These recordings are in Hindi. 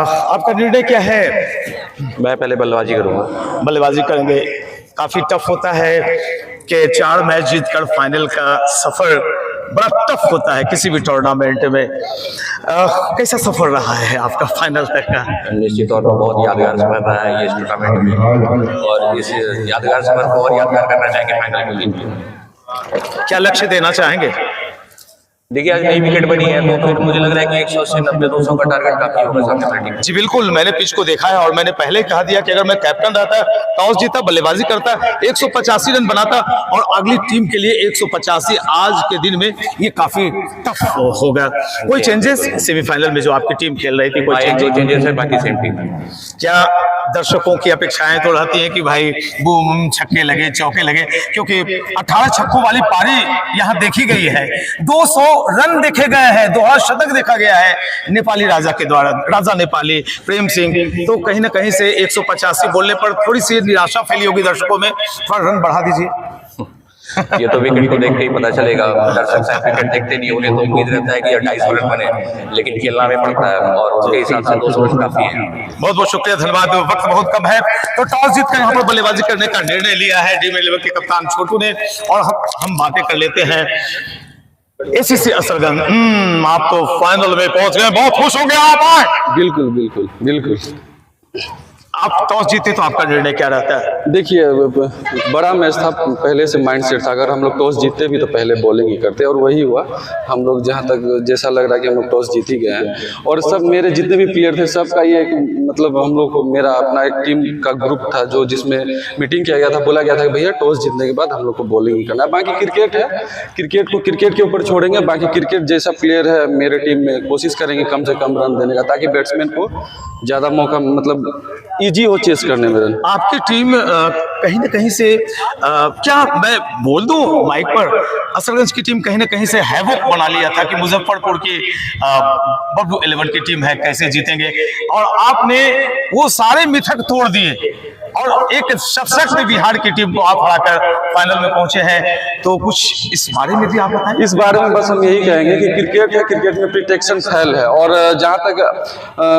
आपका निर्णय क्या है? मैं पहले बल्लेबाजी करूंगा। बल्लेबाजी करेंगे। काफी टफ होता है कि 4 मैच जीतकर फाइनल का सफर बड़ा टफ होता है किसी भी टूर्नामेंट में। कैसा सफर रहा है आपका फाइनल तक का? निश्चित तौर पर बहुत यादगार सफर रहा है ये इस टूर्नामेंट में, और इस यादगार सफर को और यादगार करना चाहेंगे फाइनल में जीत। क्या लक्ष्य देना चाहेंगे? देखिए, आज नई विकेट बनी है तो फिर मुझे लग रहा है कि 180, 90, 200 का टारगेट काफी होगा सामने वाली टीम। जी बिल्कुल, मैंने पिच को देखा है और मैंने पहले कहा दिया कि अगर मैं कैप्टन रहता, टॉस जीता, बल्लेबाजी करता, 185 रन बनाता और अगली टीम के लिए 185 आज के दिन में ये काफी टफ होगा। कोई चेंजेस सेमीफाइनल में जो आपकी टीम खेल रही थी? कोई चेंजेस है, बाकी सेम टीम। क्या दर्शकों की अपेक्षाएं तो रहती हैं कि भाई बूम छक्के लगे, चौके लगे, क्योंकि 18 छक्कों वाली पारी यहाँ देखी गई है, 200 रन देखे गए हैं, दोहरा शतक देखा गया है नेपाली राजा के द्वारा, राजा नेपाली प्रेम सिंह। तो कहीं ना कहीं से 185 बोलने पर थोड़ी सी निराशा फैली होगी दर्शकों में। थोड़ा रन बढ़ा दीजिए। ये तो विकेट को देख के ही पता चलेगा। दर्शक शायद विकेट देखते नहीं, उन्हें तो उम्मीद रहता है कि 250 रन बने, लेकिन खेलना में पड़ता है और उसके हिसाब से 200 रन काफी है। बहुत बहुत शुक्रिया, धन्यवाद। वक्त बहुत कम है तो टॉस जीतकर यहाँ पर बल्लेबाजी करने का निर्णय लिया है ड्रीम 11 के कप्तान छोटू ने, और हम बातें कर लेते हैं एसीसी असरगंज। आप तो फाइनल में पहुंच गए, बहुत खुश होंगे आप। बिल्कुल बिल्कुल बिल्कुल। आप टॉस जीते तो आपका निर्णय क्या रहता है? देखिए, बड़ा मैच था, पहले से माइंड सेट था अगर हम लोग टॉस जीतते भी तो पहले बॉलिंग ही करते, और वही हुआ। हम लोग जहां तक जैसा लग रहा है कि हम लोग टॉस जीत ही गए हैं, और सब मेरे जितने भी प्लेयर थे सबका ये मतलब हम लोग को, मेरा अपना एक टीम का ग्रुप था जो जिसमें मीटिंग किया गया था, बोला गया था कि भैया टॉस जीतने के बाद हम लोग को बॉलिंग ही करना है, बाकी क्रिकेट है, क्रिकेट को क्रिकेट के ऊपर छोड़ेंगे। बाकी क्रिकेट जैसा प्लेयर है मेरे टीम में, कोशिश करेंगे कम से कम रन देने का, ताकि बैट्समैन को ज़्यादा मौका, मतलब इजी हो चेस करने में रन। आपकी टीम कहीं ना कहीं से क्या मैं बोल दूं माइक पर, असरगंज की टीम कहीं ना कहीं से हैवॉक बना लिया था कि मुजफ्फरपुर की बब्लू 11 की टीम है, कैसे जीतेंगे, और आपने वो सारे मिथक तोड़ दिए और एक सशक्त बिहार की टीम को आप हराकर फाइनल में पहुंचे हैं। तो कुछ इस बारे में भी आप बताएं। इस बारे में बस हम यही कहेंगे कि क्रिकेट है, क्रिकेट में प्रोटेक्शन फैल है, और जहां तक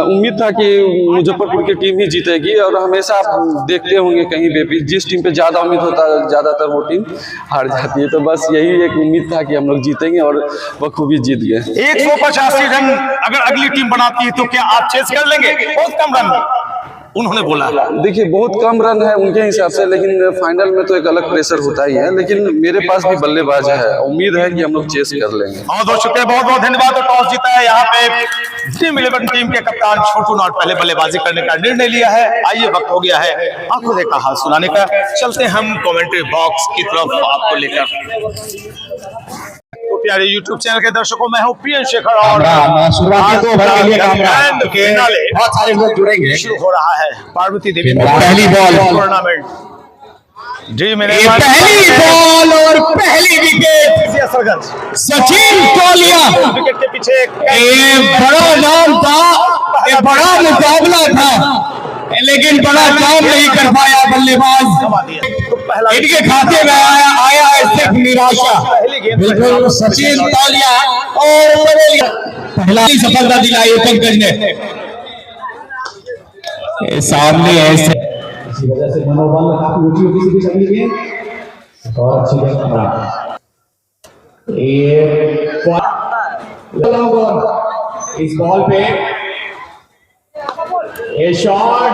उम्मीद था कि मुजफ्फरपुर की टीम ही जीतेगी, और हमेशा आप देखते होंगे कहीं भी जिस टीम पे ज्यादा उम्मीद होता है ज्यादातर वो टीम हार जाती है। तो बस यही एक उम्मीद था कि हम लोग जीतेंगे, और बखूबी जीत गए। 185 रन अगर अगली टीम बनाती है तो क्या आप चेस कर लेंगे? बहुत कम रन उन्होंने बोला। देखिए, बहुत कम रन है उनके हिसाब से, लेकिन फाइनल में तो एक अलग प्रेशर होता ही है, लेकिन मेरे पास भी बल्लेबाज है, उम्मीद है कि हम लोग चेस कर लेंगे। बहुत बहुत शुक्रिया, बहुत बहुत धन्यवाद। तो टॉस जीता है यहाँ पे ड्रीम 11 टीम के कप्तान छोटू ने, पहले बल्लेबाजी करने का निर्णय लिया है। आइए, वक्त हो गया है आंखों देखा हाथ सुनाने का, चलते हम कमेंट्री बॉक्स की तरफ आपको लेकर। तो प्यारे YouTube चैनल के दर्शकों, मैं हूं प्रियन शेखर और शुरुआती 2 ओवर के लिए बहुत सारे लोग जुड़ेंगे। शुरू हो रहा है पार्वती देवी पहली बॉल टूर्नामेंट, ड्रीम 11 पहली बॉल और पहली विकेट असरगंज। सचिन तोलिया। विकेट के पीछे बड़ा नाम था, बड़ा मुकाबला था, लेकिन बड़ा काम नहीं कर पाया बल्लेबाज। इनके खाते में आया है सिर्फ निराशा। बिल्कुल सचिन तोलिया और पहला सफलता दिलाई पंकज ने। सामने ऐसे इसी वजह से मनोबल काफी ऊंची होगी सीधी चली गई और अच्छी गेंद। इस बॉल पे ये शॉट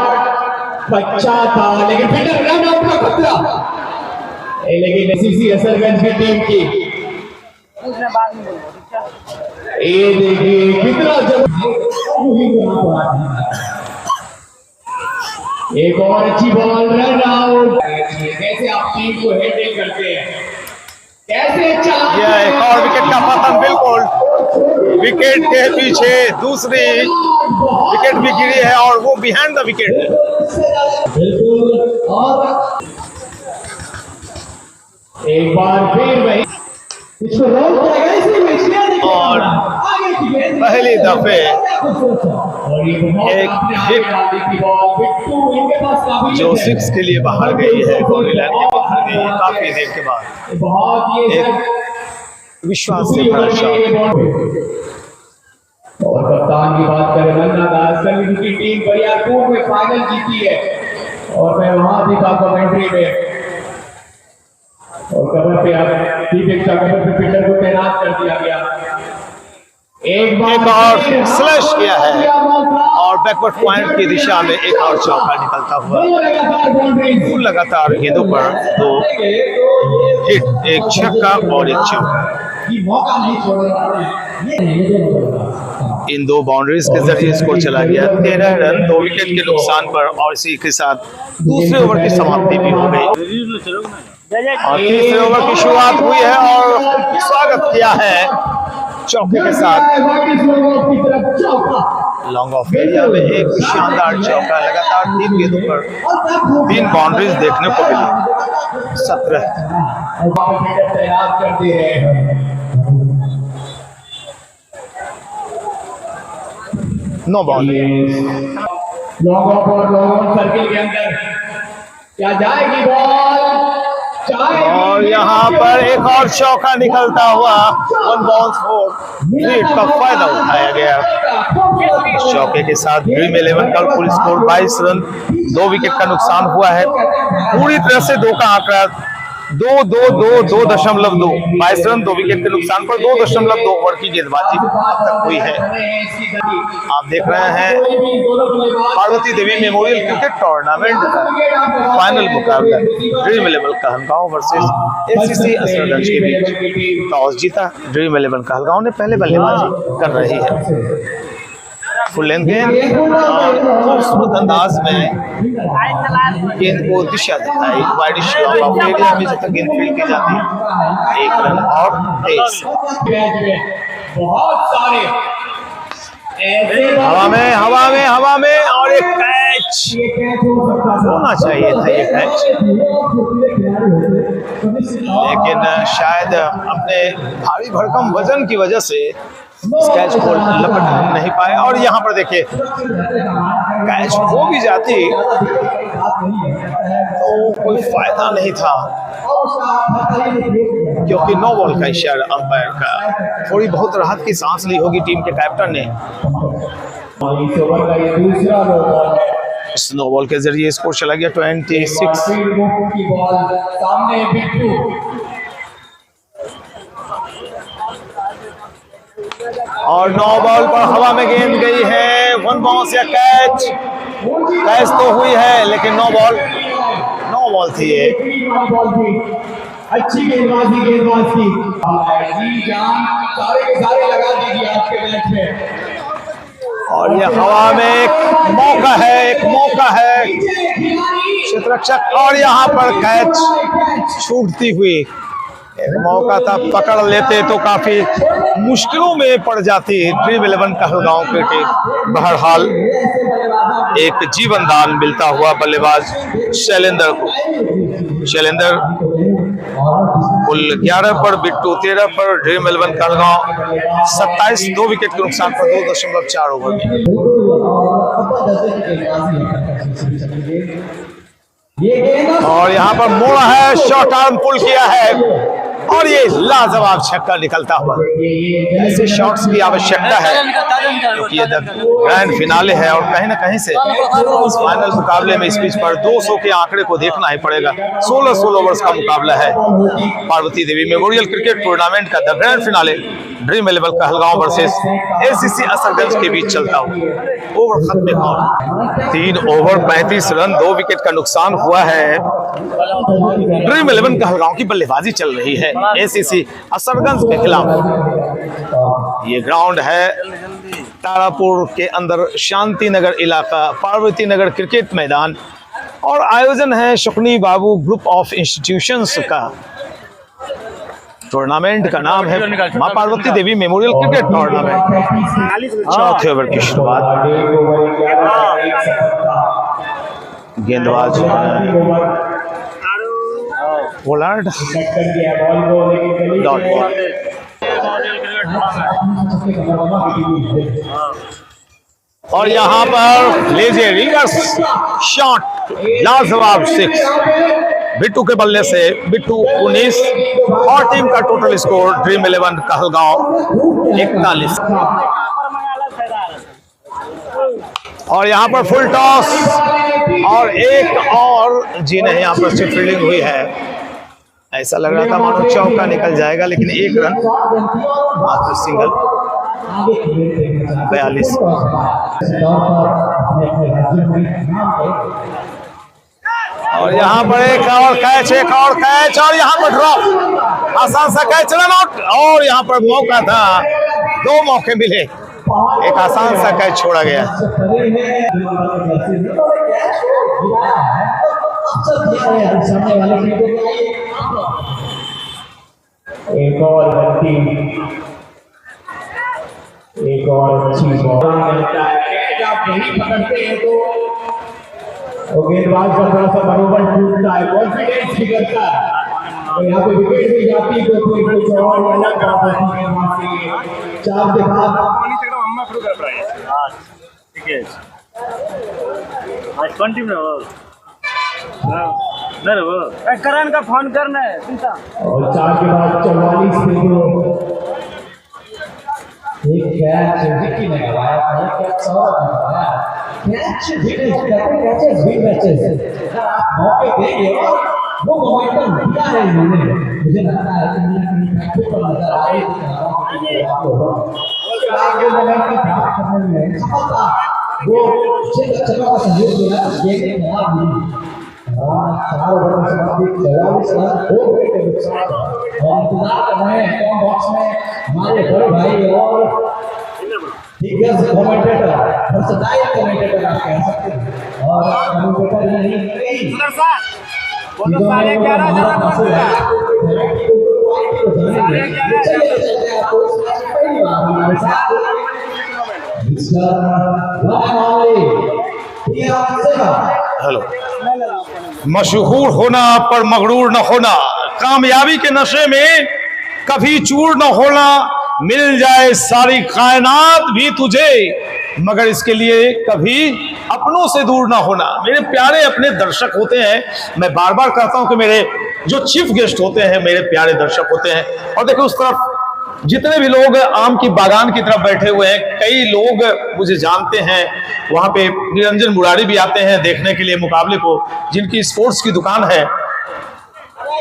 बच्चा था, लेकिन फिर रन आउट का खतरा, लेकिन एसीसी असरगंज की टीम की ये देखिए कितना एक और अच्छी बॉल, रन आउट। कैसे आप टीम को हैंडल करते हैं, कैसे यह एक और विकेट का पतन, बिल्कुल विकेट के पीछे दूसरी विकेट भी गिरी है और वो बिहाइंड द विकेट है। बिल्कुल, और एक बार फिर वही इसको रोक जाएगा, इसलिए और पहली दफे एक हिट जो 6 के लिए बाहर गई है, बाउंड्री लाइन के बाहर गई है, काफी देर के बाद एक विश्वास से भरा शॉट। और कप्तान की बात करें मन्ना दास, कल उनकी टीम बरियारपुर में फाइनल जीती है और मैं वहां भी था कमेंट्री में। और कवर पे आप ठीक एक कवर पे फील्डर को तैनात कर दिया गया। एक और स्लैश किया है और बैकवर्ड पॉइंट की दिशा में एक और चौका निकलता हुआ। लगातार गेंदों पर 2 हिट, एक छक्का और एक चौका। इन 2 बाउंड्रीज के जरिए स्कोर चला गया 13 रन 2 विकेट के नुकसान पर और इसी के साथ दूसरे ओवर की समाप्ति भी हो गई और तीसरे ओवर की शुरुआत हुई है और स्वागत किया है चौके के साथ। लॉन्ग ऑफ एरिया में एक शानदार चौका, लगातार 3 गेंदों पर 3 बाउंड्रीज देखने को मिली। 17 9 बाउंड्री लॉन्ग ऑफ और लॉन्ग ऑन सर्किल के अंदर क्या जाएगी बॉल और यहाँ पर एक और चौका निकलता हुआ 1 बॉल 4 विकेट का फायदा उठाया गया। चौके के साथ ड्रीम 11 का कुल स्कोर 22 रन 2 विकेट का नुकसान हुआ है। पूरी तरह से 2 का आंकड़ा 2.2 22 रन 2 विकेट के नुकसान पर 2.2 ओवर की गेंदबाजी अब तक हुई है। आप देख रहे हैं Parvati Devi memorial cricket tournament का फाइनल मुकाबला dream 11 Kahalgaon versus ACC Asarganj के बीच। टॉस जीता ड्रीम 11 कहलगांव ने पहले बल्लेबाजी कर रही है। फुल लेंथ गेंद खूबसूरत अंदाज में गेंद को दिशा दिखाई वाइडिश ऑफ एरिया में जब तक गेंद फील्ड की जाती है 1 रन और 23। बहुत सारे हवा में और एक कैच होना चाहिए था ये कैच, लेकिन शायद अपने भारी भरकम वजन की वजह से इस कैच को लपट नहीं पाए। और यहाँ पर देखिए कैच हो भी जाती तो कोई फायदा नहीं था क्योंकि 9 बॉल का इशारा अंपायर का। थोड़ी बहुत राहत की सांस ली होगी टीम के कैप्टन ने। इस 9 बॉल के जरिए स्कोर चला गया 26। और 9 बॉल पर हवा में गेंद गई है 1 बाउंस या कैच तो हुई है लेकिन 9 बॉल थी ये। अच्छी गेंदबाजी की सारे लगा दीजिए आपके मैच में। और ये हवा में एक मौका है क्षेत्ररक्षक और यहाँ पर कैच छूटती हुई। एक मौका था, पकड़ लेते तो काफी मुश्किलों में पड़ जाती ड्रीम 11 कहलगांव की टीम। बहरहाल एक जीवन दान मिलता हुआ बल्लेबाज शैलेंद्र को। शैलेंद्र कुल 11 पर, बिट्टू 13 पर, ड्रीम 11 कहलगांव 27 2 विकेट के नुकसान पर 2.4 ओवर में। और यहाँ पर मोड़ा है, शॉर्ट आर्म पुल किया है और ये लाजवाब छक्का निकलता हुआ। ऐसे शॉट्स की आवश्यकता है क्योंकि ये ग्रैंड फिनाले है और कहीं ना कहीं से इस फाइनल मुकाबले में इस पिच पर 200 के आंकड़े को देखना ही पड़ेगा। 16 ओवर्स का मुकाबला है। Parvati Devi memorial cricket tournament का the grand finale dream 11 Kahalgaon versus ACC Asarganj के बीच चलता हुआ। ओवर खत्म और 3 ओवर 35 रन 2 विकेट का नुकसान हुआ है। ड्रीम 11 कहलगांव की बल्लेबाजी चल रही है एसीसी असरगंज के खिलाफ। ये ग्राउंड है तारापुर के अंदर शांति नगर इलाका, पार्वती नगर क्रिकेट मैदान और आयोजन है शुकनी बाबू ग्रुप ऑफ इंस्टीट्यूशंस का। टूर्नामेंट का नाम है मां Parvati Devi memorial cricket tournament. चौथे ओवर की शुरुआत, गेंदबाज पोलार्ड डॉट बॉल। और यहाँ पर लीजिए रिवर्स शॉट, लाजवाब 6 बिट्टू के बल्ले से। बिट्टू 19 और टीम का टोटल स्कोर ड्रीम 11 कहलगांव 41। और यहाँ पर फुल टॉस और एक और जी नहीं, यहाँ पर स्टिप फील्डिंग हुई है। ऐसा लग रहा था मानो चौका निकल जाएगा, लेकिन एक रन मात्र सिंगल 42। और यहाँ पर एक और कैच और यहाँ पर ड्रॉप, आसान सा कैच, रन आउट। और यहाँ पर मौका था, 2 मौके मिले, एक आसान सा कैच छोड़ा गया। एक और अच्छी बॉल मिलता है। आप नहीं पकड़ते हैं तो गेंदबाज का थोड़ा सा मनोबल टूटता है, कॉन्फिडेंस बिगड़ता है। तो यहाँ पे विकेट भी जाती है तो फिर कुछ और अलग बात होती है। 4 के बाद ठीक है, आज 20 में हो नहीं वो करण का फोन करना है सीता। और 4 के बाद 44 पे एक कैच विकी ने लगाया था, एक कैच और लगाया। कैच विकेट कहते हैं, कैचेस विन मैचेस। अगर आप मौके देंगे और वो मोमेंटम दिया है इन्होंने, मुझे लगता है कि कहीं प्रैक्टिस पर नजर आ रही है। आगे मोमेंटम प्राप्त करने में सफलता वो चलो का सहयोग देना ये नया मिली। 4 ओवर में समाप्ति 44 रन 2 विकेट के नुकसान। और इंतजार कर रहे हैं कॉम बॉक्स में हमारे बड़े भाई और दिग्गज कमेंटेटर, वर्सटाइल कमेंटेटर आप कह सकते हैं। और कमेंटेटर नहीं वो तो 11:30 हेलो, मशहूर होना पर मगरूर न होना, कामयाबी के नशे में कभी चूर न होना, मिल जाए सारी कायनात भी तुझे मगर इसके लिए कभी अपनों से दूर ना होना। मेरे प्यारे अपने दर्शक होते हैं, मैं बार बार कहता हूं कि मेरे जो चीफ गेस्ट होते हैं मेरे प्यारे दर्शक होते हैं। और देखो उस तरफ जितने भी लोग आम की बागान की तरफ बैठे हुए हैं, कई लोग मुझे जानते हैं। वहां पे निरंजन मुरारी भी आते हैं देखने के लिए मुकाबले को, जिनकी स्पोर्ट्स की दुकान है।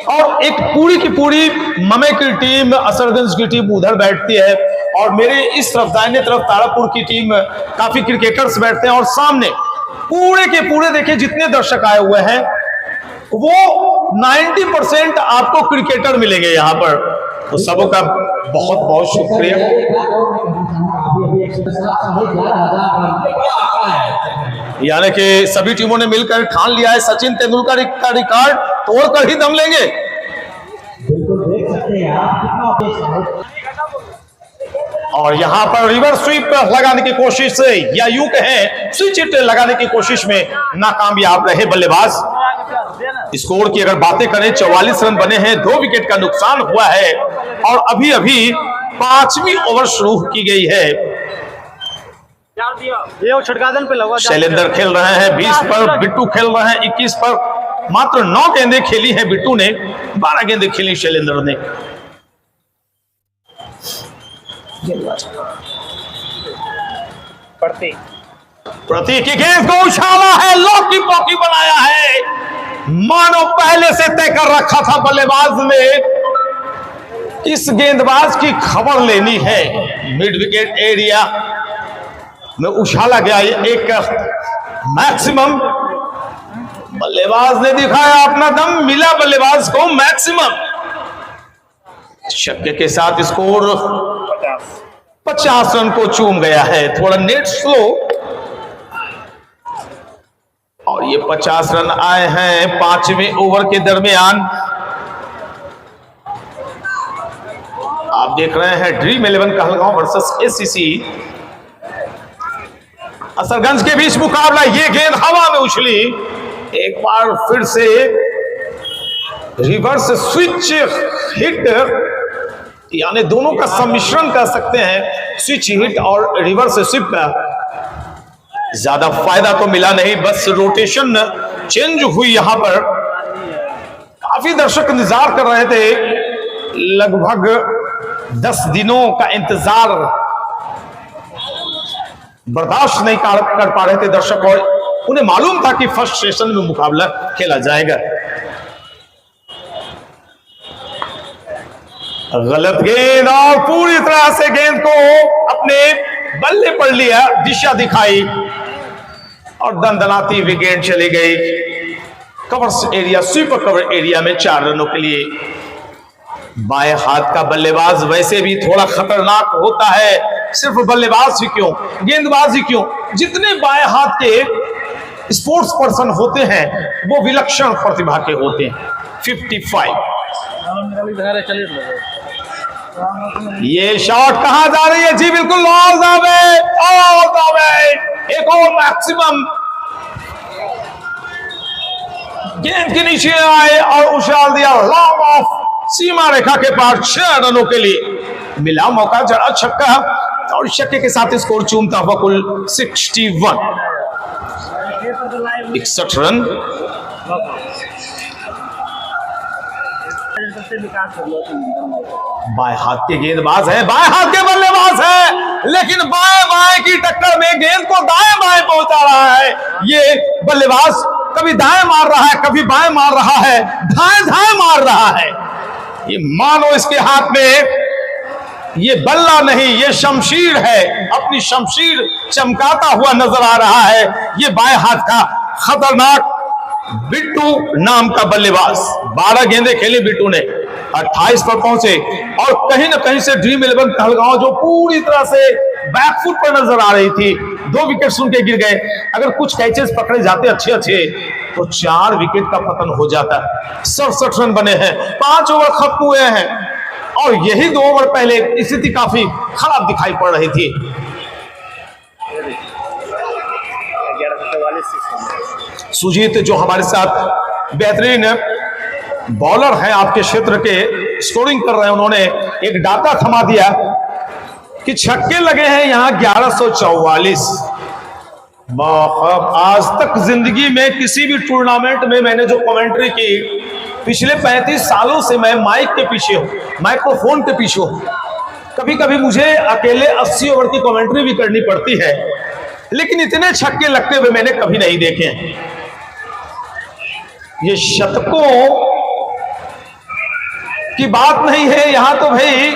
और एक पूरी की पूरी ममे की टीम, असरगंज की टीम उधर बैठती है, और मेरे इस तरफ दाहिने तरफ तारापुर की टीम, काफी क्रिकेटर्स बैठते हैं। और सामने पूरे के पूरे देखिए जितने दर्शक आए हुए हैं वो 90% आपको क्रिकेटर मिलेंगे यहाँ पर। तो सबों का बहुत बहुत शुक्रिया। यानी कि सभी टीमों ने मिलकर ठान लिया है सचिन तेंदुलकर का रिकॉर्ड तोड़कर ही दम लेंगे। और यहां पर रिवर्स स्वीप लगाने की कोशिश से, या यूं कहें स्विच हिट लगाने की कोशिश में नाकामयाब रहे बल्लेबाज। स्कोर की अगर बातें करें 44 रन बने हैं, 2 विकेट का नुकसान हुआ है, और अभी अभी 5वीं ओवर शुरू की गई है। ये छटकादन पे लगा, शैलेंद्र खेल रहे हैं 20 पर, बिट्टू खेल रहे हैं 21 पर। मात्र 9 गेंदें खेली हैं बिट्टू ने, 12 गेंदें खेली शैलेंद्र ने। प्रतीक की गेंद को उछाला है, लौकी पौकी बनाया है, मानो पहले से तय कर रखा था बल्लेबाज ने। इस गेंदबाज की खबर लेनी है। मिड विकेट एरिया में उछाला गया एक मैक्सिमम, बल्लेबाज ने दिखाया अपना दम, मिला बल्लेबाज को मैक्सिमम। छक्के के साथ स्कोर 50 रन को चूम गया है। थोड़ा नेट स्लो, और ये 50 रन आए हैं 5वें ओवर के दरमियान। आप देख रहे हैं dream 11 Kahalgaon versus SCC Asarganj के बीच मुकाबला। ये गेंद हवा में उछली, एक बार फिर से रिवर्स स्विच हिट, यानी दोनों का सम्मिश्रण कह सकते हैं, स्विच हिट और रिवर्स स्विप का। ज्यादा फायदा तो मिला नहीं, बस रोटेशन चेंज हुई। यहां पर काफी दर्शक इंतजार कर रहे थे, लगभग 10 दिनों का इंतजार बर्दाश्त नहीं कर पा रहे थे दर्शक, और उन्हें मालूम था कि फर्स्ट सेशन में मुकाबला खेला जाएगा। गलत गेंद, और पूरी तरह से गेंद को अपने बल्ले पर लिया, दिशा दिखाई और दंदनाती हुई गेंद चली गई cover area, sweeper cover area में 4 रनों के लिए। बाएं हाथ का बल्लेबाज वैसे भी थोड़ा खतरनाक होता है, सिर्फ बल्लेबाज ही क्यों, गेंदबाज ही क्यों, जितने बाएं हाथ के स्पोर्ट्स पर्सन होते हैं वो विलक्षण प्रतिभा के होते हैं। 55। ये शॉट कहां जा रही है जी, बिल्कुल ऑल द वे, एक और मैक्सिमम गेंद के नीचे आए और उछाल दिया लॉन्ग ऑफ सीमा रेखा के पार 6 रनों के लिए मिला मौका, जड़ा छक्का और छक्के के साथ स्कोर चूमता हुआ कुल 61, 61 रन। बाएं हाथ के गेंदबाज है, बाएं हाथ के बल्लेबाज है, लेकिन बाएं बाएं की टक्कर में गेंद को दाएं बाएं पहुंचा रहा है। ये बल्लेबाज कभी दाएं मार रहा है, कभी बाएं मार रहा है, धाएं धाएं मार रहा है। ये मानो इसके हाथ में ये बल्ला नहीं, ये शमशीर है, अपनी शमशीर चमकाता हुआ नजर आ रहा है। ये बाएं हाथ का खतरनाक बिट्टू नाम का बल्लेबाज, 12 गेंदें खेली बिट्टू ने, 28 पर पहुंचे, और कहीं ना कहीं से ड्रीम 11 कहलगांव जो पूरी तरह से बैकफुट पर नजर आ रही थी, 2 विकेट सुन के गिर गए। अगर कुछ कैचेस पकड़े जाते अच्छे अच्छे तो 4 विकेट का पतन हो जाता। 67 रन बने हैं, 5 ओवर खत्म हुए हैं, और यही 2 ओवर पहले स्थिति काफी खराब दिखाई पड़ रही थी। सुजीत जो हमारे साथ बेहतरीन बॉलर हैं, आपके क्षेत्र के स्कोरिंग कर रहे हैं, उन्होंने एक डाटा थमा दिया कि छक्के लगे हैं यहां 1144। आज तक जिंदगी में किसी भी टूर्नामेंट में मैंने जो कमेंट्री की, पिछले 35 सालों से मैं माइक के पीछे हूं, माइक्रोफोन के पीछे हूं। कभी कभी मुझे अकेले 80 ओवर की कमेंट्री भी करनी पड़ती है, लेकिन इतने छक्के लगते हुए मैंने कभी नहीं देखे। ये शतकों की बात नहीं है, यहां तो भाई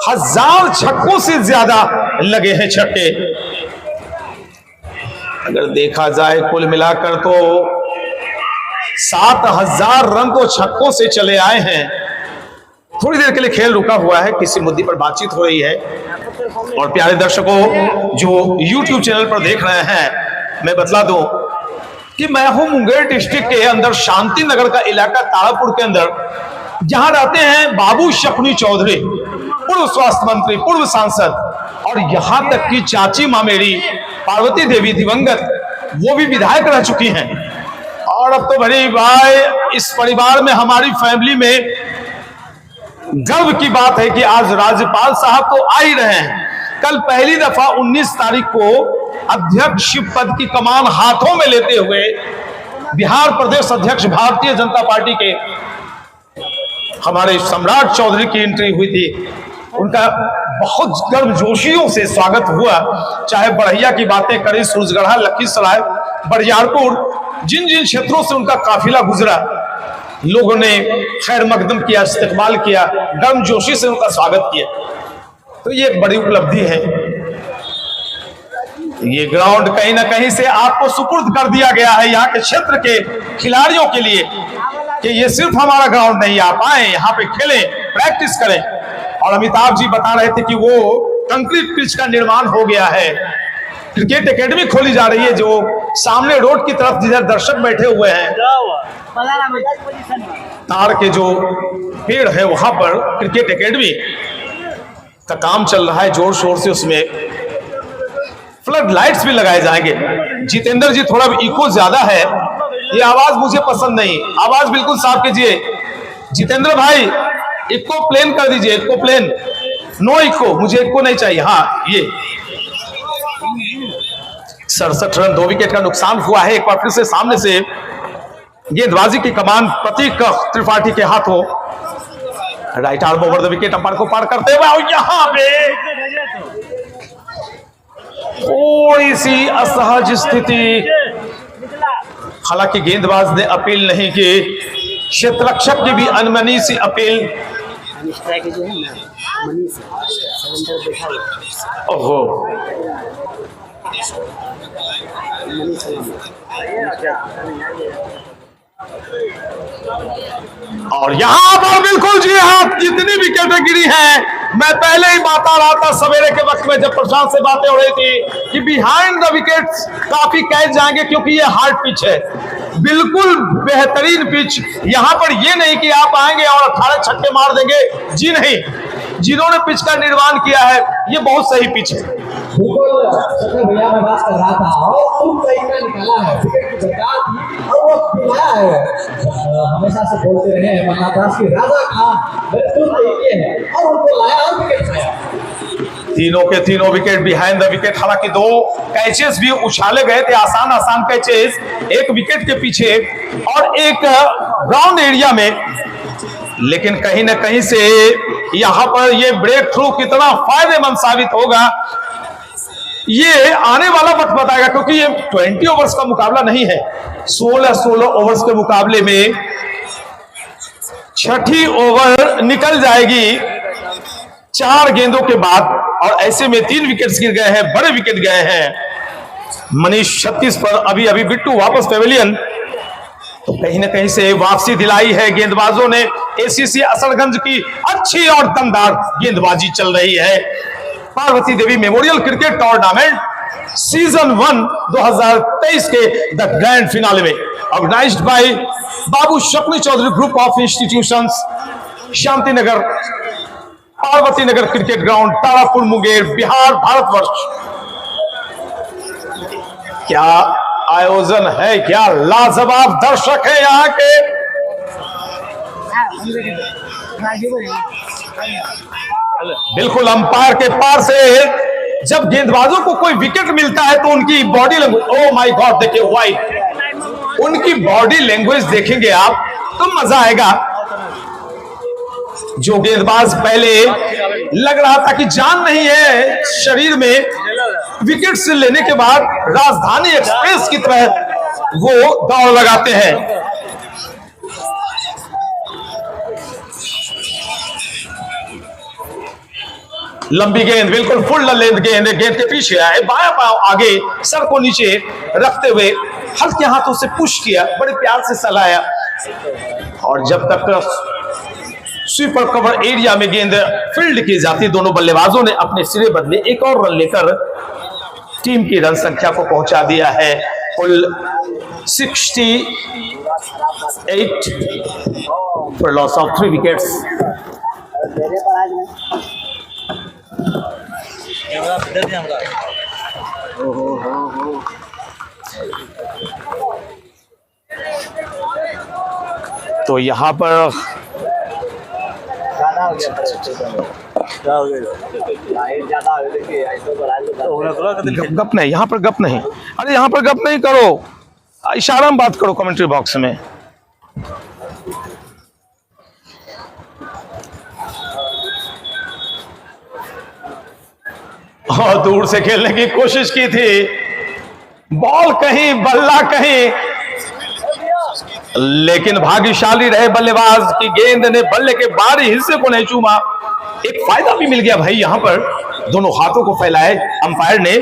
1000 छक्कों से ज्यादा लगे हैं छक्के। अगर देखा जाए कुल मिलाकर तो 7000 रन तो छक्कों से चले आए हैं। थोड़ी देर के लिए खेल रुका हुआ है, किसी मुद्दे पर बातचीत हो रही है। और प्यारे दर्शकों जो YouTube चैनल पर देख रहे हैं, मैं बतला दूं कि मैं हूं मुंगेर डिस्ट्रिक्ट के अंदर शांति नगर का इलाका तारापुर के अंदर, जहां रहते हैं बाबू शकुनी चौधरी, पूर्व स्वास्थ्य मंत्री, पूर्व सांसद, और यहां तक कि चाची मां मेरी पार्वती देवी दिवंगत, वो भी विधायक रह चुकी हैं। और अब तो बड़ी भाई इस परिवार में, हमारी फैमिली में गर्व की बात है कि आज राज्यपाल साहब तो आ ही रहे हैं। कल पहली दफा 19 तारीख को अध्यक्ष पद की कमान हाथों में लेते हुए बिहार प्रदेश अध्यक्ष भारतीय जनता पार्टी के हमारे सम्राट चौधरी की एंट्री हुई थी। उनका बहुत गर्मजोशियों से स्वागत हुआ। चाहे बढ़िया की बातें करें, सूरजगढ़ा, लखीसराय, बरियारपुर, जिन जिन क्षेत्रों से उनका काफिला गुजरा, लोगों ने खैर मकदम किया, इस्तकबाल किया, गर्मजोशी से उनका स्वागत किया। तो ये एक बड़ी उपलब्धि है। ये ग्राउंड कहीं ना कहीं से आपको सुपुर्द कर दिया गया है यहाँ के क्षेत्र के खिलाड़ियों के लिए कि ये सिर्फ हमारा ग्राउंड नहीं, आप आए यहाँ पे खेलें, प्रैक्टिस करें। और अमिताभ जी बता रहे थे कि वो कंक्रीट पिच का निर्माण हो गया है, क्रिकेट एकेडमी खोली जा रही है, जो सामने रोड की तरफ जिधर दर्शक बैठे हुए हैं, तार के जो पेड़ है वहां पर क्रिकेट एकेडमी का काम चल रहा है जोर शोर से। उसमें फ्लड लाइट्स भी लगाए जाएंगे। जितेंद्र जी, थोड़ा इको ज्यादा है, ये आवाज मुझे पसंद नहीं, आवाज बिल्कुल साफ कीजिए। जितेंद्र भाई, इको प्लेन कर दीजिए, इको प्लेन, नो इको, मुझे इको नहीं चाहिए। हाँ, ये 67 रन, 2 विकेट का नुकसान हुआ है। एक बार फिर से सामने से गेंदबाजी की कमान प्रतीक त्रिपाठी के हाथों, right arm over the wicket, umpire को पार करते हुए, और यहां पे थोड़ी सी असहज स्थिति, हालांकि गेंदबाज ने अपील नहीं की, क्षेत्ररक्षक की भी अनमनी सी अपील। ओहो, और यहां पर बिल्कुल जी हाँ, जितनी भी कैटेगरी है, मैं पहले ही बता रहा था सवेरे के वक्त में जब प्रशांत से बातें हो रही थी कि बिहाइंड द विकेट्स काफी कैच जाएंगे, क्योंकि ये हार्ड पिच है, बिल्कुल बेहतरीन पिच। यहां पर ये नहीं कि आप आएंगे और 18 छक्के मार देंगे, जी नहीं, जिन्होंने पिच का निर्माण किया है ये बहुत सही पिच है। बिल्कुल शंकर भैया मैं बात कर रहा था, और तुम तरीका निकाला है, विकेट की बचा दी और वो खिलाया है। हमेशा से बोलते रहे हैं मन्नादास की राजा खान तुम तरीके हैं, और उनको लाया और विकेट खाया। तीनों के तीनों विकेट बिहाइंड द विकेट। हालांकि 2 कैचेस भी उछाले गए थे, आसान आसान कैचेस, एक विकेट के पीछे और एक ग्राउंड एरिया में, लेकिन कहीं ना कहीं से यहां पर ये ब्रेक थ्रू कितना फायदेमंद साबित होगा ये आने वाला वक्त बताएगा, क्योंकि ये 20 ओवर्स का मुकाबला नहीं है, 16 ओवर्स के मुकाबले में छठी ओवर निकल जाएगी 4 गेंदों के बाद, और ऐसे में 3 विकेट्स गिर गए हैं, बड़े विकेट गए हैं। मनीष 36 पर, अभी अभी बिट्टू वापस पेविलियन, तो कहीं ना कहीं से वापसी दिलाई है गेंदबाजों ने। एसीसी असलगंज की अच्छी और दमदार गेंदबाजी चल रही है। Parvati Devi memorial cricket tournament season 1 2023 के द ग्रैंड फिनाले में organised by Babu Shakni Chaudhary group of institutions, Shanti Nagar, Parvati Nagar cricket ground, Tarapur, Munger, Bihar, Bharatvarsh. क्या आयोजन है, क्या लाजवाब दर्शक है यहाँ के। बिल्कुल अंपायर के पार से जब गेंदबाजों को कोई विकेट मिलता है तो उनकी body language, O my God, देखिए वाइट, उनकी बॉडी लैंग्वेज देखेंगे आप तो मजा आएगा। जो गेंदबाज पहले लग रहा था कि जान नहीं है शरीर में, विकेट से लेने के बाद राजधानी एक्सप्रेस की तरह वो दौड़ लगाते हैं। लंबी गेंद, बिल्कुल फुल लेंथ गेंद, गेंद के पीछे आए, बायां पांव आगे, सर को नीचे रखते हुए हल्के हाथों से पुश किया, बड़े प्यार से सलाया, और जब तक स्वीपर कवर एरिया में गेंद फील्ड की जाती, दोनों बल्लेबाजों ने अपने सिरे बदले, एक और रन लेकर टीम की रन संख्या को पहुंचा दिया है कुल 68 फॉर लॉस ऑफ 3 विकेट्स। तो यहाँ पर गप नहीं, यहाँ पर गप नहीं, अरे यहाँ पर गप नहीं करो, इशारा में बात करो कमेंट्री बॉक्स में। और दूर से खेलने की कोशिश की थी, बॉल कहीं बल्ला कहीं, लेकिन भाग्यशाली रहे बल्लेबाज की गेंद ने बल्ले के बाहरी हिस्से को नहीं चूमा। एक फायदा भी मिल गया भाई, यहां पर दोनों हाथों को फैलाए अंपायर ने,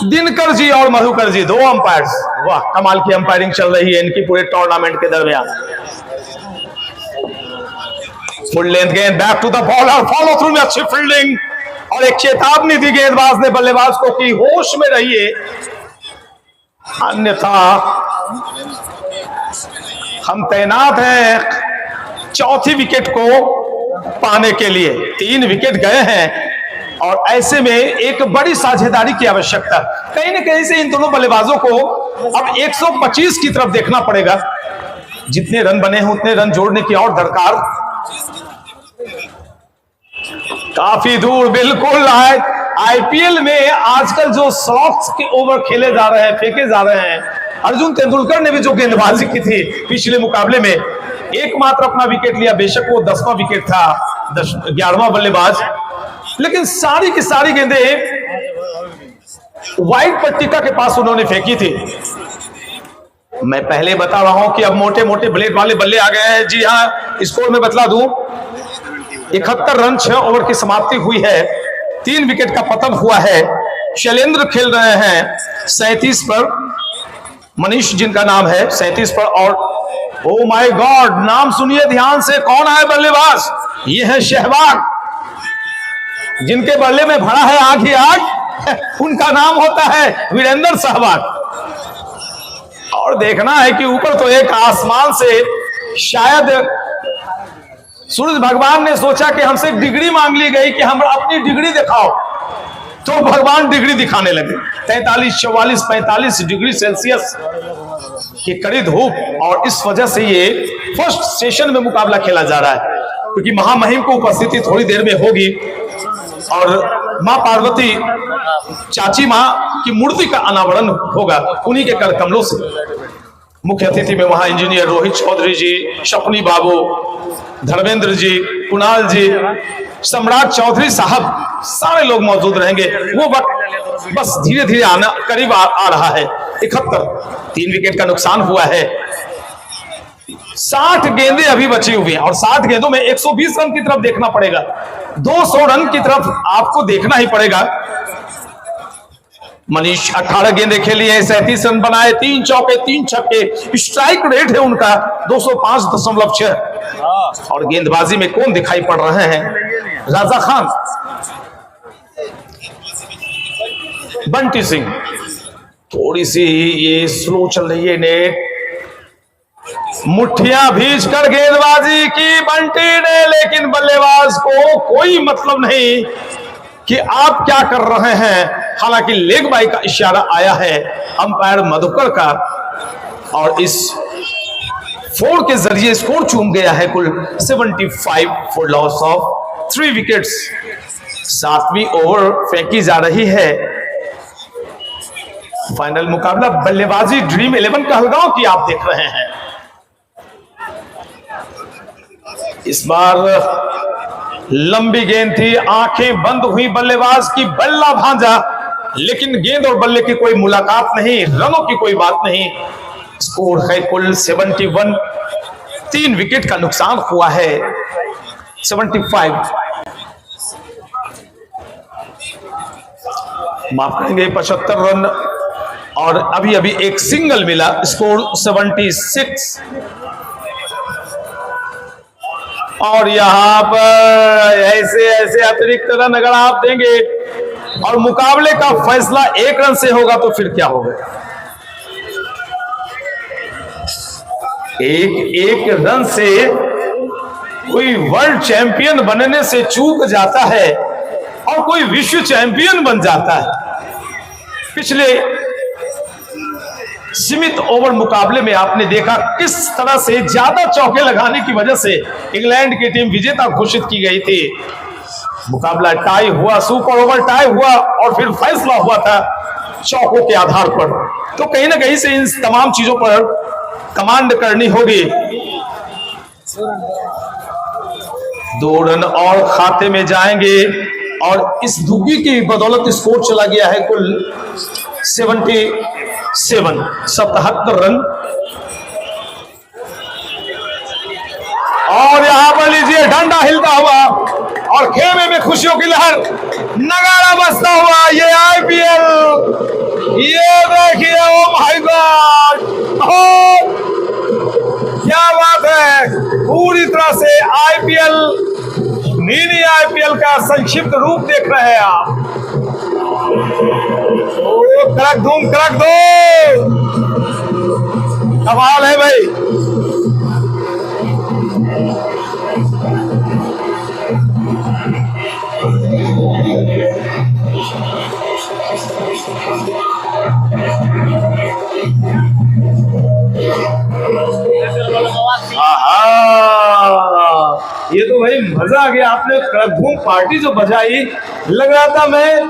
दिनकर जी और मधुकर जी, 2 अंपायर्स, वाह कमाल की अंपायरिंग चल रही है इनकी पूरे टूर्नामेंट के दरमियान। फुल लेंथ गेंद, back to the bowler, follow through में अच्छी फील्डिंग, और एक चेतावनी दी गेंदबाज ने बल्लेबाज को कि होश में रहिए, अन्यथा हम तैनात हैं 4थी विकेट को पाने के लिए। 3 विकेट गए हैं और ऐसे में एक बड़ी साझेदारी की आवश्यकता, कहीं ना कहीं से इन दोनों बल्लेबाजों को अब 125 की तरफ देखना पड़ेगा। जितने रन बने हैं उतने रन जोड़ने की और दरकार। काफी दूर, बिल्कुल आईपीएल में आजकल जो शॉट्स के ओवर खेले जा रहे हैं, फेंके जा रहे हैं, अर्जुन तेंदुलकर ने भी जो गेंदबाजी की थी पिछले मुकाबले में, एकमात्र अपना विकेट लिया, बेशक वो 10वां विकेट था, 11वां बल्लेबाज, लेकिन सारी की सारी गेंदें व्हाइट पट्टिका के पास उन्होंने फेंकी थी। मैं पहले बता रहा हूं कि अब मोटे मोटे ब्लेड वाले बल्ले आ गए हैं। जी हां, स्कोर में बतला दूं, 71 रन 6 ओवर की समाप्ति हुई है, 3 विकेट का पतन हुआ है। शैलेंद्र खेल रहे हैं 37 पर, मनीष जिनका नाम है 37 पर, और ओ माय गॉड, नाम सुनिए ध्यान से, कौन है बल्लेबाज? ये है शहबाग, जिनके बल्ले में भरा है आग ही आग। उनका नाम होता है वीरेंद्र सहवाग। और देखना है कि ऊपर तो एक आसमान से शायद सूरज भगवान ने सोचा कि हमसे एक डिग्री मांग ली गई कि हम अपनी डिग्री दिखाओ, तो भगवान डिग्री दिखाने लगे। 43, 44, 45 डिग्री सेल्सियस की कड़ी धूप, और इस वजह से ये फर्स्ट सेशन में मुकाबला खेला जा रहा है, क्योंकि महामहिम को उपस्थिति थोड़ी देर में होगी और मां पार्वती चाची मां की मूर्ति का अनावरण होगा उन्हीं के कर कमलों से। मुख्य अतिथि में वहां इंजीनियर रोहित चौधरी जी, शकुनी बाबू, धर्मेंद्र जी, कुणाल जी, सम्राट चौधरी साहब, सारे लोग मौजूद रहेंगे। वो वक्त बस धीरे धीरे आना करीब आ रहा है। 71, 3 विकेट का नुकसान हुआ है। 60 गेंदें अभी बची हुई हैं, और 60 गेंदों में 120 रन की तरफ देखना पड़ेगा, 200 रन की तरफ आपको देखना ही पड़ेगा। मनीष 18 गेंदें खेली है, 37 रन बनाए, 3 चौके 3 छक्के, स्ट्राइक रेट है उनका 205.6। और गेंदबाजी में कौन दिखाई पड़ रहे हैं? राजा खान, बंटी सिंह। थोड़ी सी ये स्लो चल रही है नेट, मुठ्ठियां भींच कर गेंदबाजी की बंटी ने, लेकिन बल्लेबाज को कोई मतलब नहीं कि आप क्या कर रहे हैं। हालांकि लेग बाई का इशारा आया है अंपायर मधुकर का, और इस 4 के जरिए स्कोर चूम गया है कुल 75 फॉर लॉस ऑफ 3 विकेट्स। 7वीं ओवर फेंकी जा रही है। फाइनल मुकाबला बल्लेबाजी ड्रीम 11 कहलगांव की आप देख रहे हैं। इस बार लंबी गेंद थी, आंखें बंद हुई बल्लेबाज की, बल्ला भांजा, लेकिन गेंद और बल्ले की कोई मुलाकात नहीं, रनों की कोई बात नहीं। स्कोर है कुल 71, 3 विकेट का नुकसान हुआ है। 75, माफ करेंगे 75 रन, और अभी अभी एक सिंगल मिला, स्कोर 76। और यहां पर ऐसे ऐसे अतिरिक्त रन अगर आप देंगे और मुकाबले का फैसला 1 रन से होगा तो फिर क्या होगा? एक रन से कोई वर्ल्ड चैंपियन बनने से चूक जाता है और कोई विश्व चैंपियन बन जाता है। पिछले सीमित ओवर मुकाबले में आपने देखा किस तरह से ज्यादा चौके लगाने की वजह से इंग्लैंड की टीम विजेता घोषित की गई थी। मुकाबला टाई हुआ, सुपर ओवर टाई हुआ, और फिर फैसला हुआ था चौकों के आधार पर। तो कहीं ना कहीं से इन तमाम चीजों पर कमांड करनी होगी। 2 रन और खाते में जाएंगे, और इस धुग्गी की बदौलत स्कोर चला गया है कुल 77 रन। और यहां पर लीजिए डंडा हिलता हुआ और खेमे में खुशियों की लहर, नगाड़ा बजता हुआ, ये आईपीएल, ये देखिए, ओ माय गॉड, क्या बात है। पूरी तरह से आईपीएल, मिनी आईपीएल का संक्षिप्त रूप देख रहे हैं आप। करक धूम, करक दो, कमाल है भाई। ये तो भाई मजा आ गया। आपने करक धूम पार्टी जो बजाई, लग रहा था मैं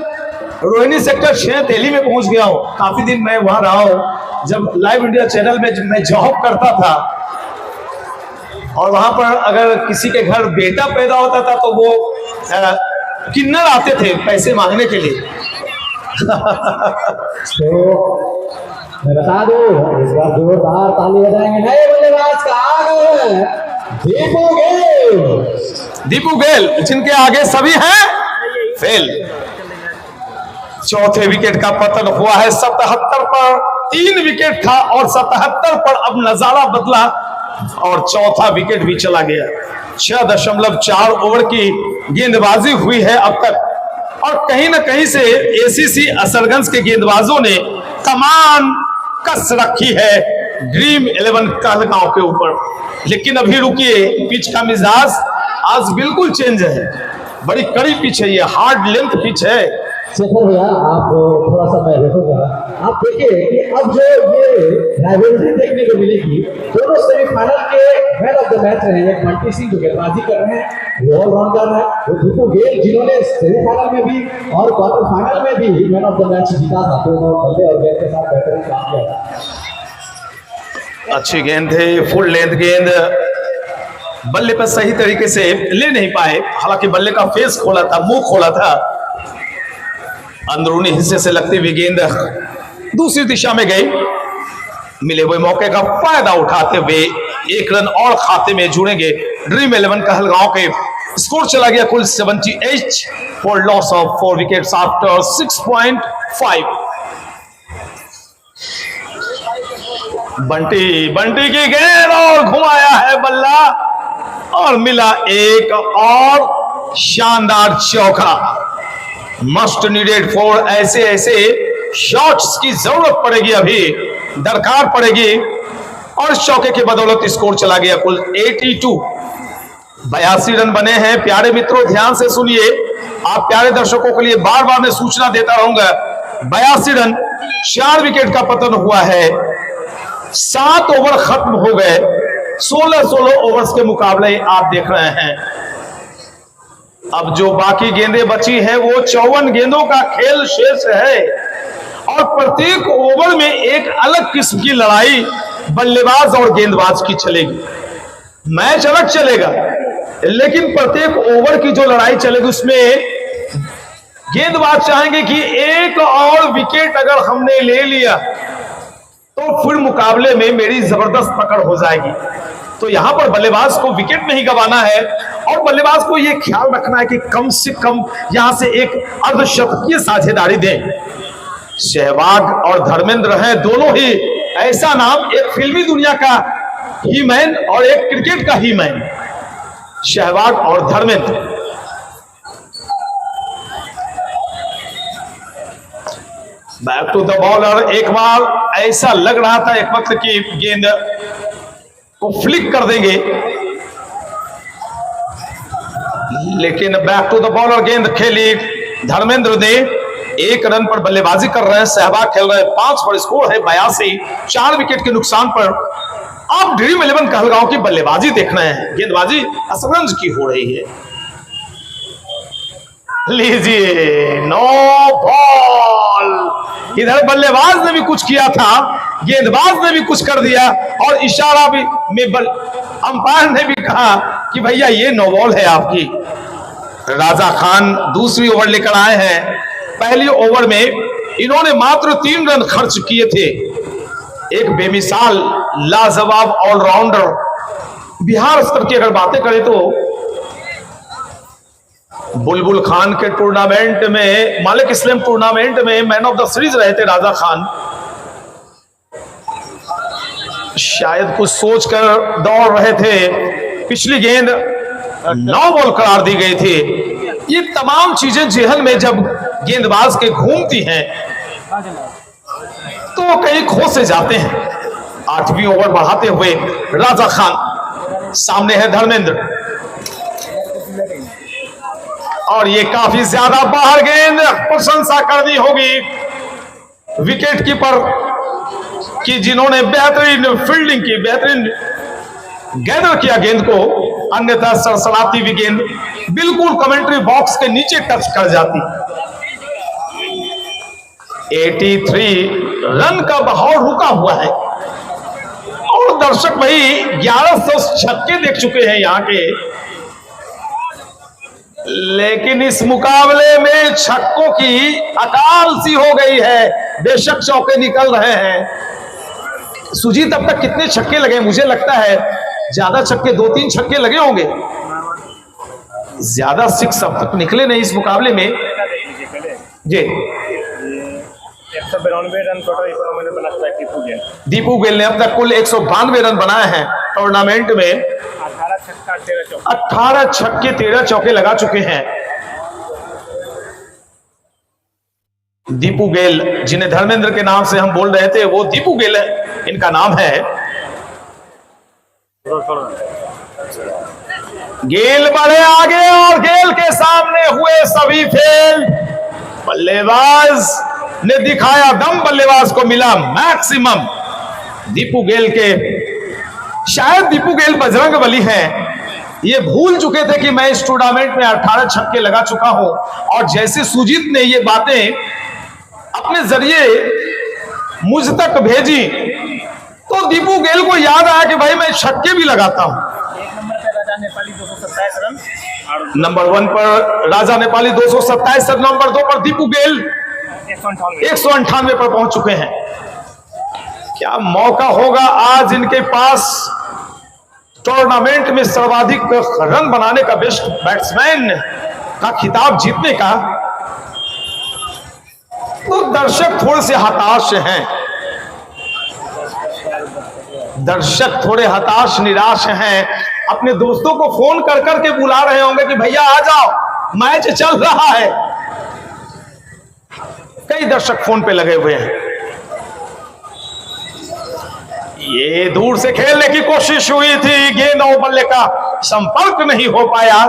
रोहिणी सेक्टर 6 दिल्ली में पहुंच गया हूं। काफी दिन मैं वहां रहा हूं, जब लाइव इंडिया चैनल में मैं जॉब करता था, और वहां पर अगर किसी के घर बेटा पैदा होता था तो वो किन्नर आते थे पैसे मांगने के लिए। तो मैं बता दूं, इस बार जोरदार ताली बजाएंगे नए बल्लेबाज का आ गए दीपू गेल। दीपू गेल जिनके आगे सभी हैं फेल। चौथे विकेट का पतन हुआ है 77 पर। 3 विकेट था और 77 पर अब नजारा बदला और चौथा विकेट भी चला गया। 6.4 ओवर की गेंदबाजी हुई है अब तक और कहीं ना कहीं से एसीसी असरगंज के गेंदबाजों ने कमान कस रखी है ड्रीम 11 कहलगांव के ऊपर। लेकिन अभी रुकिए, पिच का मिजाज आज बिल्कुल चेंज है। बड़ी कड़ी पिच है, ये हार्ड लेंथ पिच है। शेखर भैया आप थोड़ा सा मैं देखूंगा, आप देखिए कि अब जो ये राइवलरी देखने को मिलेगी, दोनों सेमीफाइनल के मैन ऑफ द मैच रहे हैं। बंटी सिंह जो गेंदबाजी कर रहे हैं, वो ऑलराउंडर है, वो दीपू गेल जिन्होंने सेमीफाइनल में भी और क्वार्टर फाइनल में भी मैन ऑफ द मैच जीता था, तो बल्ले और गेंद के साथ बेहतरीन काम किया था। अच्छी गेंद है, फुल लेंथ गेंद, बल्ले पर सही तरीके से ले नहीं पाए। हालांकि बल्ले का फेस खोला था, मुंह खोला था, अंदरूनी हिस्से से लगती हुई गेंद दूसरी दिशा में गई। मिले हुए मौके का फायदा उठाते हुए 1 रन और खाते में जुड़ेंगे ड्रीम 11 कहलगांव के। स्कोर चला गया कुल 78 for loss of 4 wickets after 6.5। Bunty की गेंद और घुमाया है बल्ला और मिला एक और शानदार चौका। मस्ट नीडेड फॉर ऐसे शॉट्स की जरूरत पड़ेगी, अभी दरकार पड़ेगी और चौके की बदौलत स्कोर चला गया कुल 82। 82 रन बने हैं। प्यारे मित्रों ध्यान से सुनिए, आप प्यारे दर्शकों के लिए बार बार मैं सूचना देता रहूंगा। 82 रन, 4 विकेट का पतन हुआ है, 7 ओवर खत्म हो गए। 16 ओवर्स के मुकाबले आप देख रहे हैं। अब जो बाकी गेंदें बची है वो 54 गेंदों का खेल शेष है और प्रत्येक ओवर में एक अलग किस्म की लड़ाई बल्लेबाज और गेंदबाज की चलेगी। मैच अलग चलेगा, लेकिन प्रत्येक ओवर की जो लड़ाई चलेगी उसमें गेंदबाज चाहेंगे कि एक और विकेट अगर हमने ले लिया तो फिर मुकाबले में मेरी जबरदस्त पकड़ हो जाएगी। तो यहां पर बल्लेबाज को विकेट नहीं गंवाना है और बल्लेबाज को यह ख्याल रखना है कि कम से कम यहां से एक अर्धशतकीय साझेदारी दें। सहवाग और धर्मेंद्र हैं दोनों ही ऐसा नाम, एक फिल्मी दुनिया का ही मैन और एक क्रिकेट का ही मैन, सहवाग और Dharmendra. Back to the bowler. एक बार ऐसा लग रहा था एक वक्त की गेंद को फ्लिक कर देंगे, लेकिन बैक टू द बॉलर गेंद खेली धर्मेंद्र ने। 1 रन पर बल्लेबाजी कर रहे हैं, सहवाग खेल रहे हैं। 5 पर स्कोर है 82, 4 विकेट के नुकसान पर। आप ड्रीम 11 कहलगांव की बल्लेबाजी देख रहे हैं, गेंदबाजी असरगंज की हो रही है। लीजिए नो बॉल। इधर बल्लेबाज ने भी कुछ किया था, गेंदबाज ने भी कुछ कर दिया और इशारा भी में अंपायर ने भी कहा कि भैया ये नो बॉल है आपकी। राजा खान दूसरी ओवर लेकर आए हैं। पहली ओवर में इन्होंने मात्र 3 रन खर्च किए थे। एक बेमिसाल लाजवाब ऑलराउंडर। बिहार स्तर की अगर बातें करें तो बुलबुल खान के टूर्नामेंट में, मालिक इस्लाम टूर्नामेंट में मैन ऑफ द सीरीज रहे थे राजा खान। शायद कुछ सोचकर दौड़ रहे थे। पिछली गेंद 9 बॉल करार दी गई थी। ये तमाम चीजें जेहन में जब गेंदबाज के घूमती हैं तो वो कहीं खो से जाते हैं। 8वीं ओवर बढ़ाते हुए राजा खान, सामने है धर्मेंद्र और ये काफी ज्यादा बाहर गेंद। प्रशंसा कर दी होगी विकेट कीपर कि जिन्होंने बेहतरीन फील्डिंग की, बेहतरीन गैदर किया गेंद को, अन्यथा सरसराती हुई गेंद बिल्कुल कमेंट्री बॉक्स के नीचे टच कर जाती। 83 रन का बहाव रुका हुआ है और दर्शक भाई 1100 छक्के देख चुके हैं यहाँ के। लेकिन इस मुकाबले में छक्कों की अकाल सी हो गई है। बेशक चौके निकल रहे हैं। सुजीत अब तक कितने छक्के लगे? मुझे लगता है ज्यादा छक्के, 2-3 छक्के लगे होंगे, ज्यादा 6 अब तक निकले नहीं इस मुकाबले में जी। 192 रन टोटल इकोनॉमी में बनाता है दीपू गेल। दीपू गेल ने अब तक कुल 192 रन बनाए हैं टूर्नामेंट में। 18 छक्का 13 चौका। 18 छक्के 13 चौके लगा चुके हैं दीपू गेल, जिन्हें धर्मेंद्र के नाम से हम बोल रहे थे, वो दीपू गेल इनका नाम है। गेल बढ़े आगे और गेल के सामने हुए सभी फेल। बल्लेबाज ने दिखाया दम, बल्लेबाज को मिला मैक्सिमम। दीपू गेल के, शायद दीपू गेल बजरंगबली हैं, ये भूल चुके थे कि मैं इस टूर्नामेंट में 18 छक्के लगा चुका हूं। और जैसे सुजीत ने ये बातें अपने जरिए मुझ तक भेजी तो दीपू गेल को याद आया कि भाई मैं छक्के भी लगाता हूं। राजा नेपाली 227 रन और नंबर 1 पर राजा नेपाली 227 रन, नंबर 2 पर दीपू गेल 198 पर पहुंच चुके हैं। क्या मौका होगा आज इनके पास टूर्नामेंट में सर्वाधिक रन बनाने का, बेस्ट बैट्समैन का खिताब जीतने का? तो दर्शक थोड़े से हताश हैं, दर्शक थोड़े हताश निराश हैं। अपने दोस्तों को फोन कर करके बुला रहे होंगे कि भैया आ जाओ, मैच चल रहा है। कई दर्शक फोन पे लगे हुए हैं। ये दूर से खेलने की कोशिश हुई थी, गेंद और बल्ले का संपर्क नहीं हो पाया।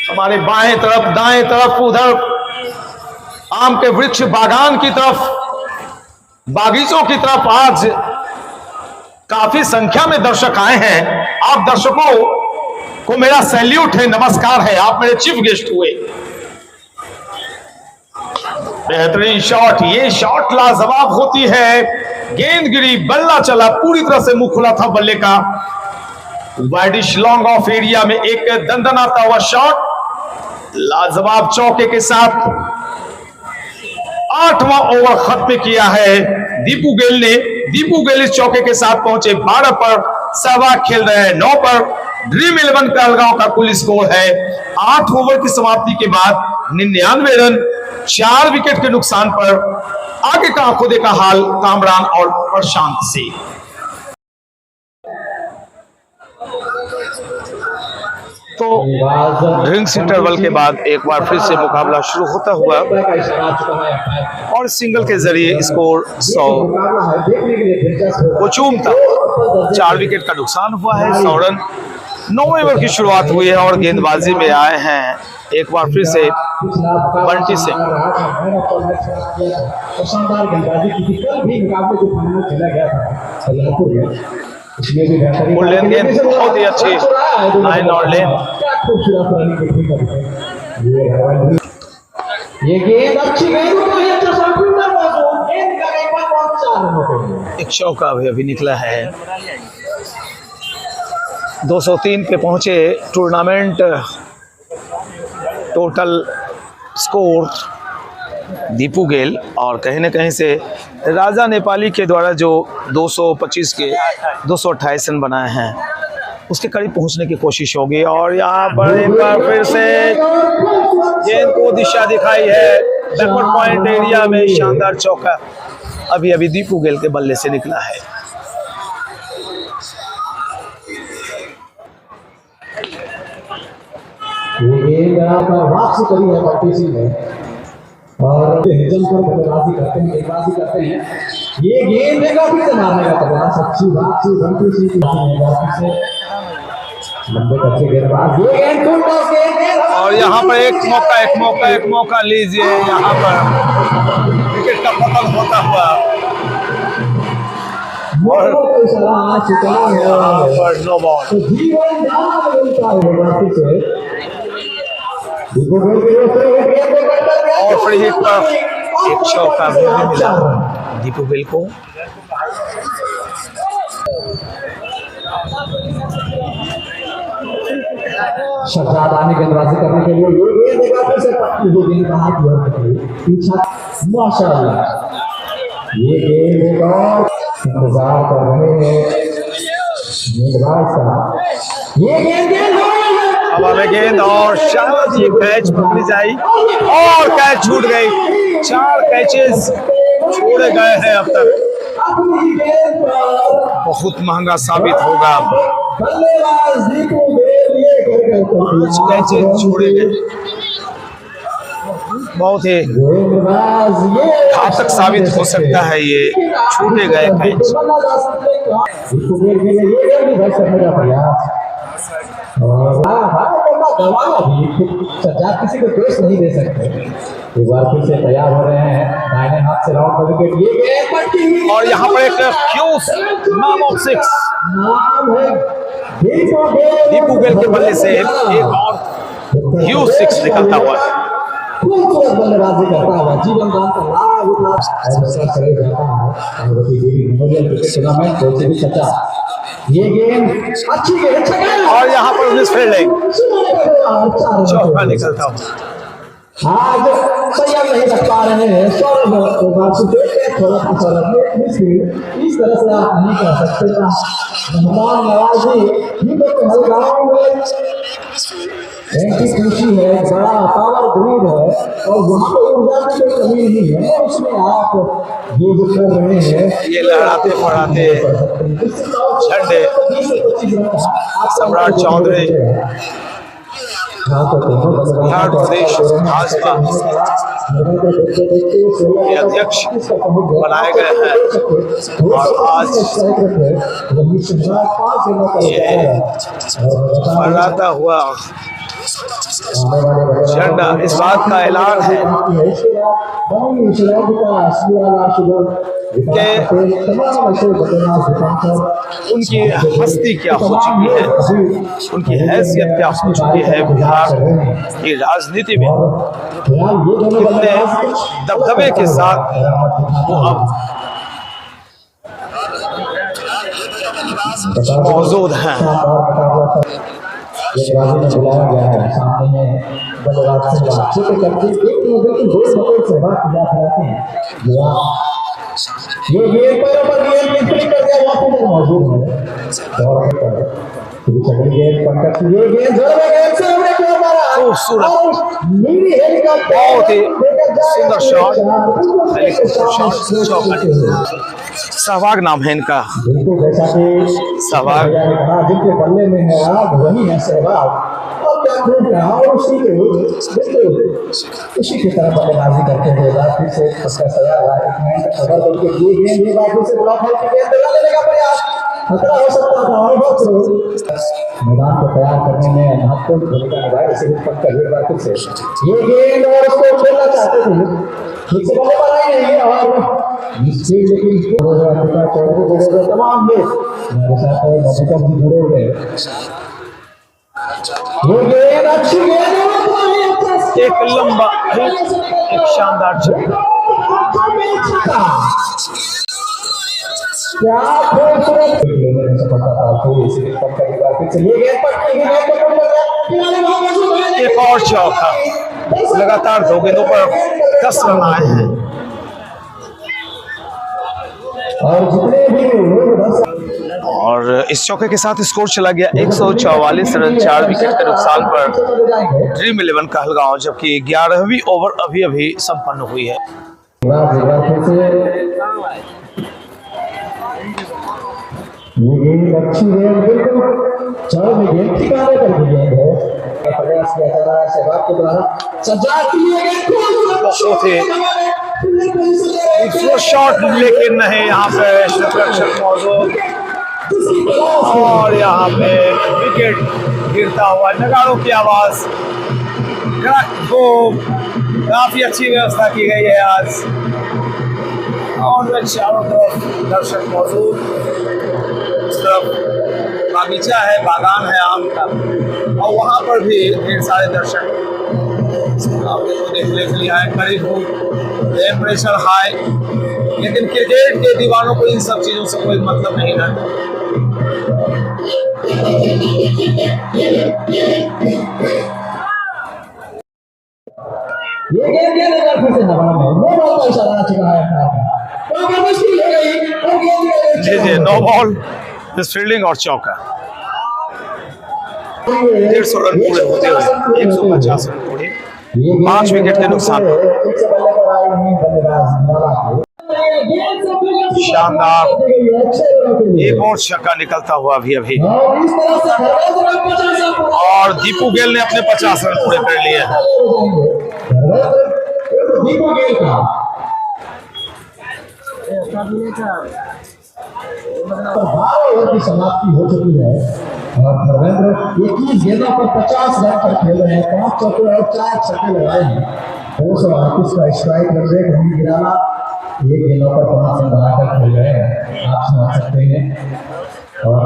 हमारे बाएं तरफ, दाएं तरफ, उधर आम के वृक्ष बागान की तरफ, बागीचों की तरफ आज काफी संख्या में दर्शक आए हैं। आप दर्शकों को मेरा सैल्यूट है, नमस्कार है, आप मेरे चीफ गेस्ट हुए। बेहतरीन शॉट, ये शॉट लाजवाब होती है। गेंद गिरी, बल्ला चला, पूरी तरह से मुंह खुला था बल्ले का। वाइडिश लॉन्ग ऑफ एरिया में एक दंदनाता हुआ शॉट, लाजवाब चौके के साथ 8वां ओवर खत्म किया है दीपू गेल ने। दीपू गेल इस चौके के साथ पहुंचे 12 पर, सहवाग खेल रहे हैं 9 पर। ड्रीम 11 कहलगांव का कुल स्कोर है 8 ओवर की समाप्ति के बाद 99 रन, 4 विकेट के नुकसान पर। आगे का आंखों देखा हाल कामरान और प्रशांत से। तो ड्रिंक्स इंटरवल के बाद एक बार फिर से मुकाबला शुरू होता हुआ और सिंगल के जरिए स्कोर 100 को चूमता। 4 विकेट का नुकसान हुआ है, 100 रन। 9वें ओवर की शुरुआत हुई है और गेंदबाजी में आए हैं एक बार फिर से बंटी सिंह। शानदार गेंदबाजी की थी कल भी मुकाबले जो फाइनल खेला गया था, इसमें भी बेहतरीन फुल लेन गेंद बहुत ही अच्छी, लाइन और लेन। क्या खूबसूरत रनिंग ये गेंद अच्छी गेंद तो ये अच्छा संपूर्ण गेंद का एक बार बहुत 4 रनों पे एक चौका अभी निकला है। 203 पे पहुंचे टूर्नामेंट टोटल स्कोर दीपू गेल, और कहीं न कहीं से राजा नेपाली के द्वारा जो 225 के 228 रन बनाए हैं उसके करीब पहुंचने की कोशिश होगी। और यहाँ पर एक बार फिर से गेंद को दिशा दिखाई है बैकवर्ड पॉइंट एरिया में। शानदार चौका अभी अभी दीपू गेल के बल्ले से निकला है। ये गेंद वापसी करी है पार्टीसी ने और हिजन पर बल्लेबाजी करते हैं। ये गेंद है काफी से मारने का प्रयास, अच्छी बात सी बनती सी से लंबे कच्चे गेंदबाज। ये गेंद फुल टॉस गेंद और यहाँ पर एक मौका लीजिए। यहाँ पर विकेट का पतन होता हुआ और आ चुका है यहाँ पर नो बॉल। तो जीवन दान मिलता है वापस से और फ्री हिट पर एक चौका भी मिला दीपू गेल को। शहजाद आने गेंदबाजी करने के लिए ये गेंद देखा फिर से पट्टी हुई गेंद बाहर की ओर निकली पीछा माशाल्लाह ये गेंद एक और इंतजार कर रहे हैं गेंदबाज साहब ये गेंद हवा में गेंद और शायद ये कैच पकड़ी जाए और कैच छूट गई। 4 कैचेस छोड़े गए हैं अब तक। बहुत महंगा साबित होगा। 5 कैचेस छोड़े गए, बहुत ही घातक साबित हो सकता है ये छूटे गए कैच। सज्जाद किसी को दोष नहीं दे सकते। एक बार फिर से तैयार हो रहे हैं दाहिने हाथ से राउंड विकेट ये गेंद और यहाँ पर एक क्यूस नाम ऑफ 6 नाम है दीपू गेल के बल्ले से एक और क्यूस 6 निकलता हुआ है। खूबसूरत बल्लेबाजी करता हुआ जीवन दान का लाभ उठा चले जाता है क्रिकेट टूर्नामेंट कोचिंग सच्चा ये गेम अच्छी गेंद छक्का और यहाँ पर मिस फील्डिंग, चौका निकलता हुआ। आज संयम नहीं रख पा रहे हैं सौरभ थोड़ा सा सौरभ इस तरह से आप नहीं कर सकते। मेहमान नवाजी इनकी खुशी है, बड़ा पावर ग्रिड है और वहाँ पे ऊर्जा की कोई कमी नहीं है। उसमें आप जो कर रहे हैं ये लहराते फहराते झंडे सम्राट चौधरी बिहार प्रदेश भाजपा के अध्यक्ष बनाए गए हैं और आज ये फहराता हुआ झंडा इस बात का ऐलान है कि उनकी हस्ती क्या हो चुकी है, उनकी हैसियत क्या हो चुकी है बिहार की राजनीति में, कितने दबदबे के साथ वो अब मौजूद हैं। गेंदबाजी में बुलाया गया है सामने बल्लेबाज से छोटे करके बिल्कुल गोल पकड़ से बात जाते हैं ये गेंद पर गेंद फिनिश कर दिया वहां पे मौजूद है और चली गेंद पंकज ये गेंद जोर गेंद से हमने क्या मारा खूबसूरत नीली हेलीकॉप्टर बहुत ही सुंदर शॉट, हेलीकॉप्टर शॉट। सहवाग नाम है इनका, सहवाग जिनके बल्ले में है आग वही है सहवाग और क्या खेल रहा और उसी की तरह बल्लेबाजी करते हुए फिर से पक्का तैयार रहा। एक मिनट खबर करके ये गेंद भी बाकी से ब्लॉक है कि गेंद लगा लेने का प्रयास खतरा हो सकता था और मैदान को तैयार करने में महत्वपूर्ण भूमिका निभाई। इसे पक्का एक बार फिर से ये गेंद और उसको खेलना चाहते थे ठीक से बल्ले पर आई नहीं और निश्चित लेकिन तमाम लोग हमारे साथ मधुकर जी जुड़े हुए ये गेंद अच्छी गेंद एक लंबा एक शानदार छक्का, क्या खूबसूरत सफलता पाते इसे पक्का एक बार फिर से ये गेंद पटकी एक और चौका। लगातार 2 गेंदों पर 10 रन आए हैं और जितने भी और इस चौके के साथ स्कोर चला गया 144 रन 4 विकेट के नुकसान पर ड्रीम 11 कहलगांव, जबकि 11वीं ओवर अभी संपन्न हुई है। ये गेंद अच्छी गेंद बिल्कुल चारों में गेंद ठिकाने पर भी गेंद है प्रयास किया जा रहा है सहवाग के द्वारा सजा की गेंद बहुत ही शॉट लेकिन नहीं यहाँ पे संरक्षक मौजूद और यहाँ पे विकेट गिरता हुआ, नगाड़ों की आवाज को काफी अच्छी व्यवस्था की गई है आज और चारों तरफ दर्शक मौजूद, उस तरफ बागीचा है, बागान है आम का और वहाँ पर भी ढेर सारे दर्शक आपने तो देखने के लिए आए। करीब टेम्परेचर हाई, लेकिन क्रिकेट के दीवानों को इन सब चीज़ों से कोई मतलब नहीं रहता। ये गेम क्या लगा फिर से हवा में नो बॉल का इशारा आ चुका है तो अब मुश्किल हो गई और गेम जी जी, नो बॉल, मिस फील्डिंग और चौका। 150 रन पूरे होते हुए 150 रन पूरे, 5 विकेट के नुकसान पर। शानदार, एक और छक्का निकलता हुआ अभी अभी, और दीपू गेल ने अपने 50 रन पूरे कर लिए हैं। दीपू गेल का ओवर की समाप्ति हो चुकी है और धर्मेंद्र 21 गेंदों पर 50 रन पर खेल रहे हैं, 5 चौके और 4 छक्के लगाए हैं। 238 का स्ट्राइक रेट नहीं गिराना, ये गेंदों पर 5 रन बनाकर खेल रहे हैं, आप समझ सकते हैं। और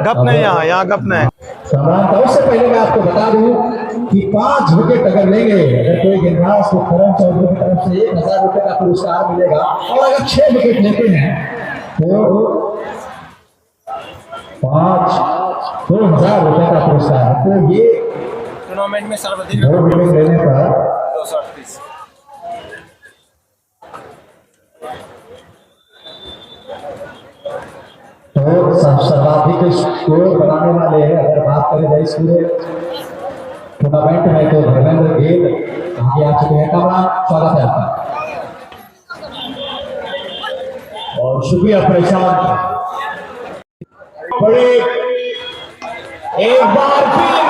गप नहीं, यहाँ गप नहीं। समानता उससे पहले मैं आपको बता दूं कि 5 विकेट अगर लेंगे, अगर कोई गेंदबाज को करण चौधरी की तरफ से 1000 रुपए का पुरस्कार मिलेगा, और अगर 6 विकेट लेते हैं तो 2000 रुपए का पुरस्कार है। तो ये टूर्नामेंट में सर्वाधिक 2 विकेट लेने पर 238। तो सर्वाधिक स्कोर बनाने वाले हैं। अगर बात करें जाए इस पूरे टूर्नामेंट में तो धर्मेंद्र गेल आगे आ चुके हैं। कमरा, स्वागत है आपका और शुक्रिया प्रशांत। बड़े एक बार फिर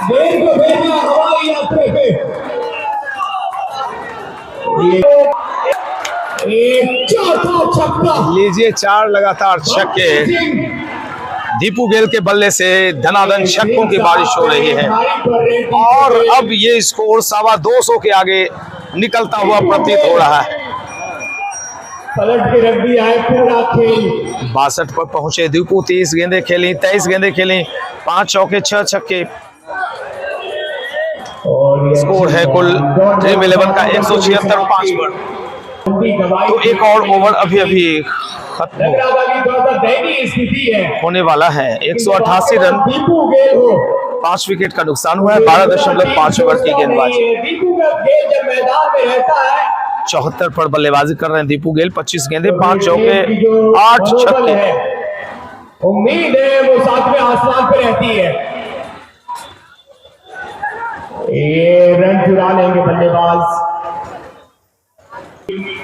देर को भेजना हवाई यात्रा पे एक चौथा छक्का। लीजिए 4 लगातार छक्के, दीपू गेल के बल्ले से धनाधन छक्कों की बारिश हो रही है, और अब ये स्कोर 225 के आगे निकलता हुआ प्रतीत हो रहा है। पलट के रख दिया है पूरा खेल। 62 पर पहुंचे दीपू, 30 गेंदें खेली, 23 गेंदें खेली, 5 चौके 6 छक्के। और स्कोर है कुल ड्रीम 11 का 176 5 पर। तो एक और ओवर अभी अभी खत्म होने वाला है। 188 रन, 5 विकेट का नुकसान हुआ है। 12.5 ओवर की गेंदबाजी। दीपू गेल जब मैदान में रहता है 74 पर बल्लेबाजी कर रहे हैं दीपू गेल। 25 गेंदें, 5 चौके 8 छक्के। उम्मीद है वो 7वें आसमान पे रहती है। ये रन चुरा लेंगे बल्लेबाज।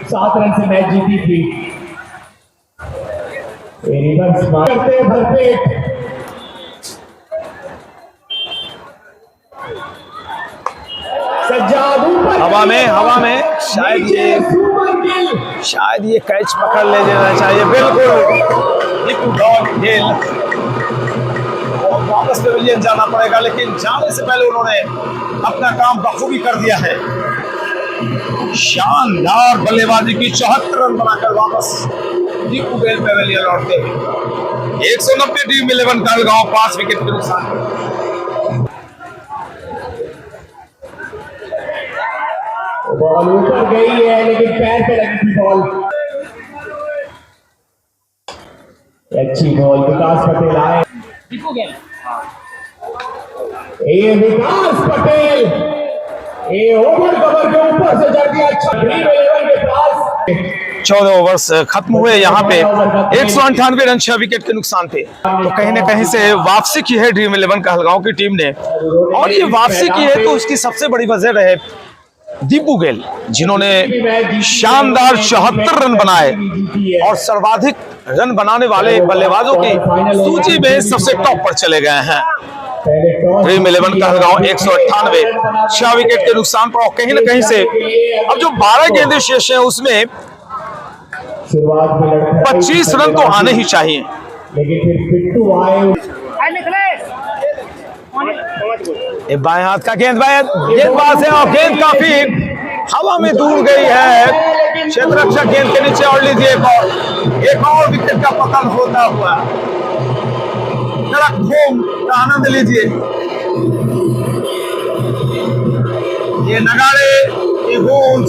7 रन से मैच जीती थी। रिवर्स करते भरपेट। हवा में शायद ये कैच पकड़ ले जाना चाहिए। बिल्कुल दीपू गेल वापस पेविलियन जाना पड़ेगा, लेकिन जाने से पहले उन्होंने अपना काम बखूबी कर दिया है। शानदार बल्लेबाजी की, 74 रन बनाकर वापस दीपू गेल पेविलियन लौटते हुए। 190 टीम 11 कहलगांव, 5 विकेट के नुकसान। बॉल ऊपर गई है लेकिन पैर पे लगी थी बॉल। अच्छी बॉल, विकास पटेल आए। ये विकास पटेल ये ओवर कवर के ऊपर से जड़ दिया। अच्छा ड्रीम 11 के पास 14 ओवर्स खत्म हुए यहाँ पे। 198 रन, 6 विकेट के नुकसान थे। तो कहीं ना कहीं से वापसी की है ड्रीम 11 कहलगांव की टीम ने, और ये वापसी की है तो उसकी सबसे बड़ी वजह रहे दीपू गेल, जिन्होंने शानदार 74 रन बनाए और सर्वाधिक रन बनाने वाले बल्लेबाजों की सूची में सबसे टॉप पर चले गए हैं। ड्रीम 11 कहलगांव 198, 6 विकेट के नुकसान पर। और कहीं ना कहीं से अब जो 12 गेंदें शेष हैं उसमें 25 रन तो आने ही चाहिए। लेकिन फिर पिट्टू आए। बाएं हाथ का गेंदबाज है और गेंद काफी हवा में दूर गई है क्षेत्र रक्षक गेंद के नीचे। और लीजिए एक और विकेट का पतन होता हुआ। कड़क घूम का आनंद लीजिए। ये नगाड़े, ये गूंज,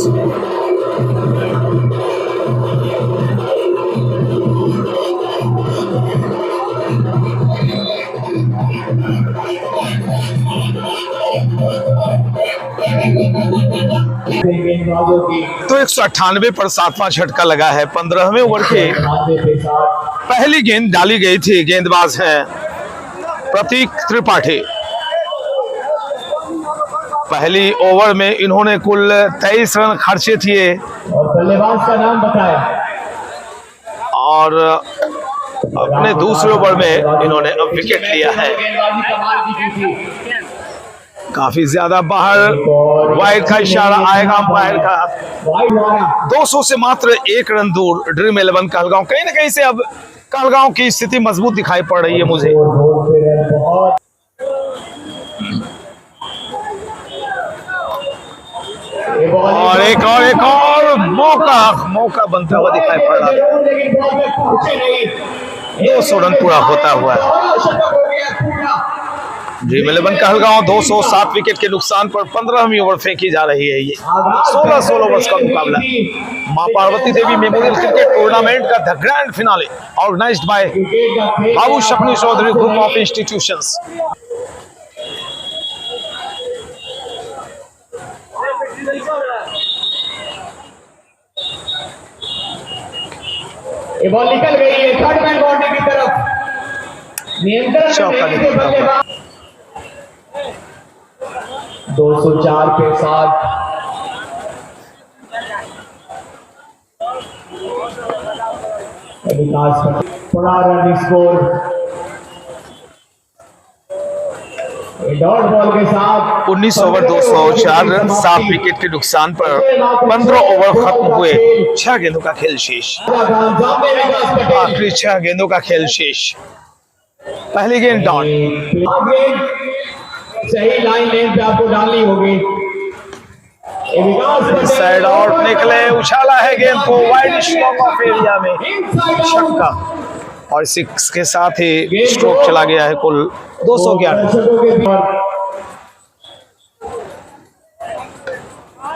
से गेंदबाजों की तो 198 पर 7वां झटका लगा है। 15वें ओवर के 98 के साथ पहली गेंद डाली गई थी। गेंदबाज हैं प्रतीक त्रिपाठी। पहली ओवर में इन्होंने कुल 23 रन खर्चे थे और बल्लेबाज का नाम बताएं। और अपने दूसरे ओवर में इन्होंने अब विकेट लिया है। गेंदबाजी कमाल की थी। काफी ज्यादा बाहर वाइड का इशारा आएगा अंपायर का। वाइड वाला 200 से मात्र 1 रन दूर ड्रीम 11 कहलगांव। कहीं ना कहीं से अब कहलगांव की स्थिति मजबूत दिखाई पड़ रही है मुझे। बहुत और एक और मौका बनता हुआ दिखाई पड़ रहा है। लेकिन बॉल में पहुंचे नहीं। 200 रन पूरा होता हुआ है। शतक हो गया पूरा। ड्रीम 11 कहलगांव 207 विकेट के नुकसान पर 15वीं ओवर फेंकी जा रही है। ये 16 ओवर्स का मुकाबला मां Parvati Devi memorial cricket tournament का the grand finale organised by Babu Shakni Chaudhary group of institutions. ये बॉल निकल गई है थर्ड मैन बाउंड्री की तरफ। नियंत्रण चौका करने के निकला हुआ। 204 के साथ विकास थोड़ा रन स्कोर। डॉट बॉल के साथ 19 ओवर 204 रन 7 विकेट के नुकसान पर 15 ओवर खत्म हुए। 6 गेंदों का खेल शेष। आखिरी 6 गेंदों का खेल शेष। पहली गेंद डॉट। सही लाइन लेन पे आपको डालनी होगी। ये विकास साइड आउट निकले, उछाला है गेंद को वाइड स्ट्रोक ऑफ एरिया में छक्का। और 6 के साथ ही स्ट्रोक चला गया है कुल 211।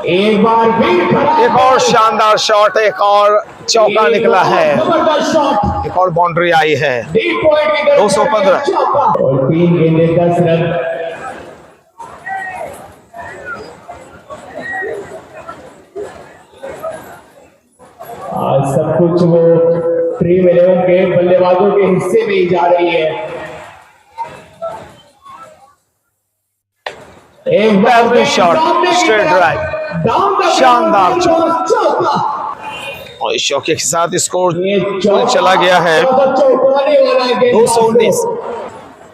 एक बार फिर एक और शानदार शॉट, एक और चौका निकला है, जबरदस्त शॉट। एक और बाउंड्री आई है। डीप पॉइंट की तरफ 215 और 3 गेंदें 10 रन। आज सब कुछ वो ड्रीम 11 के बल्लेबाजों के हिस्से में ही जा रही है। एक Every shot, straight drive, शानदार चौका। और इस चौके के साथ स्कोर चला गया है 219।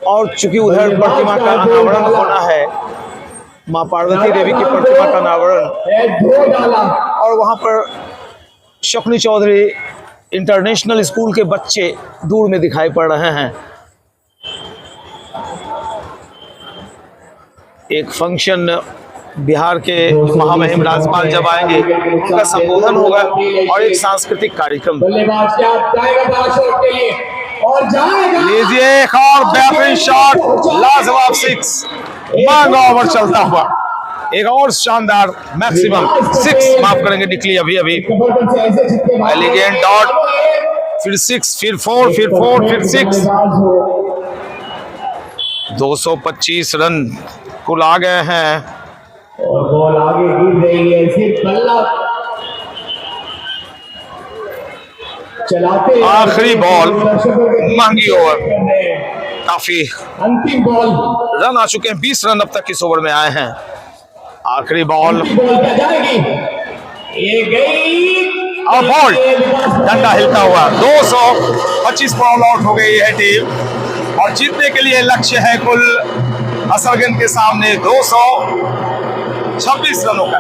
और चूंकि उधर प्रतिमा का अनावरण होना है, मां पार्वती देवी की प्रतिमा का अनावरण, और वहां पर शक्नी चौधरी इंटरनेशनल स्कूल के बच्चे दूर में दिखाई पड़ रहे हैं। एक फंक्शन बिहार के महामहिम राज्यपाल जब आएंगे उनका संबोधन होगा और एक सांस्कृतिक कार्यक्रम। बल्लेबाज क्या जाएगा शॉट के लिए और जाएगा। लीजिए एक और बेहतरीन शॉट, लाजवाब 6। मांगा ओवर चलता हुआ एक और शानदार मैक्सिमम 6 माफ करेंगे निकली अभी। पहली गेंद डॉट, फिर 6, फिर 4, फिर 4, फिर 6। 225 रन कुल आ गए हैं। और बॉल आगे गिर रही है, सिर्फ बल्ला चलाते। आखिरी बॉल, महंगी ओवर, काफी अंतिम बॉल, रन आ चुके हैं। 20 रन अब तक इस ओवर में आए हैं। आखिरी बॉल क्या जाएगी, ये गई और बॉल, डंडा हिलता हुआ। 225 पर ऑल आउट हो गई है टीम और जीतने के लिए लक्ष्य है कुल असरगंज के सामने 226 रनों का।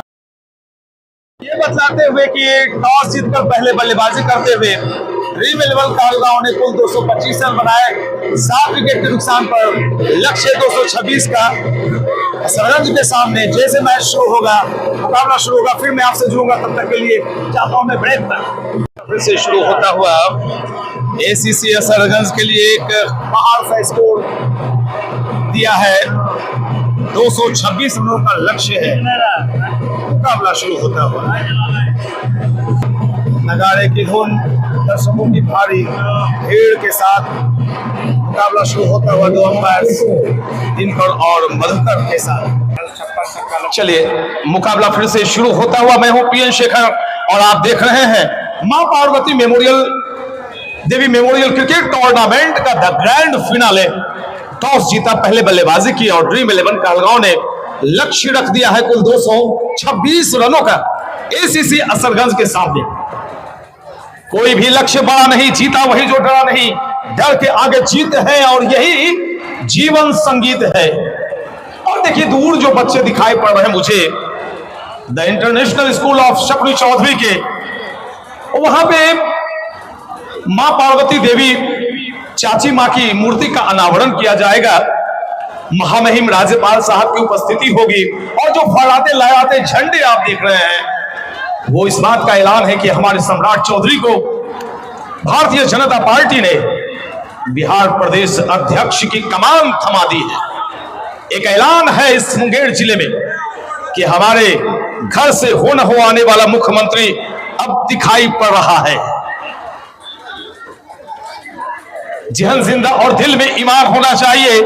ये बतलाते हुए कि टॉस जीतकर पहले बल्लेबाजी करते हुए ड्रीम 11 कहलगांव ने कुल 225 रन बनाए। 7 विकेट के नुकसान पर लक्ष्य 226 का। असरगंज के सामने जैसे मैच शुरू होगा, मुकाबला शुरू होगा, फिर मैं आपसे जुड़ूंगा। तब तक के लिए चाहता हूं मैं ब्रेक पर। फिर से शुरू होता हुआ एसीसी असरगंज के लिए एक पहाड़ सा स्कोर दिया है। 226 रनों का लक्ष्य है। मुकाबला शुरू होता हुआ नगाड़े की धुन दर्शकों की भारी भीड़ के साथ मुकाबला शुरू होता हुआ दो अंपायर्स दिनकर और मधुकर के साथ। चलिए मुकाबला फिर से शुरू होता हुआ। मैं हूं पीएन शेखर और आप देख रहे हैं मां Parvati Devi memorial cricket tournament का द ग्रैंड फिनाले। टॉस जीता, पहले बल्लेबाजी की और ड्रीम 11 कहलगांव ने लक्ष्य रख दिया है कुल 226 रनों का एसीसी असरगंज के सामने। कोई भी लक्ष्य बड़ा नहीं, जीता वही जो डरा नहीं, डर के आगे जीत है और यही जीवन संगीत है। और देखिए दूर जो बच्चे दिखाई पड़ रहे हैं मुझे the international school of Shakuni Chaudhary के, वहां पे मां पार्वती देवी चाची मां की मूर्ति का अनावरण किया जाएगा। महामहिम राज्यपाल साहब की उपस्थिति होगी और जो फहराते लहराते झंडे आप देख रहे हैं वो इस बात का ऐलान है कि हमारे सम्राट चौधरी को भारतीय जनता पार्टी ने बिहार प्रदेश अध्यक्ष की कमान थमा दी है। एक ऐलान है इस मुंगेर जिले में कि हमारे घर से हो न हो आने वाला मुख्यमंत्री अब दिखाई पड़ रहा है। जहन जिंदा और दिल में ईमान होना चाहिए।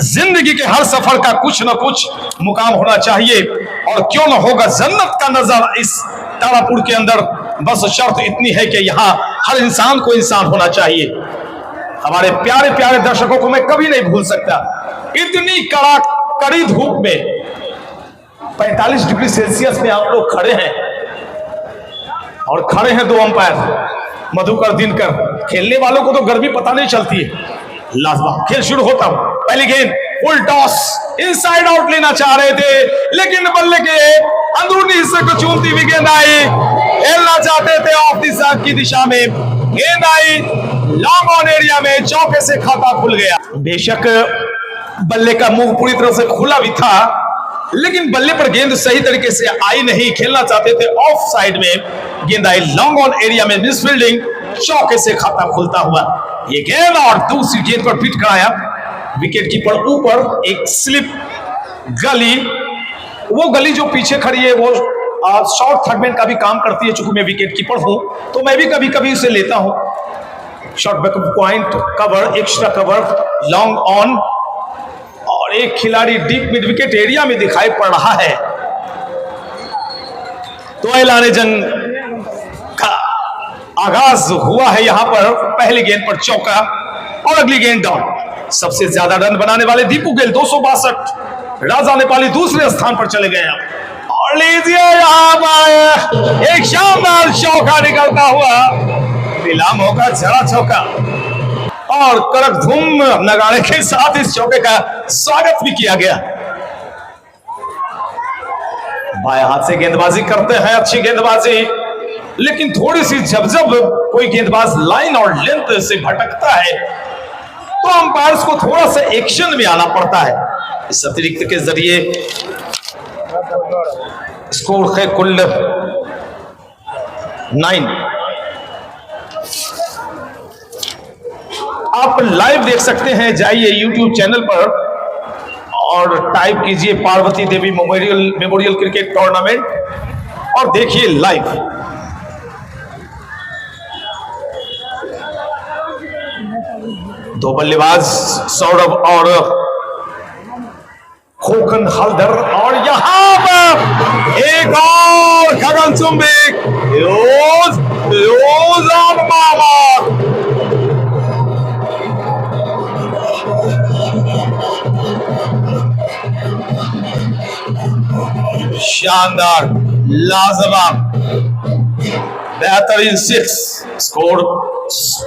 जिंदगी के हर सफर का कुछ न कुछ मुकाम होना चाहिए और क्यों न होगा जन्नत का नजर इस तारापुर के अंदर। बस शर्त इतनी है कि यहाँ हर इंसान को इंसान होना चाहिए। हमारे प्यारे प्यारे दर्शकों को मैं कभी नहीं भूल सकता, इतनी कड़ी धूप में 45 डिग्री सेल्सियस में आप लोग खड़े हैं और खड़े हैं दो अंपायर मधुकर दिनकर। खेलने वालों को तो गर्मी पता नहीं चलती है। लाजवाब खेल शुरू होता हूं। पहली गेंद फुल टॉस, इनसाइड आउट लेना चाह रहे थे लेकिन बल्ले के अंदरूनी हिस्से को चूमती हुई गेंद आई। खेलना चाहते थे ऑफ की दिशा में, गेंद आई लॉन्ग ऑन एरिया में, चौके से खाता खुल गया। बेशक बल्ले का मुंह पूरी तरह से खुला भी था लेकिन बल्ले पर गेंद सही तरीके से आई नहीं। खेलना चाहते थे ऑफ साइड में, गेंद आई लॉन्ग ऑन एरिया में, मिस फील्डिंग, चौके से खाता खुलता हुआ ये गेंद और दूसरी गेंद पर फिट कराया। विकेट कीपर ऊपर एक स्लिप गली, वो गली जो पीछे खड़ी है वो शॉर्ट थर्डमैन का भी काम करती है। चूंकि मैं विकेट कीपर हूं तो मैं भी कभी कभी उसे लेता हूं। Short backup point cover, extra cover, long on और एक खिलाड़ी डीप मिड विकेट एरिया में दिखाई पड़ रहा है। तो ऐलान जंग का आगाज हुआ है। यहां पर पहली गेंद पर चौका और अगली गेंद डाउन। सबसे ज्यादा रन बनाने वाले दीपू गेल 262, राजा नेपाली दूसरे स्थान पर चले गए। और लीजिए यहां पर एक शानदार चौका निकलता हुआ, नीलाम होगा जरा चौका और कड़क धूम नगाड़े के साथ इस चौके का स्वागत भी किया गया। बाएं हाथ से गेंदबाजी करते हैं, अच्छी गेंदबाजी, लेकिन थोड़ी सी जब कोई गेंदबाज लाइन और लेंथ से भटकता है तो अंपायर्स को थोड़ा सा एक्शन में आना पड़ता है। इस अतिरिक्त के जरिए स्कोर है कुल 9। आप लाइव देख सकते हैं, जाइए YouTube चैनल पर और टाइप कीजिए Parvati Devi memorial cricket tournament और देखिए लाइव। दो बल्लेबाज सौरभ और खोकन हल्दर और यहां पर एक और गगनचुंबी शानदार, लाजवाब, बेहतरीन 6। स्कोर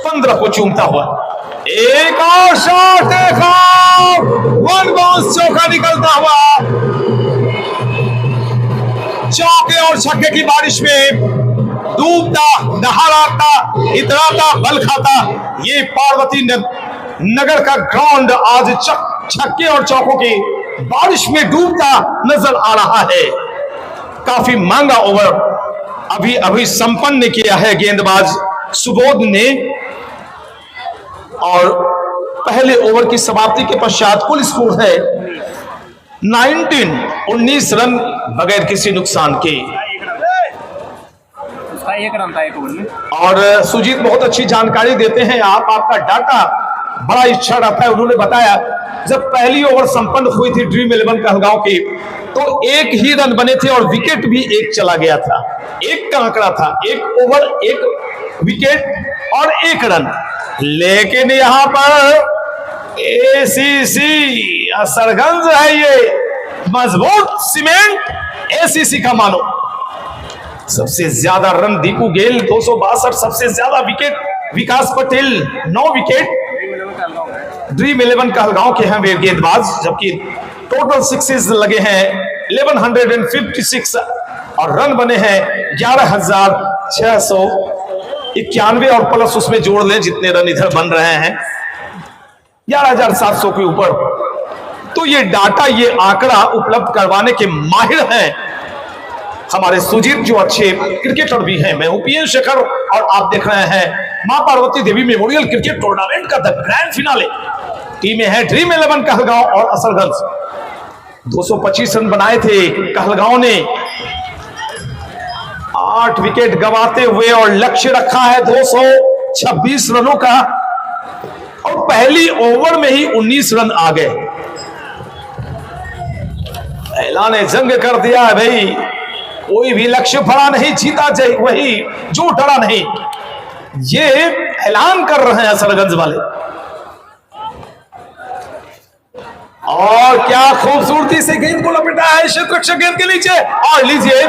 15 को चूमता हुआ एक और शॉट देखा, वन बाउंस चौका निकलता हुआ। चौके और छक्के की बारिश में डूबता, नहाता, इतराता, बल खाता ये पार्वती नगर का ग्राउंड आज छक्के और चौकों की बारिश में डूबता नजर आ रहा है। काफी महंगा ओवर अभी संपन्न किया है गेंदबाज सुबोध ने और पहले ओवर की समाप्ति के पश्चात कुल स्कोर है 19 रन बगैर किसी नुकसान के। एक रन था एक ओवर में। और सुजीत बहुत अच्छी जानकारी देते हैं आप, आपका डाटा बड़ा इच्छा रहता है। उन्होंने बताया जब पहली ओवर संपन्न हुई थी ड्रीम 11 कहलगांव की, तो एक ही रन बने थे और विकेट भी एक चला गया था। एक का आंकड़ा था, एक ओवर एक विकेट और एक रन। लेकिन यहां पर एसीसी असरगंज है, ये मजबूत सीमेंट एसीसी का मानो। सबसे ज्यादा रन दीपू गेल 262, सबसे ज्यादा विकेट विकास पटेल 9 विकेट। ड्रीम 11 कहलगांव के हैं वे गेंदबाज, जबकि टोटल सिक्सेस लगे हैं 1156 और रन बने हैं 11,691 और प्लस उसमें जोड़ लें जितने रन इधर बन रहे हैं 11,700 के ऊपर। तो ये डाटा, ये आंकड़ा उपलब्ध करवाने के माहिर हैं हमारे सुजीत, जो अच्छे क्रिकेटर भी हैं। मैं हूं पीएन शेखर और आप देख रहे हैं मां Parvati Devi memorial cricket tournament का द ग्रैंड फिनाले। टीमें हैं ड्रीम 11 कहलगांव और असरगंज। 225 रन बनाए थे कहलगांव ने, 8 विकेट गंवाते हुए, और लक्ष्य रखा है 226 रनों का। और पहली ओवर में ही 19 रन आ गए। ऐलान जंग कर दिया है भाई, कोई भी लक्ष्य बड़ा नहीं, जीता जाए वही जो डरा नहीं, ये ऐलान कर रहे हैं असरगंज वाले। और क्या खूबसूरती से गेंद को लपेटा है क्षेत्ररक्षक गेंद के नीचे, और लीजिए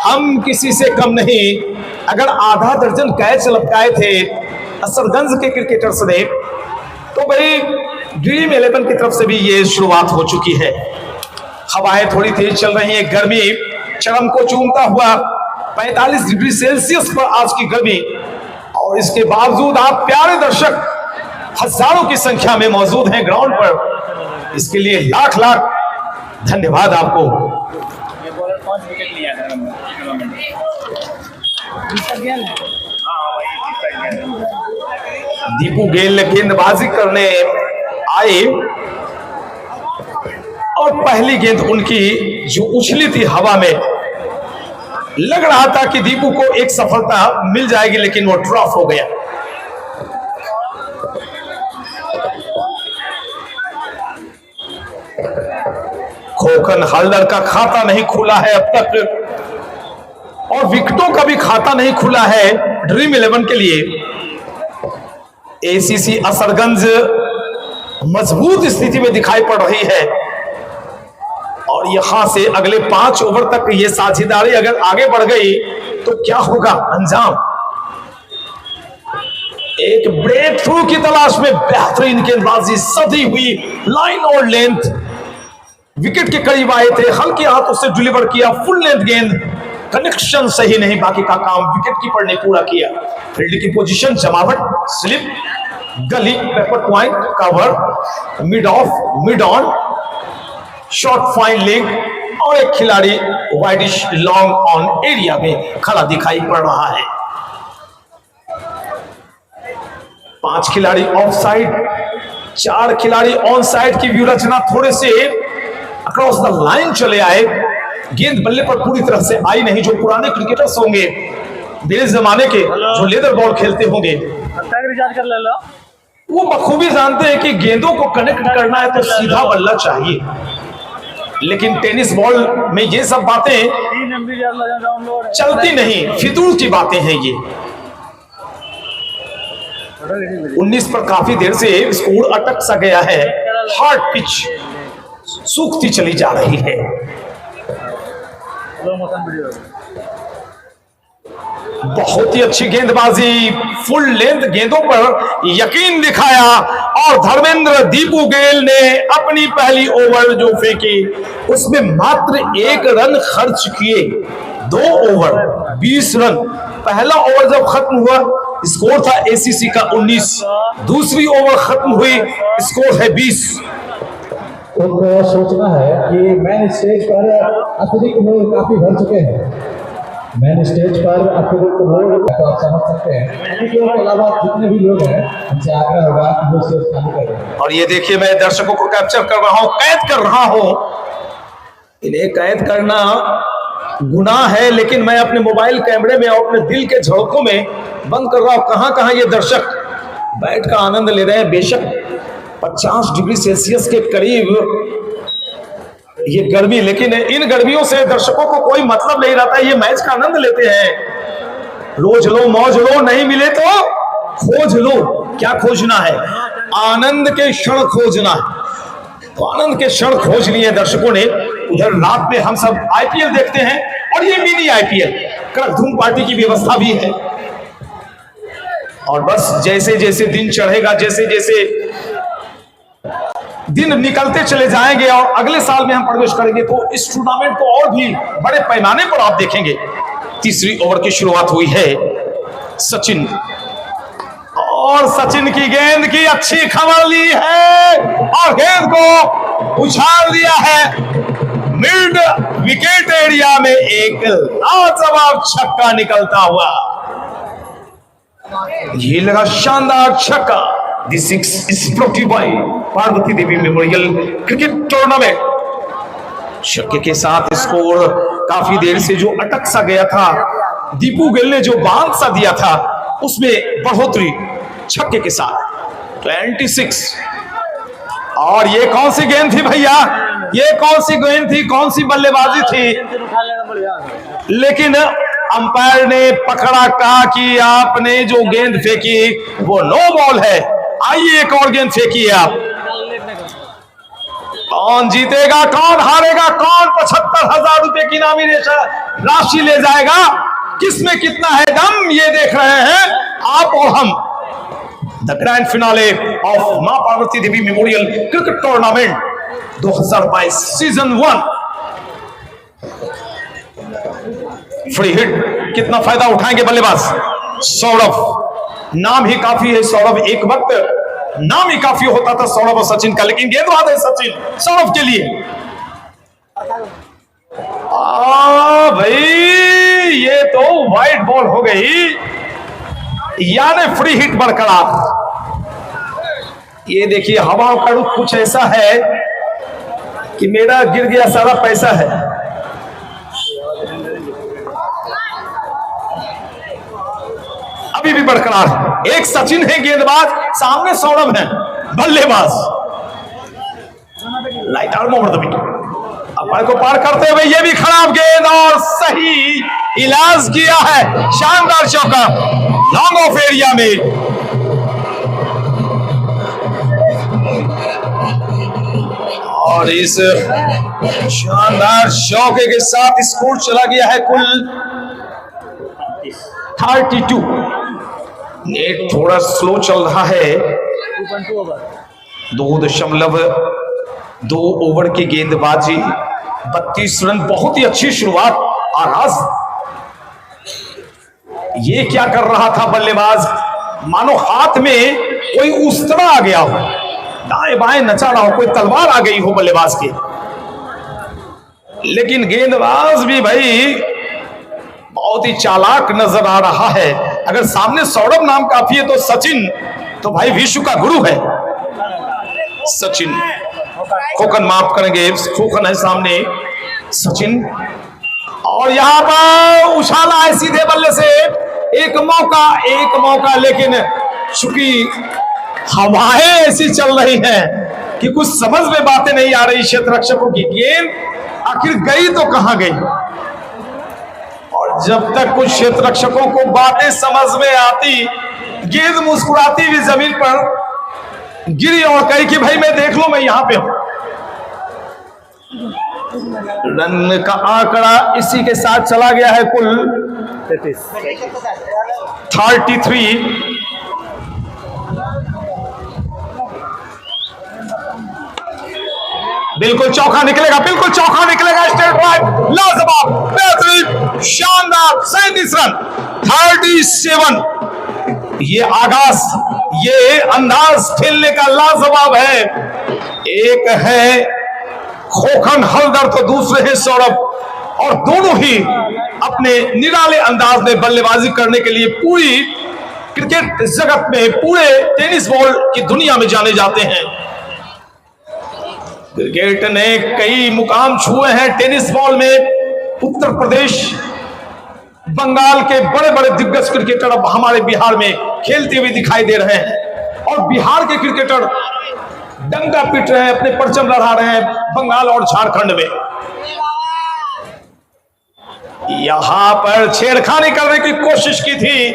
हम किसी से कम नहीं। अगर आधा दर्जन कैच लपकाए थे असरगंज के क्रिकेटर्स ने, तो भाई ड्रीम 11 की तरफ से भी ये शुरुआत हो चुकी है। हवाएं थोड़ी तेज चल रही हैं, गर्मी चरम को चूमता हुआ 45 डिग्री सेल्सियस पर आज की गर्मी, और इसके बावजूद आप प्यारे दर्शक हजारों की संख्या में मौजूद हैं ग्राउंड पर। इसके लिए लाख लाख धन्यवाद आपको। ये बॉलर 5 विकेट लिया है टूर्नामेंट में। दीपू गेल गेंदबाजी करने आए और पहली गेंद उनकी जो उछली थी हवा में, लग रहा था कि दीपू को एक सफलता मिल जाएगी, लेकिन वो ड्रॉप हो गया। खोकन हल्दर का खाता नहीं खुला है अब तक, और विकेटों का भी खाता नहीं खुला है ड्रीम 11 के लिए। एसीसी असरगंज मजबूत स्थिति में दिखाई पड़ रही है, और यहां से अगले 5 ओवर तक ये साझेदारी अगर आगे बढ़ गई तो क्या होगा अंजाम। एक ब्रेक थ्रू की तलाश में बेहतरीन गेंदबाजी, सधी हुई लाइन और लेंथ, विकेट के करीब आए थे, हल्के हाथों से डिलीवर किया फुल लेंथ गेंद, कनेक्शन सही नहीं, बाकी का काम विकेट कीपर ने पूरा किया। फील्ड की पोजीशन, जमावट, स्लिप, गली, paper point, cover, mid of, mid on, short fine leg, और एक खिलाड़ी वाइडिश लॉन्ग ऑन एरिया में खड़ा दिखाई पड़ रहा है। 5 खिलाड़ी ऑफ साइड, 4 खिलाड़ी ऑन साइड की व्यू रचना थोड़े से अक्रॉस द लाइन चले आए। गेंद बल्ले पर पूरी तरह से आई नहीं। जो पुराने क्रिकेटर्स होंगे मेरे जमाने के, जो लेदर बॉल खेलते होंगे, रिचार्ज कर ले लो। वो बखूबी जानते हैं कि गेंदों को कनेक्ट करना है तो सीधा बल्ला चाहिए, लेकिन टेनिस बॉल में ये सब बातें चलती नहीं, फितूर की बातें हैं ये। 19 पर काफी देर से स्कोर अटक सा गया है, हार्ड पिच सूखती चली जा रही है। बहुत ही अच्छी गेंदबाजी, फुल लेंथ गेंदों पर यकीन दिखाया, और धर्मेंद्र दीपू गेल ने अपनी पहली ओवर जो फेंकी उसमें मात्र 1 रन खर्च किए। 2 ओवर 20 रन। पहला ओवर जब खत्म हुआ स्कोर था एसीसी का 19, दूसरी ओवर खत्म हुई स्कोर है 20। उनको सोचना है कि मैन स्टेज पर अतिरिक्त लोग काफी भर चुके हैं। मैन स्टेज पर अतिरिक्त लोग, तो आप समझ सकते हैं के अलावा जितने भी लोग हैं उनसे आग्रह होगा कि वो स्टेज खाली करें। और ये देखिए, मैं दर्शकों को कैप्चर कर रहा हूं, कैद कर रहा हूं। इन्हें कैद करना गुनाह है, लेकिन मैं अपने मोबाइल कैमरे में और अपने दिल के झड़कों में बंद कर रहा हूं। कहां कहां ये दर्शक बैठ कर आनंद ले रहे हैं। बेशक 50 डिग्री सेल्सियस के करीब ये गर्मी, लेकिन इन गर्मियों से दर्शकों को कोई मतलब नहीं रहता। ये मैच का आनंद लेते हैं। रोज लो मौज लो, नहीं मिले तो खोज लो। क्या खोजना है? आनंद के क्षण खोजना है। तो आनंद के क्षण खोज लिए दर्शकों ने। उधर रात में हम सब आईपीएल देखते हैं, और ये मिनी आईपीएल कड़क धूम पार्टी की व्यवस्था भी है। और बस जैसे जैसे दिन चढ़ेगा, जैसे जैसे दिन निकलते चले जाएंगे और अगले साल में हम प्रवेश करेंगे, तो इस टूर्नामेंट को और भी बड़े पैमाने पर आप देखेंगे। तीसरी ओवर की शुरुआत हुई है। सचिन, और सचिन की गेंद की अच्छी खबर ली है और गेंद को उछाल दिया है। मिड विकेट एरिया में एक लाजवाब छक्का निकलता हुआ। ये लगा शानदार छक्का। This is brought you by Parvati Devi memorial cricket tournament. छक्के के साथ स्कोर काफी देर से जो अटक सा गया था, दीपू गिल ने जो बांध सा दिया था, उसमें बढ़ोतरी छक्के के साथ 26। और ये कौन सी गेंद थी भैया? ये कौन सी गेंद थी? कौन सी बल्लेबाजी थी? लेकिन अंपायर ने पकड़ा, कहा कि आपने जो गेंद फेंकी वो नो बॉल है, आइए एक और गेंद फेंकिए आप। कौन जीतेगा, कौन हारेगा, कौन 75,000 रुपए की इनामी राशि ले जाएगा, किसमें कितना है दम, ये देख रहे हैं आप और हम। द ग्रैंड फिनाले ऑफ मां Parvati Devi memorial cricket tournament 2022 season 1। Free hit, कितना फायदा उठाएंगे बल्लेबाज सौरभ। नाम ही काफी है सौरभ, एक वक्त नाम ही काफी होता था सौरभ और सचिन का, लेकिन गेंदबाज है सचिन सौरभ के लिए। भाई ये तो वाइड बॉल हो गई, यानी फ्री हिट बरकरार। ये देखिए हवा का रुख कुछ ऐसा है कि मेरा गिर गया सारा पैसा है। अभी भी बरकरार है। एक सचिन है गेंदबाज, सामने सौरभ है बल्लेबाज। Light arm over the wicket. अपार को पार करते हुए ये भी खराब गेंद और सही इलाज किया है। शानदार चौका लॉन्ग ऑफ एरिया में। और इस शानदार चौके के साथ स्कोर चला गया है कुल 32। नेट थोड़ा स्लो चल रहा है। 2.2 ओवर की गेंदबाजी, 32 रन, बहुत ही अच्छी शुरुआत। आगाज ये क्या कर रहा था बल्लेबाज, मानो हाथ में कोई उस्तरा आ गया हो, दाएं बाएं नचा रहा हो, कोई तलवार आ गई हो बल्लेबाज की। लेकिन गेंदबाज भी भाई बहुत ही चालाक नजर आ रहा है। अगर सामने सौरभ नाम काफी है तो सचिन तो भाई विश्व का गुरु है। सचिन खोखन माफ करेंगे, खोखन है सामने सचिन। और यहां पर उछाला है सीधे बल्ले से, एक मौका, लेकिन चूंकि हवाएं ऐसी चल रही हैं कि कुछ समझ में बातें नहीं आ रही क्षेत्र रक्षकों की। गेंद आखिर गई तो कहां गई, और जब तक कुछ क्षेत्र रक्षकों को बातें समझ में आती, गेंद मुस्कुराती हुई जमीन पर गिरी और कही कि भाई मैं देख लो, मैं यहां पे हूं। रन का आंकड़ा इसी के साथ चला गया है कुल 33। बिल्कुल चौका निकलेगा, बिल्कुल चौका निकलेगा। स्ट्रेट ड्राइव, लाजवाब, बेहतरीन, शानदार, 37 रन, 37। ये आगाज, ये अंदाज खेलने का लाजवाब है। एक है खोखन हल्दर तो दूसरे हैं सौरभ, और दोनों ही अपने निराले अंदाज में बल्लेबाजी करने के लिए पूरी क्रिकेट जगत में, पूरे टेनिस बॉल की दुनिया में जाने जाते हैं। क्रिकेट ने कई मुकाम छुए हैं टेनिस बॉल में, उत्तर प्रदेश, बंगाल के बड़े बड़े दिग्गज क्रिकेटर अब हमारे बिहार में खेलते हुए दिखाई दे रहे हैं और बिहार के क्रिकेटर डंका पीट रहे हैं, अपने परचम लहरा रहे हैं बंगाल और झारखंड में। यहां पर छेड़खानी करने की कोशिश की थी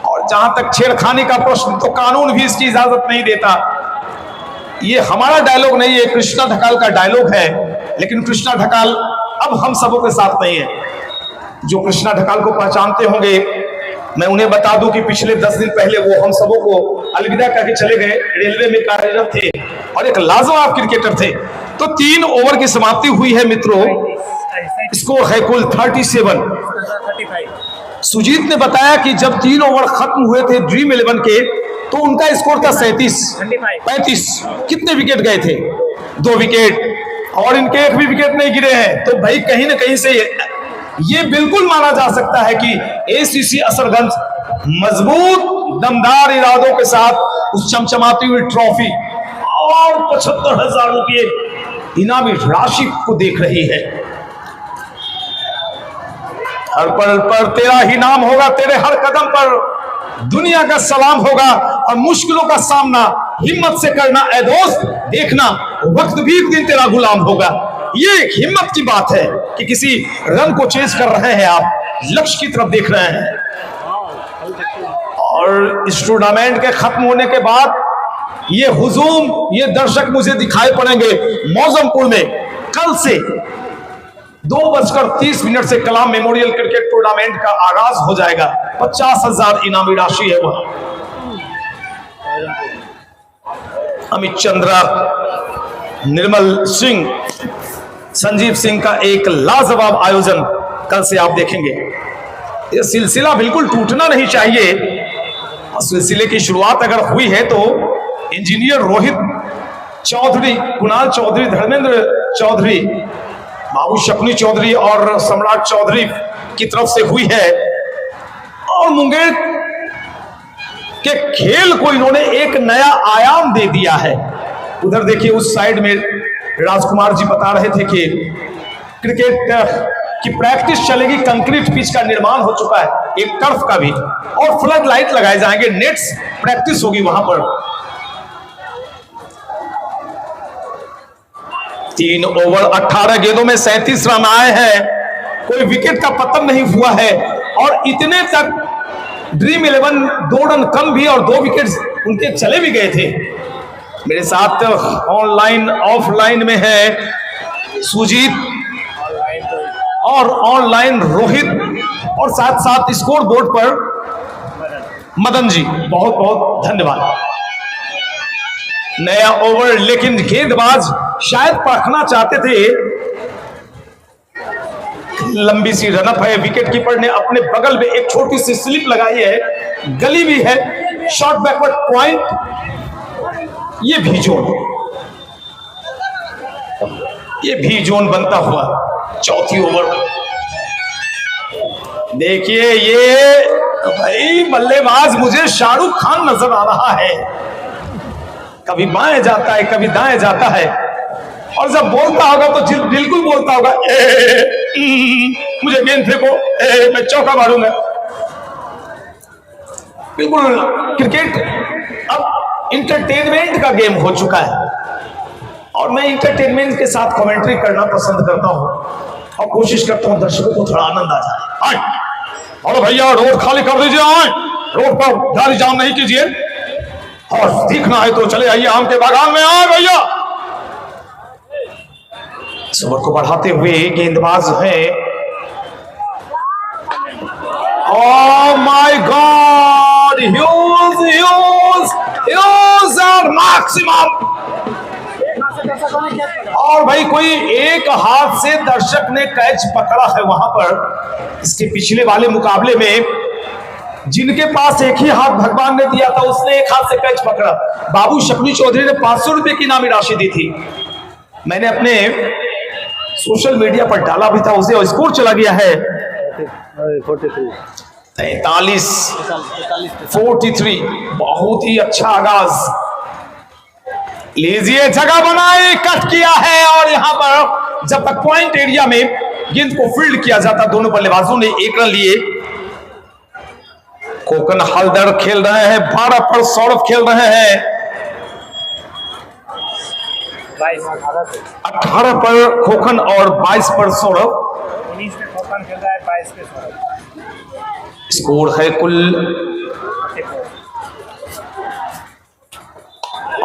और जहां तक छेड़खानी का प्रश्न, तो कानून भी इसकी इजाजत नहीं देता। ये हमारा डायलॉग नहीं है, कृष्णा ढकाल का डायलॉग है, लेकिन कृष्णा ढकाल अब हम सबों के साथ नहीं है। जो कृष्णा ढकाल को पहचानते होंगे, मैं उन्हें बता दूं कि पिछले 10 दिन पहले वो हम सबों को अलविदा करके चले गए। रेलवे में कार्यरत थे और एक लाजवाब क्रिकेटर थे। तो 3 ओवर की समाप्ति हुई है मित्रों, स्कोर है कुल 37। सुजीत ने बताया कि जब 3 ओवर खत्म हुए थे ड्रीम 11 के, तो उनका स्कोर था 35। कितने विकेट गए थे? 2 विकेट, और इनके एक भी विकेट नहीं गिरे हैं। तो भाई कहीं ना कहीं से ये बिल्कुल माना जा सकता है कि एसीसी असरगंज मजबूत दमदार इरादों के साथ उस चमचमाती हुई ट्रॉफी और 75,000 रुपये इनामी राशि को देख रही है। हर पल पर तेरा ही नाम होगा, तेरे हर कदम पर दुनिया का सलाम होगा और मुश्किलों का सामना हिम्मत से करना ऐ दोस्त, देखना वक्त भी एक दिन तेरा गुलाम होगा। ये एक हिम्मत की बात है कि किसी रन को चेज कर रहे हैं आप, लक्ष्य की तरफ देख रहे हैं। और इस टूर्नामेंट के खत्म होने के बाद ये हुजूम, ये दर्शक मुझे दिखाई पड़ेंगे मौजमपुर में। कल से 2:30 से कलाम मेमोरियल क्रिकेट टूर्नामेंट का आगाज हो जाएगा। 50,000 इनामी राशि है वहां। अमित चंद्रा, निर्मल सिंह, संजीव सिंह का एक लाजवाब आयोजन कल से आप देखेंगे। यह सिलसिला बिल्कुल टूटना नहीं चाहिए। सिलसिले की शुरुआत अगर हुई है तो इंजीनियर रोहित चौधरी, कुणाल चौधरी, धर्मेंद्र चौधरी, बाबू शकुनी चौधरी और सम्राट चौधरी की तरफ से हुई है। और मुंगेर के खेल को इन्होंने एक नया आयाम दे दिया है। उधर देखिए उस साइड में राजकुमार जी बता रहे थे कि क्रिकेट की प्रैक्टिस चलेगी, कंक्रीट पिच का निर्माण हो चुका है, एक टर्फ का भी, और फ्लड लाइट लगाए जाएंगे, नेट्स प्रैक्टिस होगी वहां पर। 3 ओवर 18 गेंदों में 37 रन आए हैं, कोई विकेट का पतन नहीं हुआ है। और इतने तक ड्रीम 11 2 रन कम भी और 2 विकेट उनके चले भी गए थे। मेरे साथ ऑनलाइन ऑफलाइन में है सुजीत और ऑनलाइन रोहित, और साथ साथ स्कोर बोर्ड पर मदन जी, बहुत बहुत धन्यवाद। नया ओवर, लेकिन गेंदबाज शायद परखना चाहते थे। लंबी सी रनअप है, विकेट कीपर ने अपने बगल में एक छोटी सी स्लिप लगाई है, गली भी है, शॉर्ट बैकवर्ड पॉइंट। ये भी जोन बनता हुआ चौथी ओवर। देखिए ये भाई बल्लेबाज मुझे शाहरुख खान नजर आ रहा है, कभी बाएं जाता है कभी दाएं जाता है, और जब बोलता होगा तो बिल्कुल बोलता होगा मुझे गेंद फेंको, मैं चौका मारूंगा। बिल्कुल क्रिकेट अब इंटरटेनमेंट का गेम हो चुका है और मैं इंटरटेनमेंट के साथ कमेंट्री करना पसंद करता हूं और कोशिश करता हूं दर्शकों को थोड़ा आनंद आ जाए। और भैया रोड खाली कर दीजिए, आए रोड पर गाड़ी जाम नहीं कीजिए, और दिखना है तो चले आइए आम के बागान में। आए भैया, इस ओवर को बढ़ाते हुए गेंदबाज हैं, oh my God, huge and maximum. और भाई कोई एक हाथ से दर्शक ने कैच पकड़ा है वहां पर। इसके पिछले वाले मुकाबले में जिनके पास एक ही हाथ भगवान ने दिया था उसने एक हाथ से कैच पकड़ा। बाबू शकुनी चौधरी ने 500 रुपए की इनामी राशि दी थी। मैंने अपने सोशल मीडिया पर डाला भी था उसे, और स्कोर चला गया है 43। बहुत ही अच्छा आगाज। लीजिए, जगह बनाई, कट किया है, और यहां पर जब तक पॉइंट एरिया में गेंद को फील्ड किया जाता। दोनों बल्लेबाजों ने 1 रन लिए। खोकन हल्दर खेल रहे हैं, 12 पर सौरभ खेल रहे हैं। 18 पर खोकन और 22 पर सौरभ। 19 पे खोकन खेल रहा है, 22 पे सौरभ। स्कोर है कुल।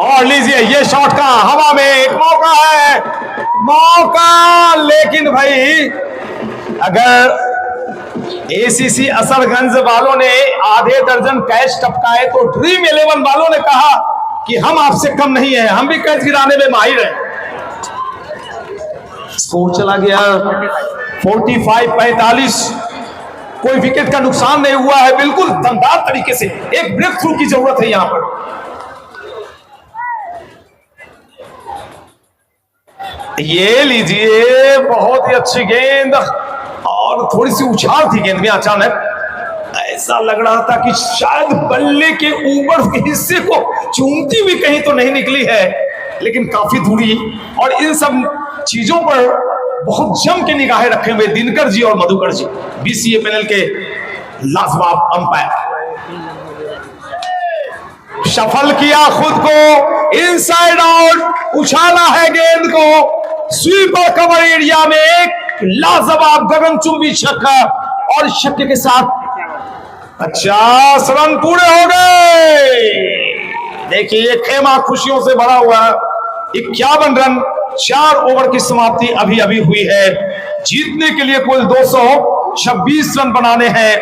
और लीजिए ये शॉट का हवा में एक मौका है, मौका, लेकिन भाई अगर एसीसी असरगंज वालों ने आधे दर्जन कैच टपकाए तो ड्रीम 11 वालों ने कहा कि हम आपसे कम नहीं है, हम भी कैच गिराने में माहिर हैं। स्कोर चला गया 45-45। कोई विकेट का नुकसान नहीं हुआ है, बिल्कुल दमदार तरीके से एक ब्रेक थ्रू की जरूरत है यहां पर। ये लीजिए बहुत ही अच्छी गेंद, और थोड़ी सी उछाल थी गेंद में। अचानक ऐसा लग रहा था कि शायद बल्ले के ऊपर के हिस्से को चूमती हुई कहीं तो नहीं निकली है, लेकिन काफी दूरी। और इन सब चीजों पर बहुत जम के निगाहें रखे हुए दिनकर जी और मधुकर जी, बीसीए पैनल के लाजवाब अंपायर। सफल किया खुद को, इनसाइड आउट, उछाला है गेंद को स्वीपर कवर एरिया में, एक लाजवाब गगनचुंबी छक्का, और छक्के के साथ 50 रन पूरे हो गए। देखिए खेमा खुशियों से भरा हुआ। 51 रन, 4 ओवर की समाप्ति अभी अभी हुई है। जीतने के लिए कुल 226 रन बनाने हैं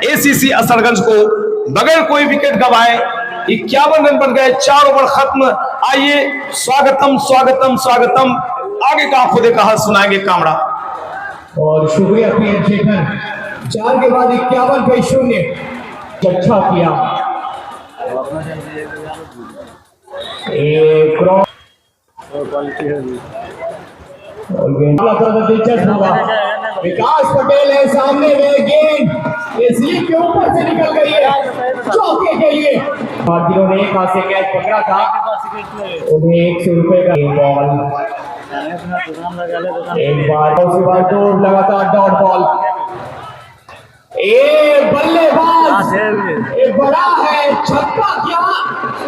एसीसी असरगंज को, बगैर कोई विकेट गंवाए 51 रन बन गए, 4 ओवर खत्म। आइए स्वागतम स्वागतम स्वागतम, आगे का खुदे कहा सुनाएंगे कामड़ा। और शुक्रिया पीएम शेखर, 4 के बाद 51 पे 0, अच्छा किया। एक क्रॉस दिलचस्प होगा। विकास पटेल है सामने में, गेंद इस लीग के ऊपर से निकल गई है चौके के लिए। भारतीयों ने एक हाथ से कैच पकड़ा था, उन्हें 100 रुपए का बॉल। एक बार दूसरी बार दो लगातार डॉट बॉल। बल्लेबाज एक बड़ा है, छक्का क्या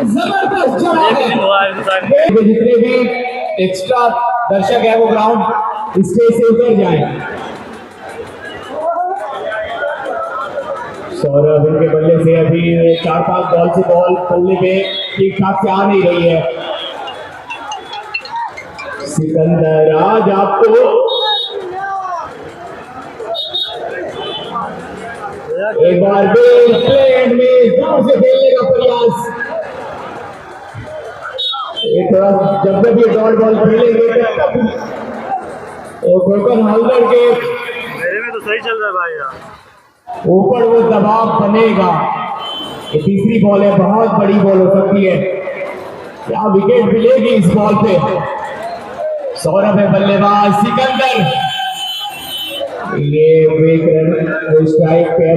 जबरदस्त जड़ा है। जितने भी एक्स्ट्रा दर्शक है वो ग्राउंड स्टेज से उतर जाए। सौरभ इनके बल्ले से अभी 4-5 बॉल से बॉल बल्ले पे ठीक ठाक से आ नहीं रही है। सिकंदर आज आपको एक बार प्लेन में दूर से खेलने का प्रयास। एक थोड़ा जब ये डॉट बॉल खेलेंगे खोकन हल्दर के मेरे में तो सही चल रहा है भाई यार। ऊपर वो दबाव बनेगा। ये तीसरी बॉल है, बहुत बड़ी बॉल हो सकती है, क्या विकेट मिलेगी इस बॉल पे। सौरभ है बल्लेबाज, सिकंदर ये एक रन स्ट्राइक पे।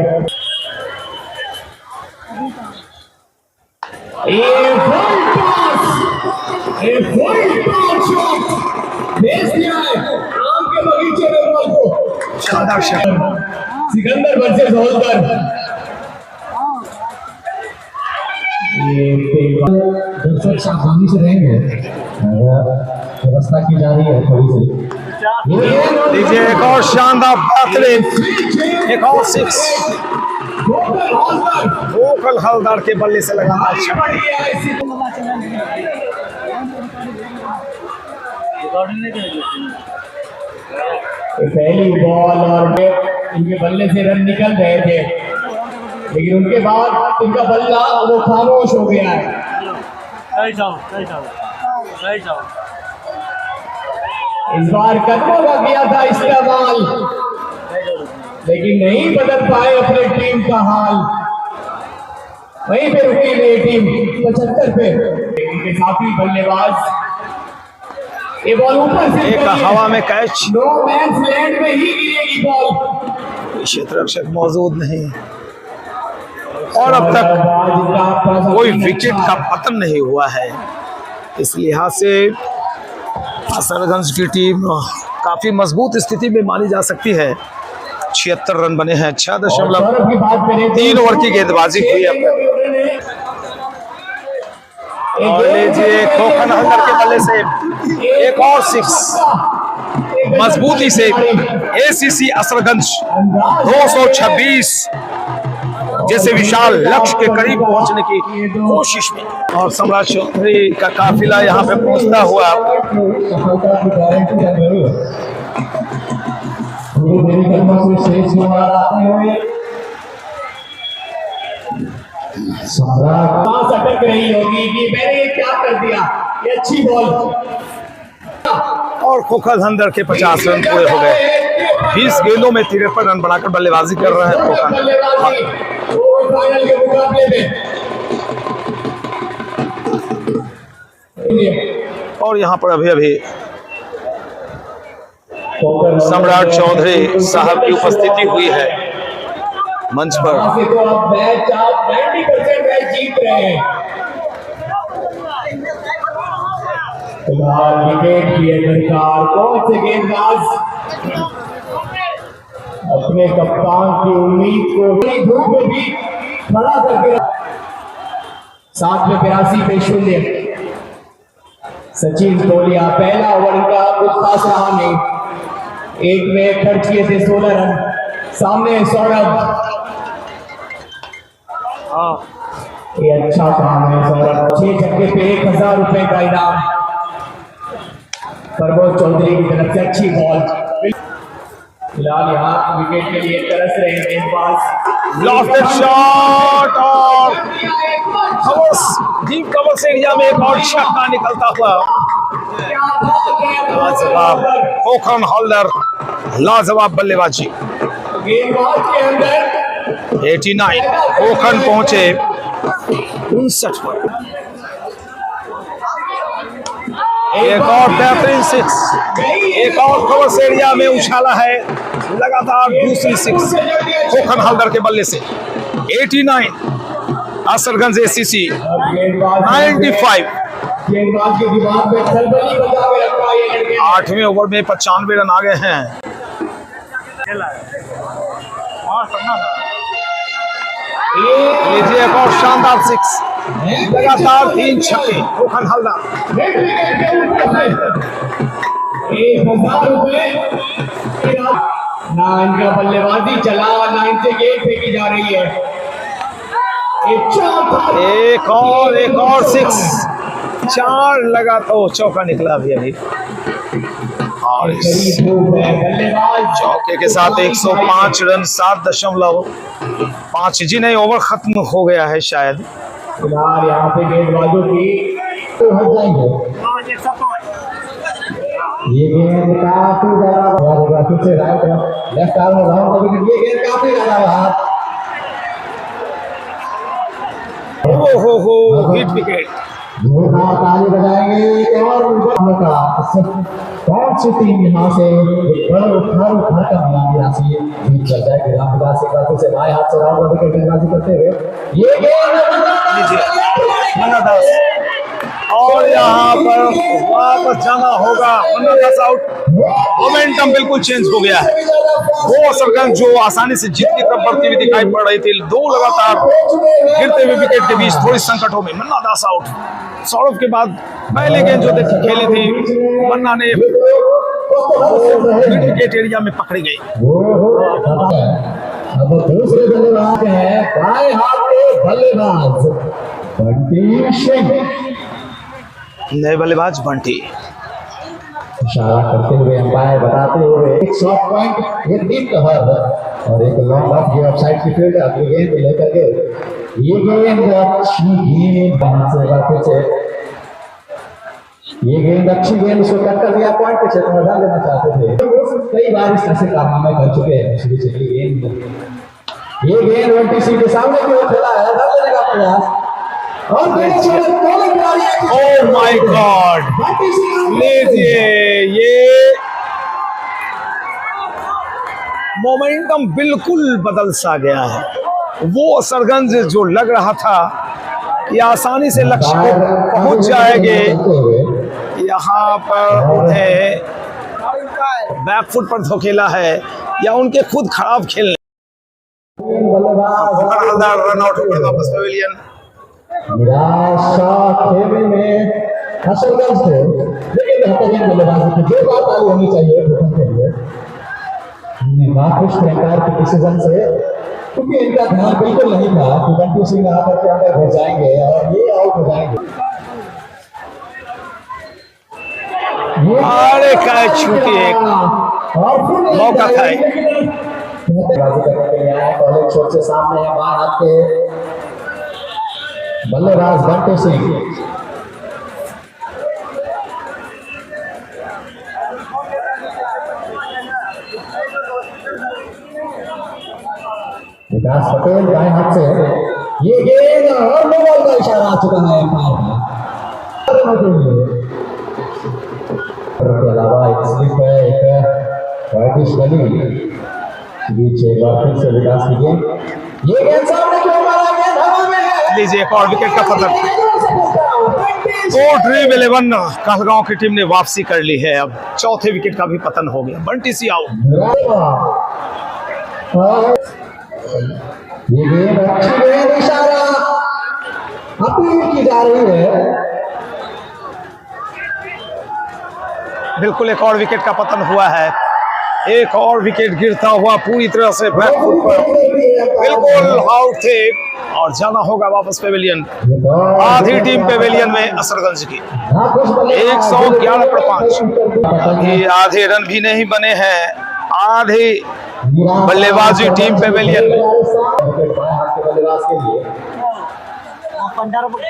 फुल टॉस शॉट भेज दिया है आम के बगीचे में बॉल को। शानदार शॉट। Sikandar versus holder. दर्शक सावधानी से रहेंगे, व्यवस्था की जा रही है थोड़ी सी। लीजिए एक और शानदार बेहतरीन, एक और 6 गोकल हल्दर के बल्ले से लगातार पहली बॉल और इनके बल्ले से रन निकल रहे थे, लेकिन उनके बाद इनका बल्ला वो खामोश हो गया है। इस बार कदमों का किया था इस्तेमाल, लेकिन नहीं बदल पाए अपने टीम का हाल। वहीं पे रुकी गई टीम 75 पे। इनके साथी बल्लेबाज ये बॉल ऊपर से एक हवा में कैच, नो मैंस लैंड में ही गिरेगी बॉल। क्षेत्र रक्षक मौजूद नहीं और अब तक कोई विकेट का पतन नहीं हुआ है। इस लिहाज से असरगंज की टीम काफी मजबूत स्थिति में मानी जा सकती है। 76 रन बने हैं। 6.3 ओवर की गेंदबाजी हुई है। और लीजिए खोखन हल्दर के बल्ले से एक और 6 मजबूती से एसीसी असरगंज 226 जैसे विशाल लक्ष्य के करीब पहुंचने की कोशिश में। और सम्राट चौधरी का काफिला यहाँ पे पहुंचता हुआ सम्राट अटक रही होगी कि मैंने क्या कर दिया, ये अच्छी बॉल। और खोखन हल्दर के 50 रन पूरे हो गए। 20 गेंदों में 53 रन बनाकर बल्लेबाजी कर रहे हैं खोखन। फाइनल के मुकाबले में और यहाँ पर अभी सम्राट चौधरी साहब की उपस्थिति हुई है मंच पर। तो आप मैच 90% मैच जीत रहे हैं। फिलहाल विकेट की है दरकार। कौन से गेंदबाज अपने कप्तान की उम्मीद को धूप में भी खड़ा करके 7 पे 0 सचिन तोलिया। पहला ओवर इनका कुछ खास रहा नहीं। एक में खर्च किए थे 16 रन। सामने सौरभ, ये अच्छा काम है सौरभ। 6 छक्के पे 1000 रुपए का इनाम प्रबोध चौधरी की तरफ से। अच्छी बॉल। फिलहाल यहाँ विकेट के लिए तरस रहे गेंदबाज। लॉफ्टेड शॉट और डीप कवर्स एरिया में एक और छक्का निकलता हुआ। लाजवाब खोखन हल्दर, लाजवाब बल्लेबाजी। गेंदबाज के अंदर 89 खोखन पहुंचे 59 पर। एक और बेहतरीन 6, एक और कवर्स एरिया में उछाला है। लगातार दूसरी 6 खोखन हल्दर के बल्ले से। 89 असरगंज एसीसी 95। गेंदबाज के दिमाग में खलबली बजा के रखा ये लड़के। 8वें ओवर में 95 रन आ गए हैं। लीजिए एक और शानदार 6, लगातार 3 छक्के खोखन हल्दर। 1000 रुपए ना इनका बल्लेबाजी चला, ना इनसे गेंद फेंकी जा रही है। एक और 6, 4 लगा तो चौका निकला अभी। और इस चौके के साथ 105 रन 7.5 जी नहीं, ओवर खत्म हो गया है शायद। फिलहाल यहाँ पे गेंदबाजों की ये गेंद काफी ज्यादा फिर से राइट लेफ्ट आर्म में राउंड विकेट। ये गेंद काफी ज्यादा बाहर। हो हिट विकेट। जोरदार ताली बजाएंगे। और कौन सी टीम यहाँ से उठा का मिला यहाँ से जीत कर जाएगी। रामविलास सिंह का फिर से बाएं हाथ से राउंड विकेट गेंदबाजी करते हुए ये गेंद मन्ना दास। और यहाँ पर वापस जाना होगा। मन्ना दास आउट। मोमेंटम बिल्कुल चेंज हो गया है। वो असरगंज जो आसानी से जीत की तरफ बढ़ती हुई दिखाई पड़ रही थी, 2 लगातार गिरते हुए विकेट के बीच थोड़ी संकटों में मन्ना दास आउट। सौरभ के बाद पहले गेंद जो खेली थी मन्ना ने मिड विकेट एरिया में पकड़ी गई। अब दूसरे बल्लेबाज है बाएं हाथ के बल्लेबाज बंटी सिंह। नए बल्लेबाज बंटी इशारा करते हुए अंपायर बताते हुए एक शॉट पॉइंट, एक डीप कवर और एक लॉन्ग ऑफ ये ऑफसाइड की फील्ड। अगली गेंद लेकर के ये गेंद अच्छी गेंद फिर से ये गेंद अच्छी गेंद उसको कट कर दिया। पॉइंट के क्षेत्र में डाल देना चाहते थे। कई बार इस तरह से कारनामे कर चुके हैं। ये गेंद बंटी सिंह के सामने की ओर खेला है, डाल देने का प्रयास। और ओह माय गॉड, लीजिए ये मोमेंटम बिल्कुल बदल सा गया है। वो असरगंज जो लग रहा था कि आसानी से लक्ष्य को पहुंच जाएंगे, यहाँ पर उन्हें बैकफुट पर धोखेला है या उनके खुद खराब खेलने। हलदार रन आउट होकर वापस पवेलियन। निराशा खेमे में असरगंज थे, लेकिन बेहतरीन बल्लेबाजी की 2 बार ताली होनी चाहिए भूखन के लिए। खुश थे अंपायर के डिसीजन से, क्योंकि इनका ध्यान बिल्कुल नहीं था कि बंटी सिंह आकर के अंदर घुस जाएंगे और ये आउट हो जाएंगे। अरे कैच छूटी, एक मौका था। बल्लेबाजी करने के लिए आए, कॉलेज छोर से सामने है बाहर हाथ के बल्लेबाज बंटी सिंह। विकास पटेल दाएं हाथ से ये गेंद और नो बॉल का इशारा आ चुका है अंपायर के अलावा एक स्लिप है, एक वाइटिश गली बीच एक बार फिर से विकास की गेंद, ये गेंद सामने क्यों मारा, गेंद हवा में है। लीजिए एक और विकेट का पतन। तो ड्रीम 11 कहलगांव की टीम ने वापसी कर ली है। अब चौथे विकेट का भी पतन हो गया। बंटी सी आउट। ये गेंद अच्छी गेंद, इशारा अपील की जा रही है। बिल्कुल एक और विकेट का पतन हुआ है। एक और विकेट गिरता हुआ पूरी तरह से बैकफुट पर बिल्कुल आउट थे और जाना होगा वापस पेवेलियन। आधी टीम पेवेलियन में असरगंज की 111 पर 5। अभी आधे रन भी नहीं बने हैं। आधे बल्लेबाजी टीम पेवेलियन में।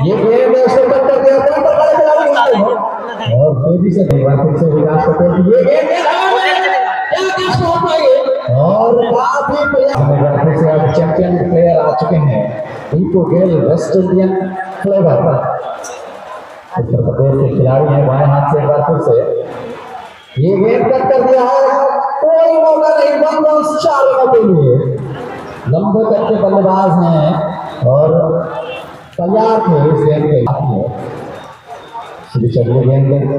ये गेंद उसको टक्कर दिया और तेजी से विकास पटेल की ये गेंद और काफी से अब चैंपियन प्लेयर आ चुके हैं। Deepu Gill West Indian flavour Uttar Pradesh के खिलाड़ी हैं। बाएं हाथ से एक बार फिर से ये गेंद कट कर दिया है, कोई मौका नहीं। 4 रनों के लिए लंबे कट के बल्लेबाज हैं और तैयार थे इस गेंद के चलिए गेंद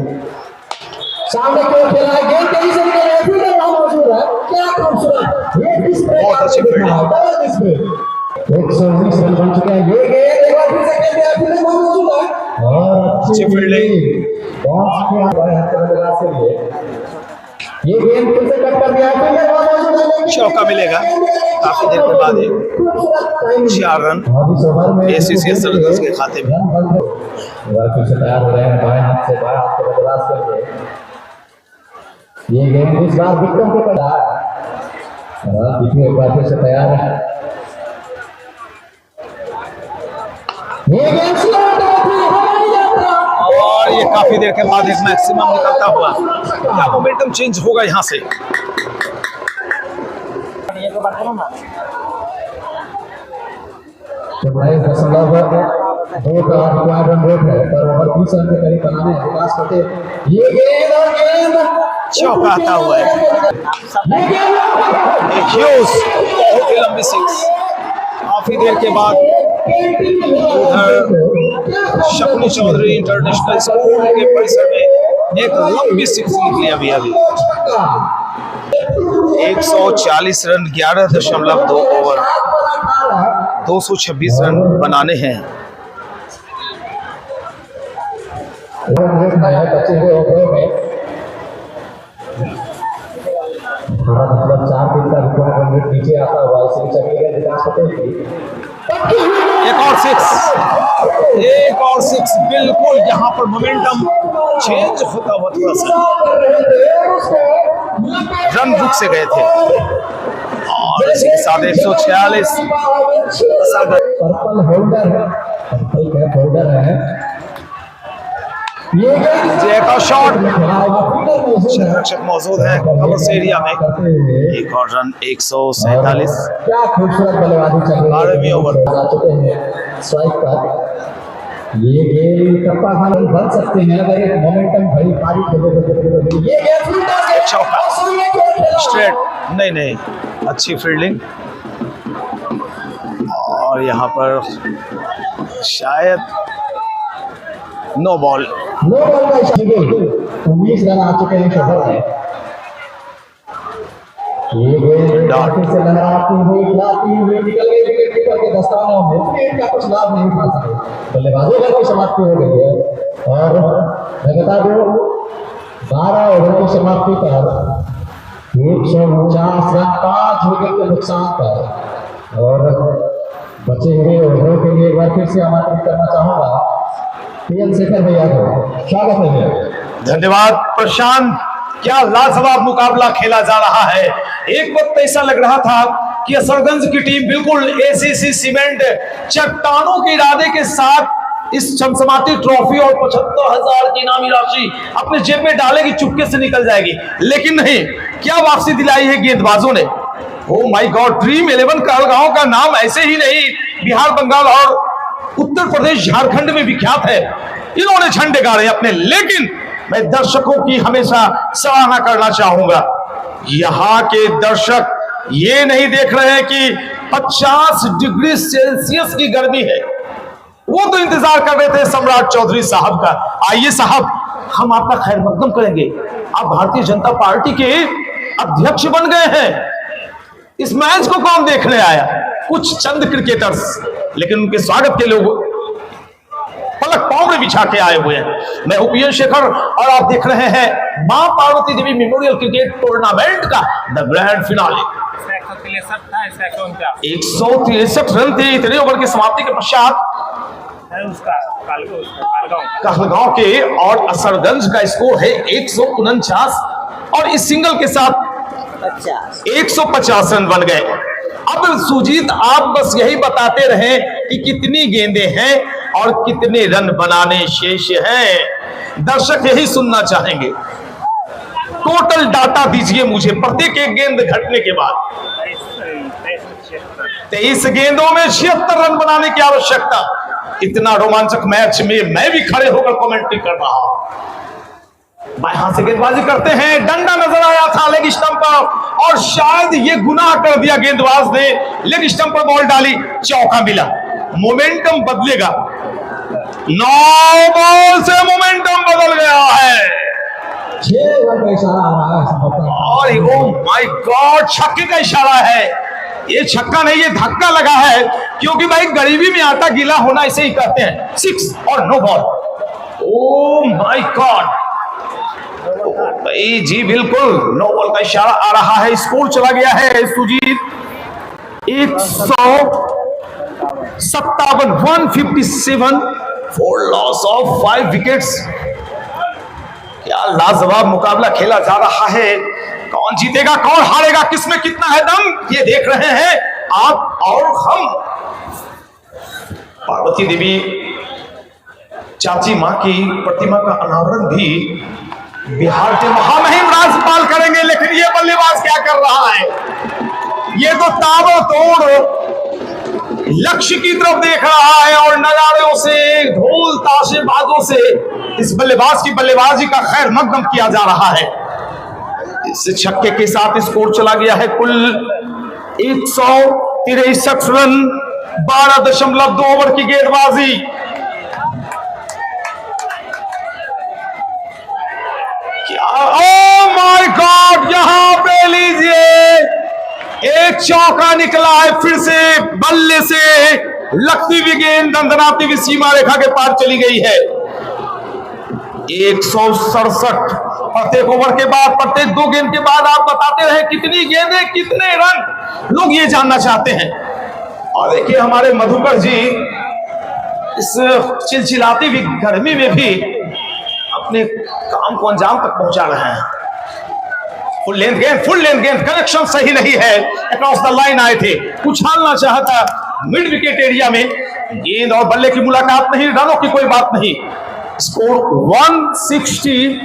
सामने क्यों खेला है, गेंद तेजी से निकल रही है, मौजूद है। क्या खूबसूरत ये डिस्प्ले, बहुत अच्छी डिस्प्ले। 119 रन बन चुके हैं। ये गेंद एक बार फिर से खेल दिया, फिर मौजूद है और अच्छी फील्डिंग पहुंच गया बाएं हाथ के बल्लेबाज के लिए। ये गेंद फिर से कट कर दिया, फिर मौजूद है। चौका मिलेगा काफी देर के बाद। 4 रन एसीसी असरगंज के खाते में। फिर से तैयार हो रहे हैं बाएं हाथ से, बाएं हाथ के बल्लेबाज के लिए। ये गेंद इस बार विक्रम के पड़ा और एक बार फिर से तैयार है। ये गेंद और ये काफी देर के बाद एक मैक्सिमम निकलता हुआ। क्या मोमेंटम चेंज होगा यहाँ से। दो का रिक्वायर्ड रन रेट है पर ओवर 20 रन के करीब बनाने हैं विकास पटेल। ये गेंद और गेंद चौका आता हुआ है। एक ह्यूज बहुत ही लंबी 6। काफी देर के बाद उधर शकुनी चौधरी इंटरनेशनल स्कूल के परिसर में एक लंबी 6 निकली अभी 140 रन 11.2 ओवर 226 रन बनाने हैं। मतलब 4 दिन का रिकॉर्ड रन रेट नीचे आता हुआ, इसी चलिए विकास पटेल की एक और 6 बिल्कुल यहाँ पर मोमेंटम चेंज होता हुआ थोड़ा सा। रन रुक से गए थे और इसी के साथ 146 पर्पल होल्डर है। एक और शॉट, संरक्षक मौजूद है कवर्स एरिया में। एक और रन 147। क्या खूबसूरत बल्लेबाजी चल रही है। 12वें ओवर आ चुके हैं स्ट्राइक पर। ये गेंद कप्पा खान बन सकते हैं अगर एक मोमेंटम भरी पारी खेले। ये गेंद चौका स्ट्रेट नहीं, अच्छी फील्डिंग। और यहाँ पर शायद नो बॉल का 19 रन आ चुके हैं शहर में। ये गेंद फिर से लहराती हुई खिलाती हुई निकल गई विकेट कीपर के दस्तानों में, लेकिन का कुछ लाभ नहीं उठा सके। बल्लेबाजों की समाप्ति हो गई है और मैं बता दूं 12 ओवर की समाप्ति पर 149 रन 5 विकेट के नुकसान पर, और बचे हुए ओवरों के लिए एक बार फिर से आमंत्रित करना चाहूंगा पीएन शेखर भैया को। स्वागत है भैया। धन्यवाद प्रशांत। क्या लाजवाब मुकाबला खेला जा रहा है। एक वक्त ऐसा लग रहा था कि असरगंज की टीम बिल्कुल एसीसी सीमेंट चट्टानों के इरादे के साथ इस चमचमाती ट्रॉफी और 75,000 की इनामी राशि अपने जेब में डालेगी, चुपके से निकल जाएगी। लेकिन नहीं, क्या वापसी दिलाई है गेंदबाजों ने। ओ माय गॉड, ड्रीम 11 कहलगांव का नाम ऐसे ही नहीं बिहार, बंगाल और उत्तर प्रदेश, झारखंड में विख्यात है। इन्होंने झंडे गाड़े अपने, लेकिन मैं दर्शकों की हमेशा सराहना करना चाहूंगा। यहां के दर्शक ये नहीं देख रहे हैं कि 50 डिग्री सेल्सियस की गर्मी है, वो तो इंतजार कर रहे थे सम्राट चौधरी साहब का। आइए साहब, हम आपका खैर मकदम करेंगे। आप भारतीय जनता पार्टी के अध्यक्ष बन गए हैं। इस मैच को कौन देखने आया? कुछ चंद क्रिकेटर्स, लेकिन उनके स्वागत के लोग पलक पांव में बिछा के आए हुए हैं। मैं पीएन शेखर और आप देख रहे हैं मां Parvati Devi memorial cricket tournament का द ग्रैंड फिनाले। 163 रन थे इतने ओवर की समाप्ति के पश्चात कहलगांव के, और असरगंज का स्कोर है 149 और इस सिंगल के साथ 150 रन बन गए। अब सुजीत, आप बस यही बताते रहे कि कितनी गेंदें हैं और कितने रन बनाने शेष हैं। दर्शक यही सुनना चाहेंगे। टोटल डाटा दीजिए मुझे प्रत्येक एक गेंद घटने के बाद। 23 गेंदों में 76 रन बनाने की आवश्यकता। इतना रोमांचक मैच में मैं भी खड़े होकर कमेंट्री कर रहा हूं। बाएं हाथ से गेंदबाजी करते हैं, डंडा नजर आया था लेग स्टंप पर, और शायद ये गुनाह कर दिया गेंदबाज ने। लेग स्टंप पर बॉल डाली, चौका मिला, मोमेंटम बदलेगा। 9 बॉल से मोमेंटम बदल गया है। 6 रन का इशारा आ रहा है और ओ माय गॉड, छक्के का इशारा है। ये छक्का नहीं, ये धक्का लगा है, क्योंकि भाई गरीबी में आटा गीला होना इसे ही कहते हैं। 6 और no ball. Oh my God भाई जी, बिल्कुल नो बॉल का इशारा आ रहा है। स्कोर चला गया है Sujeet 157, 157 for loss of 5 wickets. क्या लाजवाब मुकाबला खेला जा रहा है। कौन जीतेगा, कौन हारेगा, किसमें कितना है दम, ये देख रहे हैं आप और हम। पार्वती देवी चाची मां की प्रतिमा का अनावरण भी बिहार के महामहिम राज्यपाल करेंगे, लेकिन ये बल्लेबाज क्या कर रहा है। ये तो ताबड़तोड़ लक्ष्य की तरफ देख रहा है और नगाड़ों से, ढोल ताशे बाजों से इस बल्लेबाज की बल्लेबाजी का खैर मकदम किया जा रहा है। इस छक्के के साथ स्कोर चला गया है कुल 163 रन, 12.2 ओवर की गेंदबाजी। क्या, ओ माय गॉड, यहां पे लीजिए एक चौका निकला है फिर से। बल्ले से लगती हुई गेंद दंदनाती हुई सीमा रेखा के पार चली गई है। 167 प्रत्येक ओवर के बाद, प्रत्येक 2 गेंद के बाद आप बताते रहे कितनी गेंदें कितने रन, लोग ये जानना चाहते हैं। और देखिए हमारे मधुकर जी इस चिलचिलाती हुई गर्मी में भी अपने काम को अंजाम तक पहुंचा रहे हैं। फुल लेंथ गेंद, कनेक्शन सही नहीं है, अक्रॉस द लाइन आए थे, उछालना चाहता मिड विकेट एरिया में, गेंद और बल्ले की मुलाकात नहीं, रनों की कोई बात नहीं। स्कोर 160,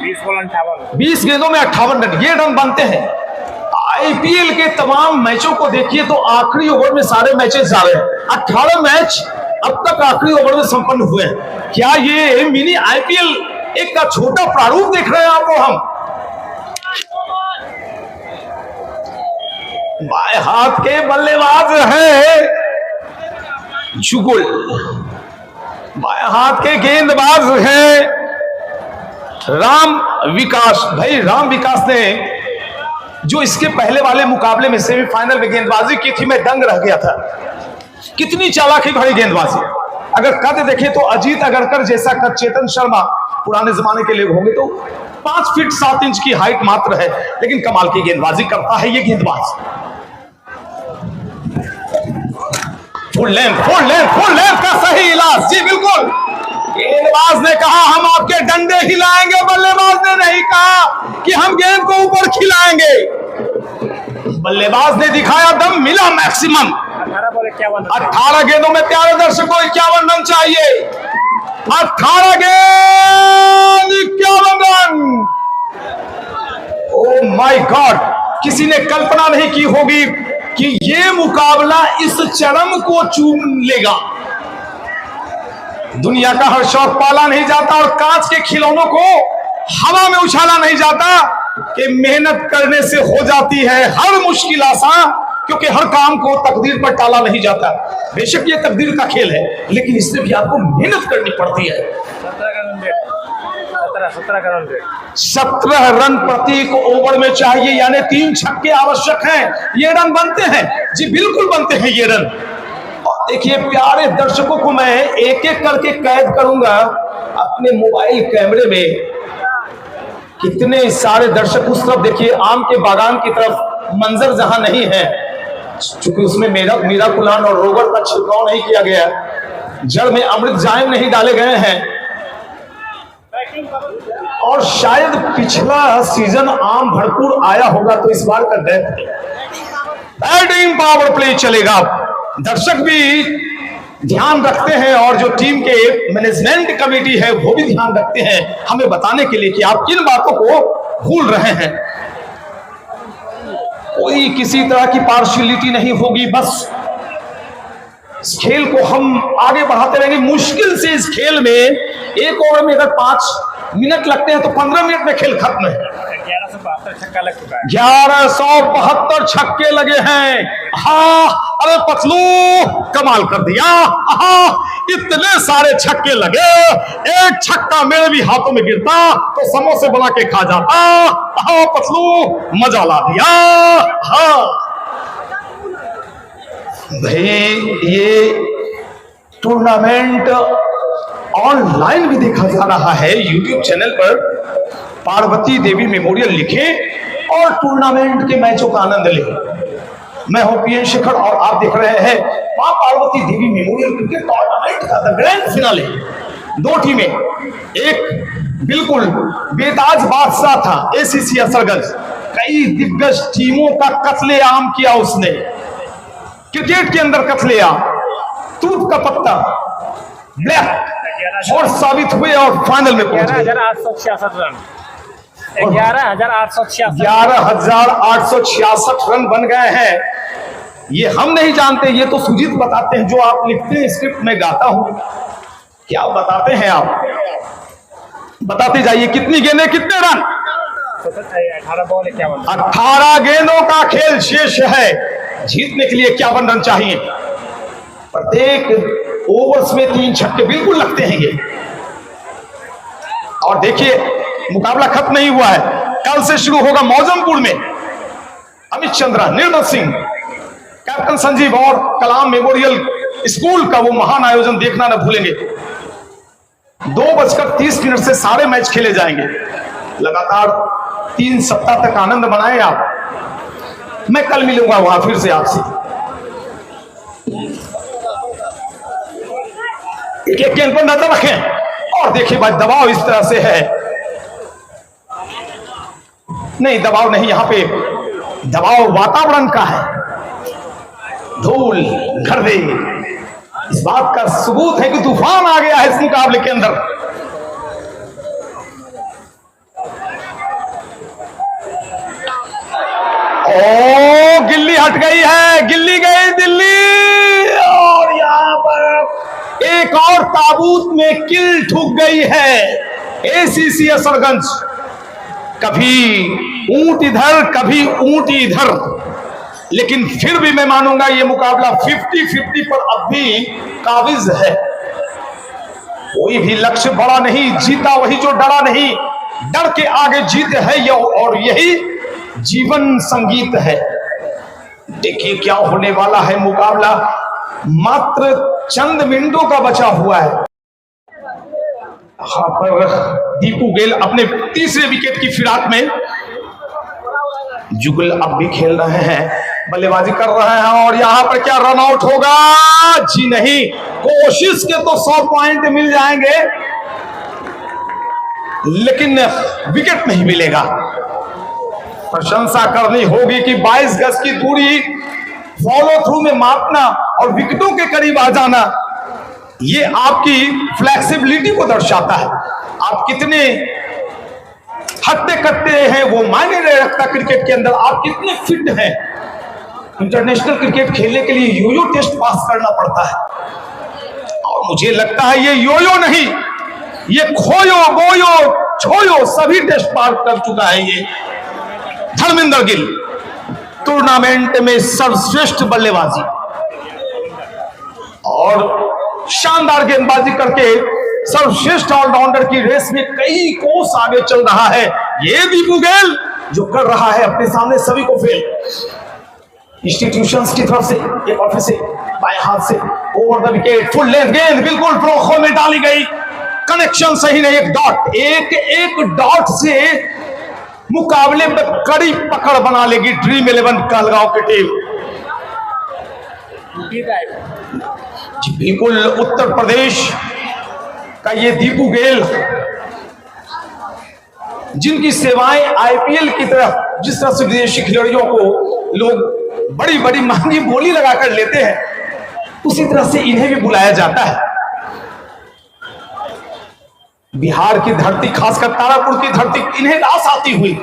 20 गेंदों में 58 रन, ये रन बनते हैं। आईपीएल के तमाम मैचों को देखिए तो आखिरी ओवर में सारे मैचेस जा रहे हैं। 18 मैच अब तक आखिरी ओवर में संपन्न हुए हैं। क्या ये मिनी आईपीएल एक का छोटा प्रारूप देख रहे हैं आपको हम। बाएं हाथ के बल्लेबाज है जुगुल, बाएं हाथ के गेंदबाज हैं राम विकास। भाई राम विकास ने जो इसके पहले वाले मुकाबले में सेमीफाइनल में गेंदबाजी की थी, मैं दंग रह गया था। कितनी चालाकी भरी गेंदबाजी। अगर कद देखे तो अजीत अगरकर जैसा कद चेतन शर्मा पुराने जमाने के लोग होंगे तो 5 फीट 7 इंच की हाइट मात्र है, लेकिन कमाल की गेंदबाजी करता है ये गेंदबाज। फुल लेंथ का सही इलाज। जी बिल्कुल, गेंदबाज ने कहा हम आपके डंडे हिलाएंगे, बल्लेबाज ने नहीं कहा कि हम गेंद को ऊपर खिलाएंगे। बल्लेबाज ने दिखाया दम, मिला मैक्सिमम। 18 गेंदों में प्यारे दर्शकों 51 रन चाहिए। 18 गेंद 51 रन। ओह माय गॉड, किसी ने कल्पना नहीं की होगी कि ये मुकाबला इस चरम को चूम लेगा। दुनिया का हर शौक पाला नहीं जाता और कांच के खिलौनों को हवा में उछाला नहीं जाता कि मेहनत करने से हो जाती है हर मुश्किल आसान, क्योंकि हर काम को तकदीर पर टाला नहीं जाता। बेशक ये तकदीर का खेल है, लेकिन इसमें भी आपको मेहनत करनी पड़ती है। 17 रन प्रति ओवर में चाहिए, यानी 3 छक्के आवश्यक हैं। ये रन बनते हैं, जी बिल्कुल बनते हैं ये रन। देखिए प्यारे दर्शकों को मैं एक एक करके कैद करूंगा अपने मोबाइल कैमरे में। कितने सारे दर्शक उस तरफ देखिए, आम के बागान की तरफ मंजर जहां नहीं है, क्योंकि उसमें मीरा कुलान और रोगर का छिड़काव नहीं किया गया, जड़ में अमृत जायम नहीं डाले गए हैं, और शायद पिछला सीजन आम भरपूर आया होगा तो इस बार का बैटिंग पावर प्ले चलेगा। दर्शक भी ध्यान रखते हैं और जो टीम के मैनेजमेंट कमेटी है वो भी ध्यान रखते हैं हमें बताने के लिए कि आप किन बातों को भूल रहे हैं। कोई किसी तरह की पार्शियलिटी नहीं होगी, बस इस खेल को हम आगे बढ़ाते रहेंगे। मुश्किल से इस खेल में एक ओवर में अगर 5 मिनट लगते हैं तो 15 मिनट में खेल खत्म है। 1172 छक्का लग चुका है। 1172 छक्के लगे हैं। हाँ, अरे पतलू कमाल कर दिया। इतने सारे छक्के लगे, एक छक्का मेरे भी हाथों में गिरता तो समोसे बना के खा जाता। हाँ पतलू मजा ला दिया। हाँ भाई, ये टूर्नामेंट ऑनलाइन भी देखा जा रहा है यूट्यूब चैनल पर। पार्वती देवी मेमोरियल लिखें और टूर्नामेंट के मैचों का आनंद लें। मैं हूं पीएन शेखर और आप देख रहे हैं मां Parvati Devi memorial cricket tournament का ग्रैंड फिनाले। 2 टीमें, एक बिल्कुल बेताज बादशाह था एसीसी असरगंज, कई दिग्गज टीमों का कत्लेआम किया उसने, क्रिकेट के अंदर कत्लेआम, टूट का पत्ता ब्लैक और साबित हुए और फाइनल में पहुंचे। 11,866 रन 11,866 रन बन गए हैं। ये हम नहीं जानते, ये तो सुजीत बताते हैं। जो आप लिखते हैं स्क्रिप्ट में गाता हूं, क्या बताते हैं आप? बताते जाइए कितनी गेंदें कितने रन। 18 गेंदों का खेल शेष है। जीतने के लिए 51 रन चाहिए। प्रत्येक ओवर्स में 3 छक्के बिल्कुल लगते हैं ये। और देखिए मुकाबला खत्म नहीं हुआ है, कल से शुरू होगा मौजमपुर में। अमित चंद्रा, निर्मल सिंह, कैप्टन संजीव और कलाम मेमोरियल स्कूल का वो महान आयोजन देखना न भूलेंगे। 2:30 से सारे मैच खेले जाएंगे। लगातार 3 सप्ताह तक आनंद बनाएं आप। मैं कल मिलूंगा वहां फिर से आपसे। एक गेंद पर नजर रखें और देखिए भाई दबाव इस तरह से है। नहीं, दबाव नहीं, यहां पे दबाव वातावरण का है। धूल घर दे, इस बात का सबूत है कि तूफान आ गया है इस मुकाबले के अंदर। ओ गिल्ली हट गई है, गिल्ली गई दिल्ली, और यहां पर एक और ताबूत में किल ठुक गई है एसीसी असरगंज। कभी ऊंट इधर कभी ऊंट इधर, लेकिन फिर भी मैं मानूंगा ये मुकाबला 50-50 पर अब भी काबिज है। कोई भी लक्ष्य बड़ा नहीं, जीता वही जो डरा नहीं। डर के आगे जीत है ये, और यही जीवन संगीत है। देखिए क्या होने वाला है मुकाबला, मात्र चंद मिनटों का बचा हुआ है। यहाँ पर दीपू गेल अपने तीसरे विकेट की फिराक में, जुगल अब भी खेल रहे हैं, बल्लेबाजी कर रहे हैं और यहाँ पर क्या रन आउट होगा? जी नहीं, कोशिश के तो 100 पॉइंट मिल जाएंगे लेकिन विकेट नहीं मिलेगा। प्रशंसा करनी होगी कि 22 गज की दूरी फॉलो थ्रू में मापना और विकेटों के करीब आ जाना, ये आपकी फ्लेक्सिबिलिटी को दर्शाता है। आप कितने हट्टे कट्टे हैं वो मायने नहीं रखता क्रिकेट के अंदर, आप कितने फिट हैं। इंटरनेशनल क्रिकेट खेलने के लिए योयो टेस्ट पास करना पड़ता है और मुझे लगता है ये योयो नहीं, ये खोयो बोयो छोयो सभी टेस्ट पार कर चुका है ये धर्मेंद्र गिल। टूर्नामेंट में सर्वश्रेष्ठ बल्लेबाजी और शानदार गेंदबाजी करके सर्वश्रेष्ठ ऑलराउंडर की रेस में कई कोस आगे चल रहा है ये दीपू गेल, जो कर रहा है अपने सामने सभी को फेल। इंस्टीट्यूशंस की तरफ से एक और से बाएं हाथ से over the wicket, full length गेंद बिल्कुल प्रोखो में डाली गई, कनेक्शन सही नहीं, एक डॉट, एक डॉट से मुकाबले में कड़ी पकड़ बना लेगी ड्रीम 11 कहलगांव की टीम। जी बिल्कुल, उत्तर प्रदेश का ये दीपू गेल, जिनकी सेवाएं आईपीएल की तरह जिस तरह से विदेशी खिलाड़ियों को लोग बड़ी बड़ी महंगी बोली लगाकर लेते हैं, उसी तरह से इन्हें भी बुलाया जाता है। बिहार की धरती, खासकर तारापुर की धरती, इन्हें रास आती हुई।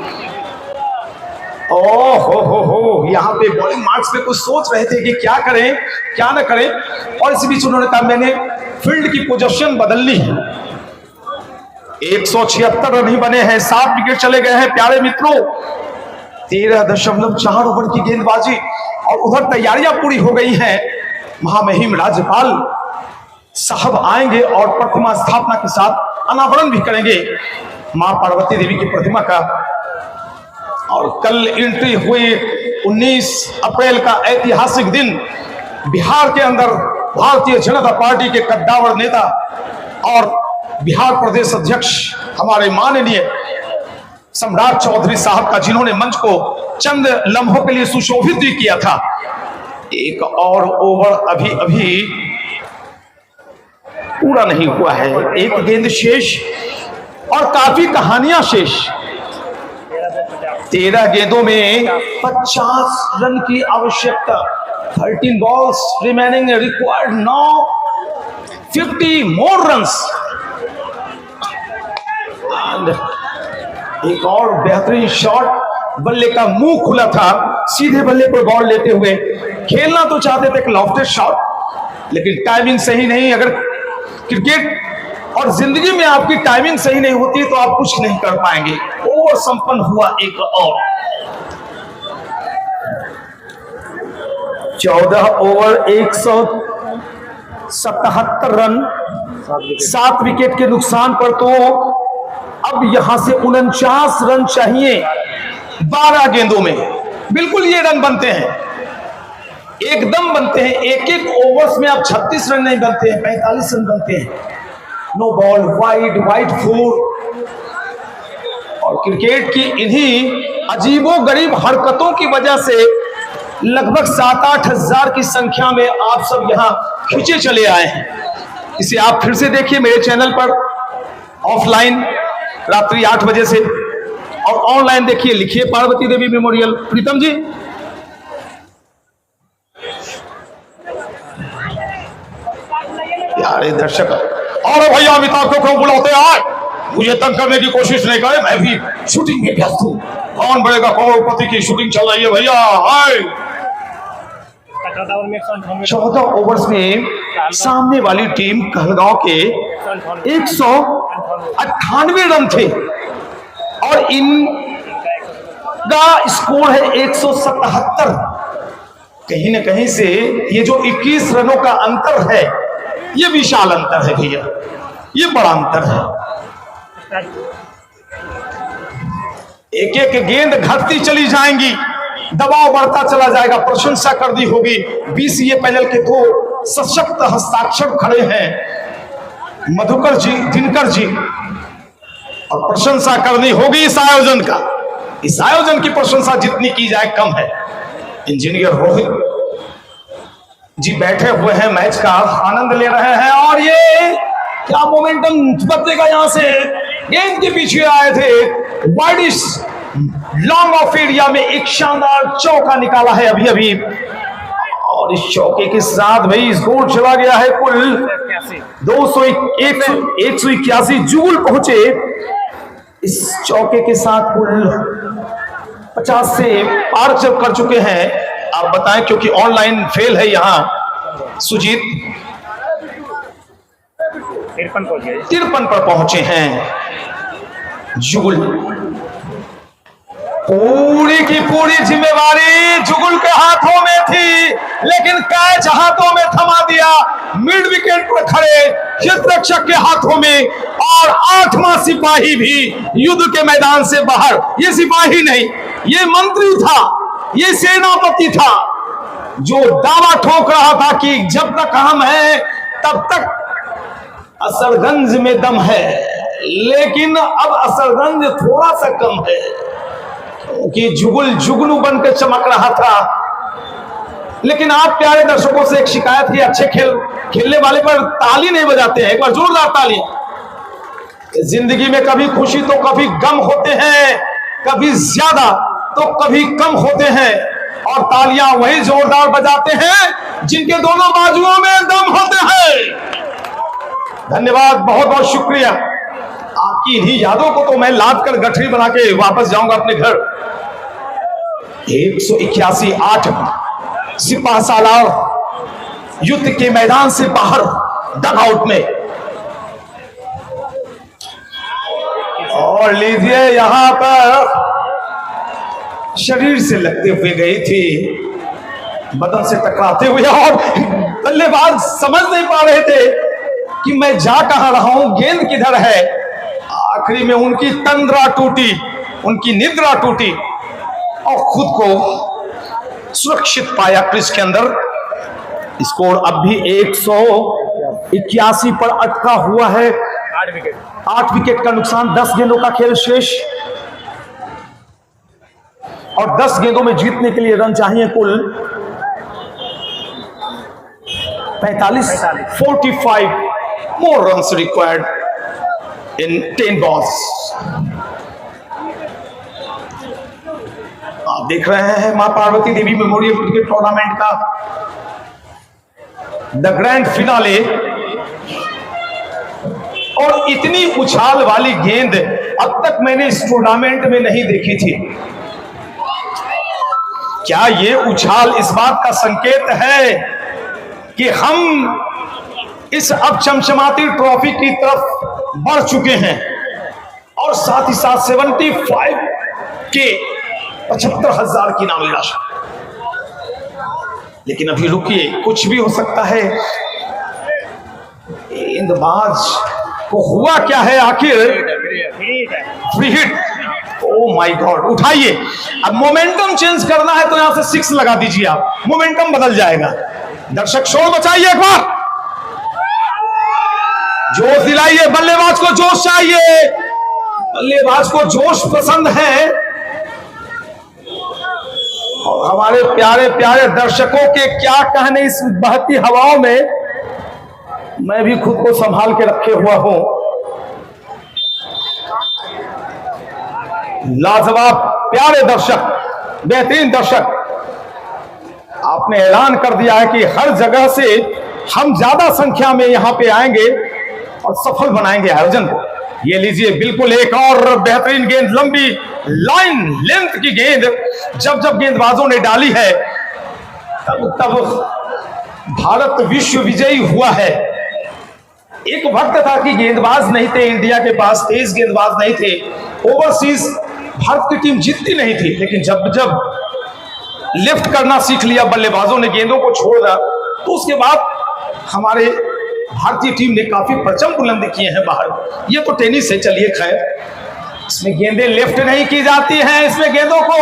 ओ हो, यहाँ पे बॉलिंग मार्क्स पे कुछ सोच रहे थे कि क्या करें क्या ना करें, और इसी बीच उन्होंने कहा मैंने फील्ड की पोजीशन बदलनी है। 176 रन ही बने हैं, 7 विकेट चले गए हैं प्यारे मित्रों। 13.4 ओवर की गेंदबाजी और उधर तैयारियां पूरी हो गई हैं। महामहिम राज्यपाल साहब आएंगे और प्रतिमा स्थापना के साथ अनावरण भी करेंगे मां पार्वती देवी की प्रतिमा का। और कल एंट्री हुई 19 अप्रैल का ऐतिहासिक दिन, बिहार के अंदर भारतीय जनता पार्टी के कद्दावर नेता और बिहार प्रदेश अध्यक्ष हमारे माननीय सम्राट चौधरी साहब का, जिन्होंने मंच को चंद लम्हों के लिए सुशोभित भी किया था। एक और ओवर अभी पूरा नहीं हुआ है, एक गेंद शेष और काफी कहानियां शेष। 13 गेंदों में 50 रन की आवश्यकता, 13 बॉल्स रिमेनिंग रिक्वायर्ड, नाउ 50 मोर रन्स। एक और बेहतरीन शॉट, बल्ले का मुंह खुला था, सीधे बल्ले पर बॉल लेते हुए खेलना तो चाहते थे एक लॉफ्टेड शॉट, लेकिन टाइमिंग सही नहीं। अगर क्रिकेट और जिंदगी में आपकी टाइमिंग सही नहीं होती तो आप कुछ नहीं कर पाएंगे। ओवर संपन्न हुआ एक और 14 ओवर 177 रन, 7 विकेट के नुकसान पर तो अब यहां से 49 रन चाहिए 12 गेंदों में। बिल्कुल ये रन बनते हैं, एकदम बनते हैं। एक ओवर्स में आप 36 रन नहीं बनते हैं, 45 रन बनते हैं। No ball, wide 4। और क्रिकेट की इन्हीं अजीबोगरीब हरकतों की वजह से लगभग 7-8 हजार की संख्या में आप सब यहां खींचे चले आए हैं। इसे आप फिर से देखिए मेरे चैनल पर ऑफलाइन रात्रि 8 बजे से, और ऑनलाइन देखिए, लिखिए पार्वती देवी मेमोरियल। प्रीतम जी, प्यारे दर्शक, और भैया अमिताभ को क्यों बुलाते हैं? मुझे तंग करने की कोशिश नहीं करे, मैं भी शूटिंग में व्यस्त हूं। कौन बड़ेगा करोड़पति की शूटिंग चल रही है भैया। 14 ओवर्स में सामने वाली टीम कहलगांव के 198 रन थे और इनका स्कोर है 177। कहीं ना कहीं से ये जो 21 रनों का अंतर है, ये विशाल अंतर है भैया, ये बड़ा अंतर है। एक एक गेंद घटती चली जाएंगी, दबाव बढ़ता चला जाएगा। प्रशंसा कर दी होगी। बीसीए पैनल के दो सशक्त हस्ताक्षर खड़े हैं, मधुकर जी, दिनकर जी, और प्रशंसा करनी होगी इस आयोजन का। इस आयोजन की प्रशंसा जितनी की जाए कम है। इंजीनियर रोहित जी बैठे हुए हैं, मैच का आनंद ले रहे हैं, और ये क्या मोमेंटम बदलेगा। यहां से गेंद के पीछे आए थे, वाइडिश लॉन्ग ऑफ एरिया में एक शानदार चौका निकाला है अभी अभी, और इस चौके के साथ भाई स्कोर चला गया है कुल 181 जुगुल पहुंचे। इस चौके के साथ कुल 50 से पार जब कर चुके हैं। आप बताएं, क्योंकि ऑनलाइन फेल है यहाँ। सुजीत 53 पर पहुंचे हैं। जुगुल पूरी की पूरी जिम्मेवारी जुगुल के हाथों में थी, लेकिन कैच हाथों में थमा दिया मिड विकेट पर खड़े हितरक्षक के हाथों में। और 8वां सिपाही भी युद्ध के मैदान से बाहर। ये सिपाही नहीं, ये मंत्री था, ये सेनापति था, जो दावा ठोक रहा था कि जब तक हम हैं तब तक असरगंज में दम है। लेकिन अब असरगंज थोड़ा सा कम है, क्योंकि जुगुल जुगनू बनकर चमक रहा था। लेकिन आप प्यारे दर्शकों से एक शिकायत की, अच्छे खेलने वाले पर ताली नहीं बजाते हैं। एक बार जोरदार ताली। जिंदगी में कभी खुशी तो कभी गम होते हैं, कभी ज्यादा तो कभी कम होते हैं, और तालियां वही जोरदार बजाते हैं जिनके दोनों बाजुओं में दम होते हैं। धन्यवाद, बहुत बहुत शुक्रिया। आपकी इन्हीं यादों को तो मैं लाद कर गठरी बना के वापस जाऊंगा अपने घर। 181 सिपा सालार युद्ध के मैदान से बाहर डगआउट में। और लीजिए, यहां पर शरीर से लगते हुए गई थी, बदन से टकराते हुए, और बल्लेबाज समझ नहीं पा रहे थे कि मैं जा कहां रहा हूं, गेंद किधर है। आखिरी में उनकी तंद्रा टूटी, उनकी निद्रा टूटी, और खुद को सुरक्षित पाया क्रीज के अंदर। स्कोर अब भी 181 पर अटका हुआ है। 8 विकेट का नुकसान, 10 गेंदों का खेल शेष, और 10 गेंदों में जीतने के लिए रन चाहिए कुल 45 more runs required in 10 balls। आप देख रहे हैं मां Parvati Devi memorial cricket tournament का द ग्रैंड फिनाले, और इतनी उछाल वाली गेंद अब तक मैंने इस टूर्नामेंट में नहीं देखी थी। क्या ये उछाल इस बात का संकेत है कि हम इस अब चमचमाती ट्रॉफी की तरफ बढ़ चुके हैं, और साथ ही साथ 75 के 75,000 की नामी राशि। लेकिन अभी रुकिए, कुछ भी हो सकता है। गेंदबाज को हुआ क्या है आखिर? Free hit. O my God, उठाइए। अब मोमेंटम चेंज करना है तो यहां से 6 लगा दीजिए, आप मोमेंटम बदल जाएगा। दर्शक शोर बचाइए, एक बार जोश दिलाइए, बल्लेबाज को जोश चाहिए, बल्लेबाज को जोश पसंद है। और हमारे प्यारे प्यारे दर्शकों के क्या कहने इस बहती हवाओं में, मैं भी खुद को संभाल के रखे हुआ हूं। लाजवाब प्यारे दर्शक, बेहतरीन दर्शक, आपने ऐलान कर दिया है कि हर जगह से हम ज्यादा संख्या में यहां पे आएंगे और सफल बनाएंगे आयोजन को। ये लीजिए, बिल्कुल एक और बेहतरीन गेंद, लंबी लाइन लेंथ की गेंद जब जब गेंदबाजों ने डाली है तब तब भारत विश्व विजयी हुआ है। एक वक्त था कि गेंदबाज नहीं थे इंडिया के पास, तेज गेंदबाज नहीं थे, ओवरसीज भारत की टीम जीतती नहीं थी। लेकिन जब जब लिफ्ट करना सीख लिया बल्लेबाजों ने, गेंदों को छोड़ दिया, तो उसके बाद हमारे भारतीय टीम ने काफी परचम बुलंद किए हैं बाहर। ये तो टेनिस है, चलिए खैर, इसमें गेंदें लेफ्ट नहीं की जाती हैं, इसमें गेंदों को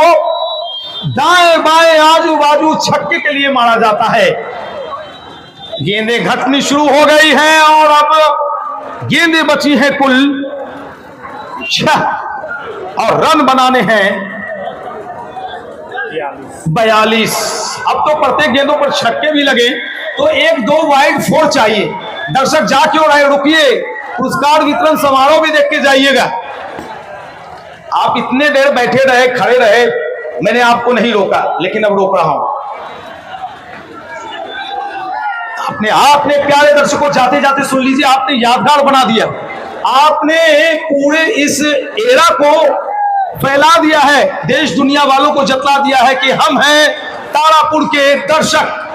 दाएं बाएं आजू बाजू छक्के के लिए मारा जाता है। गेंदें घटनी शुरू हो गई हैं और अब गेंदें बची हैं कुल 6 और रन बनाने हैं 42। अब तो प्रत्येक गेंदों पर छक्के भी लगे तो 1-2 वाइड 4 चाहिए। दर्शक जा क्यों रहे, रुकिए, पुरस्कार वितरण समारोह भी देख के जाइएगा। आप इतने देर बैठे रहे, खड़े रहे, मैंने आपको नहीं रोका, लेकिन अब रोक रहा हूं। आपने प्यारे दर्शकों जाते जाते सुन लीजिए, आपने यादगार बना दिया, आपने पूरे इस एरा को फैला दिया है, देश दुनिया वालों को जतला दिया है कि हम हैं तारापुर के दर्शक।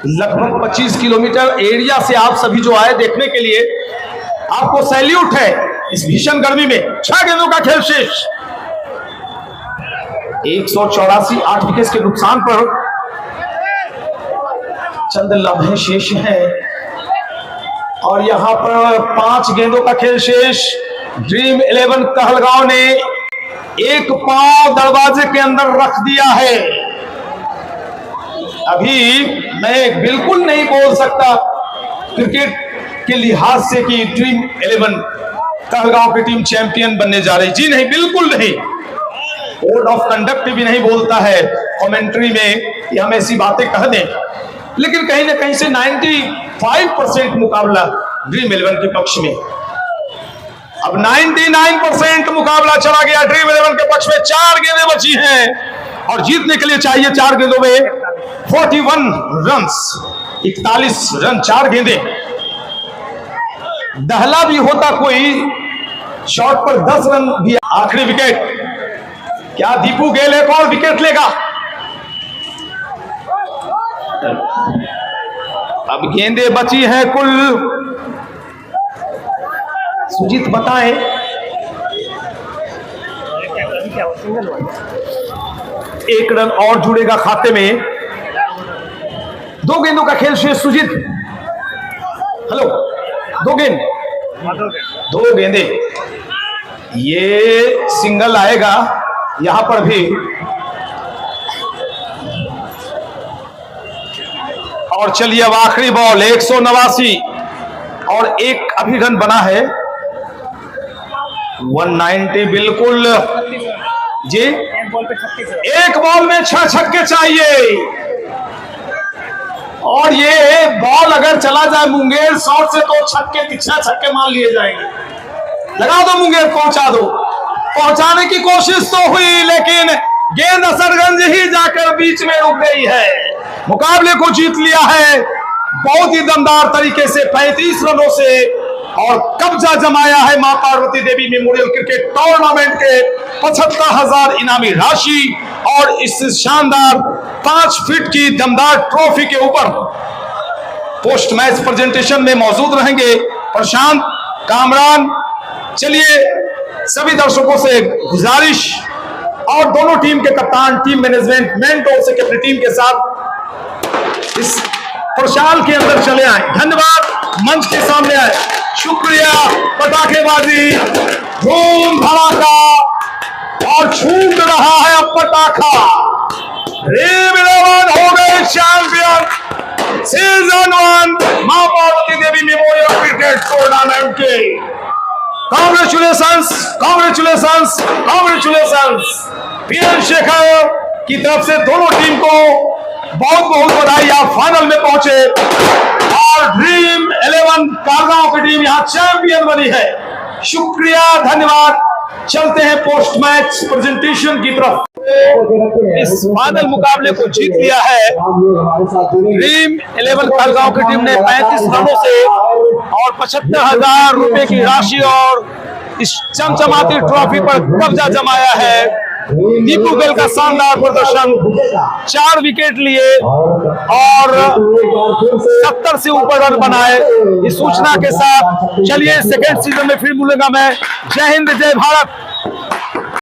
लगभग 25 किलोमीटर एरिया से आप सभी जो आए देखने के लिए, आपको सैल्यूट है। इस भीषण गर्मी में 6 गेंदों का खेल शेष, 184, 8 विकेट के नुकसान पर चंद लम्हे शेष हैं और यहां पर 5 गेंदों का खेल शेष। ड्रीम 11 कहलगांव ने एक पांव दरवाजे के अंदर रख दिया है। अभी मैं बिल्कुल नहीं बोल सकता क्रिकेट के लिहाज से कि ड्रीम 11 कहलगांव की टीम चैंपियन बनने जा रही, जी नहीं, बिल्कुल नहीं। कोड ऑफ कंडक्ट भी नहीं बोलता है कमेंट्री में कि हम ऐसी बातें कह दें, लेकिन कहीं ना कहीं से 95% मुकाबला ड्रीम 11 के पक्ष में। अब 99% मुकाबला चला गया ड्रीम 11 के पक्ष में। 4 गेंदें बची हैं और जीतने के लिए चाहिए 4 गेंदों में 41 रन्स, 41 रन 4 गेंदें। दहला भी होता कोई, शॉट पर 10 रन भी। आखिरी विकेट, क्या दीपू गेल एक और विकेट लेगा? अब गेंदें बची हैं कुल, सुजीत बताएं, 1 रन और जुड़ेगा खाते में। 2 गेंदों का खेल शेष सुजीत। हेलो, 2 गेंद, 2 गेंदें, ये सिंगल आएगा यहां पर भी। और चलिए अब आखिरी बॉल, 189 और 1 अभी रन बना है। 190 बिल्कुल जी, एक बॉल में 6 छक्के चाहिए और ये बॉल अगर चला जाए मुंगेर शॉट से तो छक्के 6 छक्के मान लिए जाएंगे। लगा दो मुंगेर, पहुंचा दो। पहुंचाने की कोशिश तो हुई लेकिन गेंद असरगंज ही जाकर बीच में रुक गई है। मुकाबले को जीत लिया है बहुत ही दमदार तरीके से 35 रनों से और कब्जा जमाया है मां Parvati Devi memorial cricket tournament के 75,000 इनामी राशि और इस शानदार 5 फीट की दमदार ट्रॉफी के ऊपर। पोस्ट मैच प्रेजेंटेशन में मौजूद रहेंगे प्रशांत, कामरान। चलिए सभी दर्शकों से गुजारिश और दोनों टीम के कप्तान, टीम मैनेजमेंट, मेंटोर से अपनी टीम के साथ इस प्रशाल के अंदर चले आए। धन्यवाद, मंच के सामने आए, शुक्रिया। पटाखेबाजी, धूम धड़ाका और छूट रहा है अब पटाखा। ड्रीम 11 हो गए चैंपियन सीजन 1 मां Parvati Devi memorial cricket tournament के। Congratulations, congratulations, congratulations. PN Shekhar की तरफ से दोनों टीम को बहुत बहुत बधाई। आप फाइनल में पहुंचे और ड्रीम 11 कहलगांव की टीम यहां चैंपियन बनी है। शुक्रिया, धन्यवाद। चलते हैं पोस्ट मैच प्रेजेंटेशन की तरफ। इस फाइनल मुकाबले को जीत लिया है ड्रीम 11 कहलगांव की टीम ने 35 रनों से और 75,000 रुपए की राशि और इस चमचमाती ट्रॉफी पर कब्जा जमाया है। दीपू गेल का शानदार प्रदर्शन, 4 विकेट लिए और 70 से ऊपर रन बनाए। इस सूचना के साथ चलिए सेकेंड सीजन में फिर मिलूंगा मैं। जय हिंद, जय भारत।